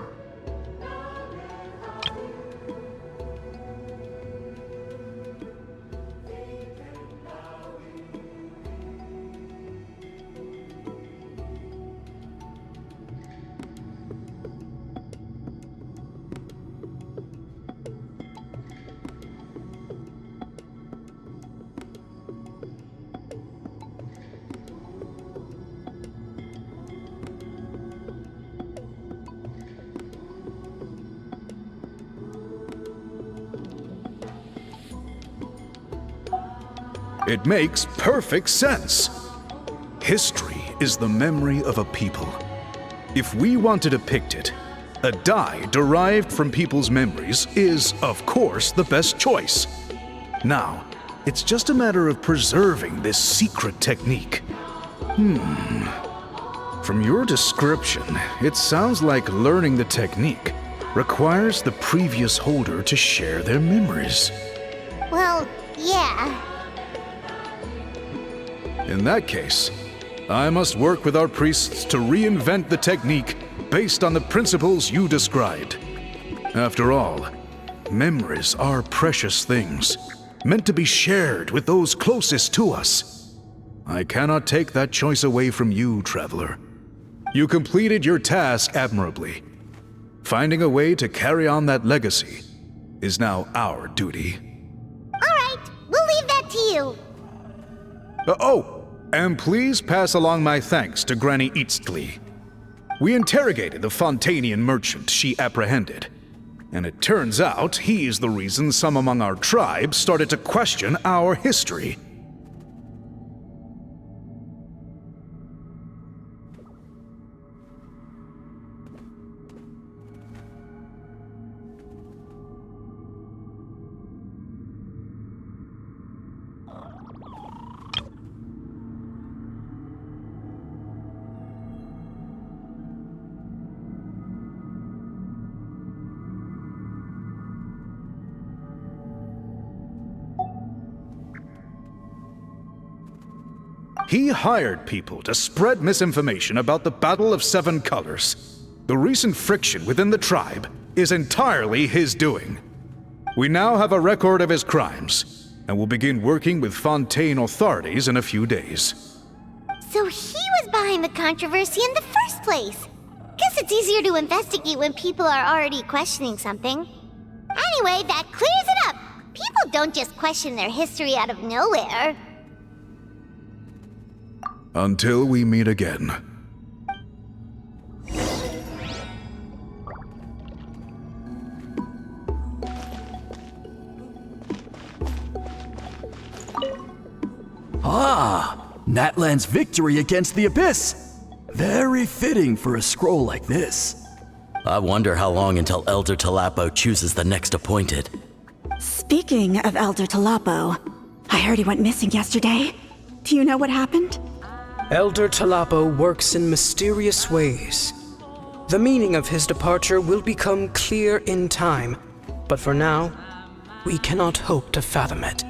It makes perfect sense. History is the memory of a people. If we want to depict it, a dye derived from people's memories is, of course, the best choice. Now, it's just a matter of preserving this secret technique. From your description, it sounds like learning the technique requires the previous holder to share their memories. Well, yeah. In that case, I must work with our priests to reinvent the technique based on the principles you described. After all, memories are precious things, meant to be shared with those closest to us. I cannot take that choice away from you, Traveler. You completed your task admirably. Finding a way to carry on that legacy is now our duty. All right, we'll leave that to you. And please pass along my thanks to Granny Eastly. We interrogated the Fontanian merchant she apprehended, and it turns out he's the reason some among our tribe started to question our history. He hired people to spread misinformation about the Battle of Seven Colors. The recent friction within the tribe is entirely his doing. We now have a record of his crimes, and will begin working with Fontaine authorities in a few days. So he was behind the controversy in the first place. Guess it's easier to investigate when people are already questioning something. Anyway, that clears it up. People don't just question their history out of nowhere. Until we meet again. Natlan's victory against the Abyss! Very fitting for a scroll like this. I wonder how long until Elder Talapo chooses the next appointed. Speaking of Elder Talapo, I heard he went missing yesterday. Do you know what happened? Elder Talapo works in mysterious ways. The meaning of his departure will become clear in time, but for now, we cannot hope to fathom it.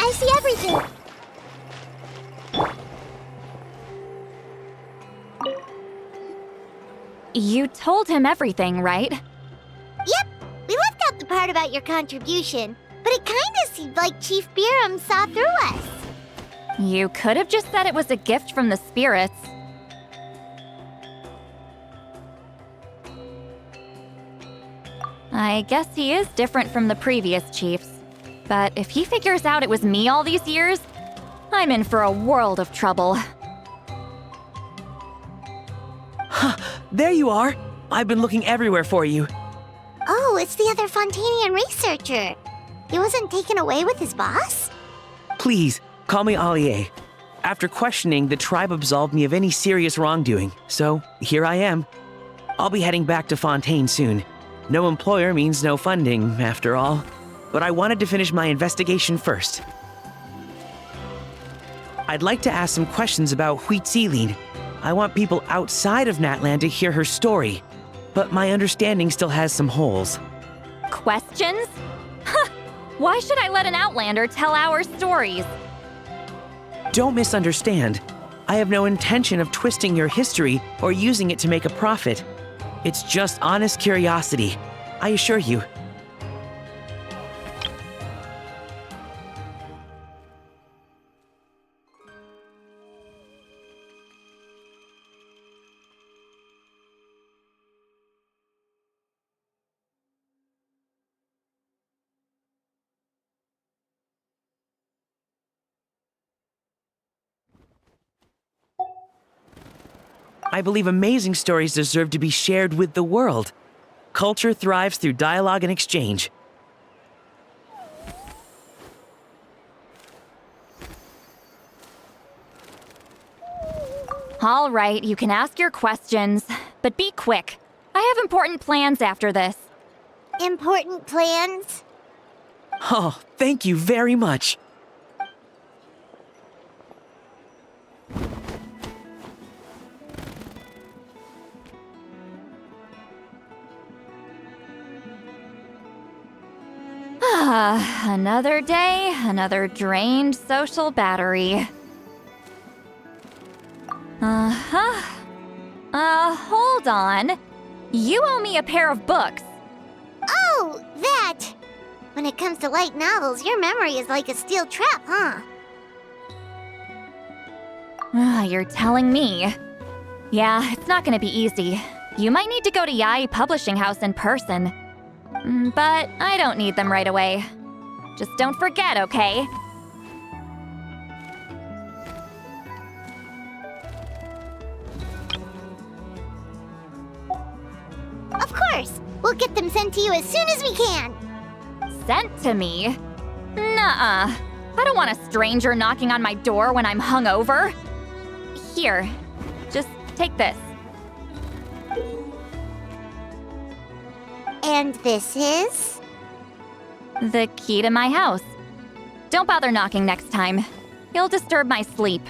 I see everything. You told him everything, right? Yep. We left out the part about your contribution, but it kinda seemed like Chief Biram saw through us. You could have just said it was a gift from the spirits. I guess he is different from the previous chiefs. But if he figures out it was me all these years, I'm in for a world of trouble. There you are! I've been looking everywhere for you. Oh, it's the other Fontanian researcher. He wasn't taken away with his boss? Please, call me Allier. After questioning, the tribe absolved me of any serious wrongdoing, so here I am. I'll be heading back to Fontaine soon. No employer means no funding, after all. But I wanted to finish my investigation first. I'd like to ask some questions about Huitzilin. I want people outside of Natlan to hear her story, but my understanding still has some holes. Questions? Huh! Why should I let an Outlander tell our stories? Don't misunderstand. I have no intention of twisting your history or using it to make a profit. It's just honest curiosity, I assure you. I believe amazing stories deserve to be shared with the world. Culture thrives through dialogue and exchange. All right, you can ask your questions, but be quick. I have important plans after this. Important plans? Oh, thank you very much. Another day, another drained social battery. Hold on. You owe me a pair of books. Oh, that! When it comes to light novels, your memory is like a steel trap, huh? You're telling me. Yeah, it's not gonna be easy. You might need to go to Yai Publishing House in person. But I don't need them right away. Just don't forget, okay? Of course! We'll get them sent to you as soon as we can! Sent to me? Nuh-uh. I don't want a stranger knocking on my door when I'm hungover. Here, just take this. And this is? The key to my house. Don't bother knocking next time. You'll disturb my sleep.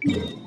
you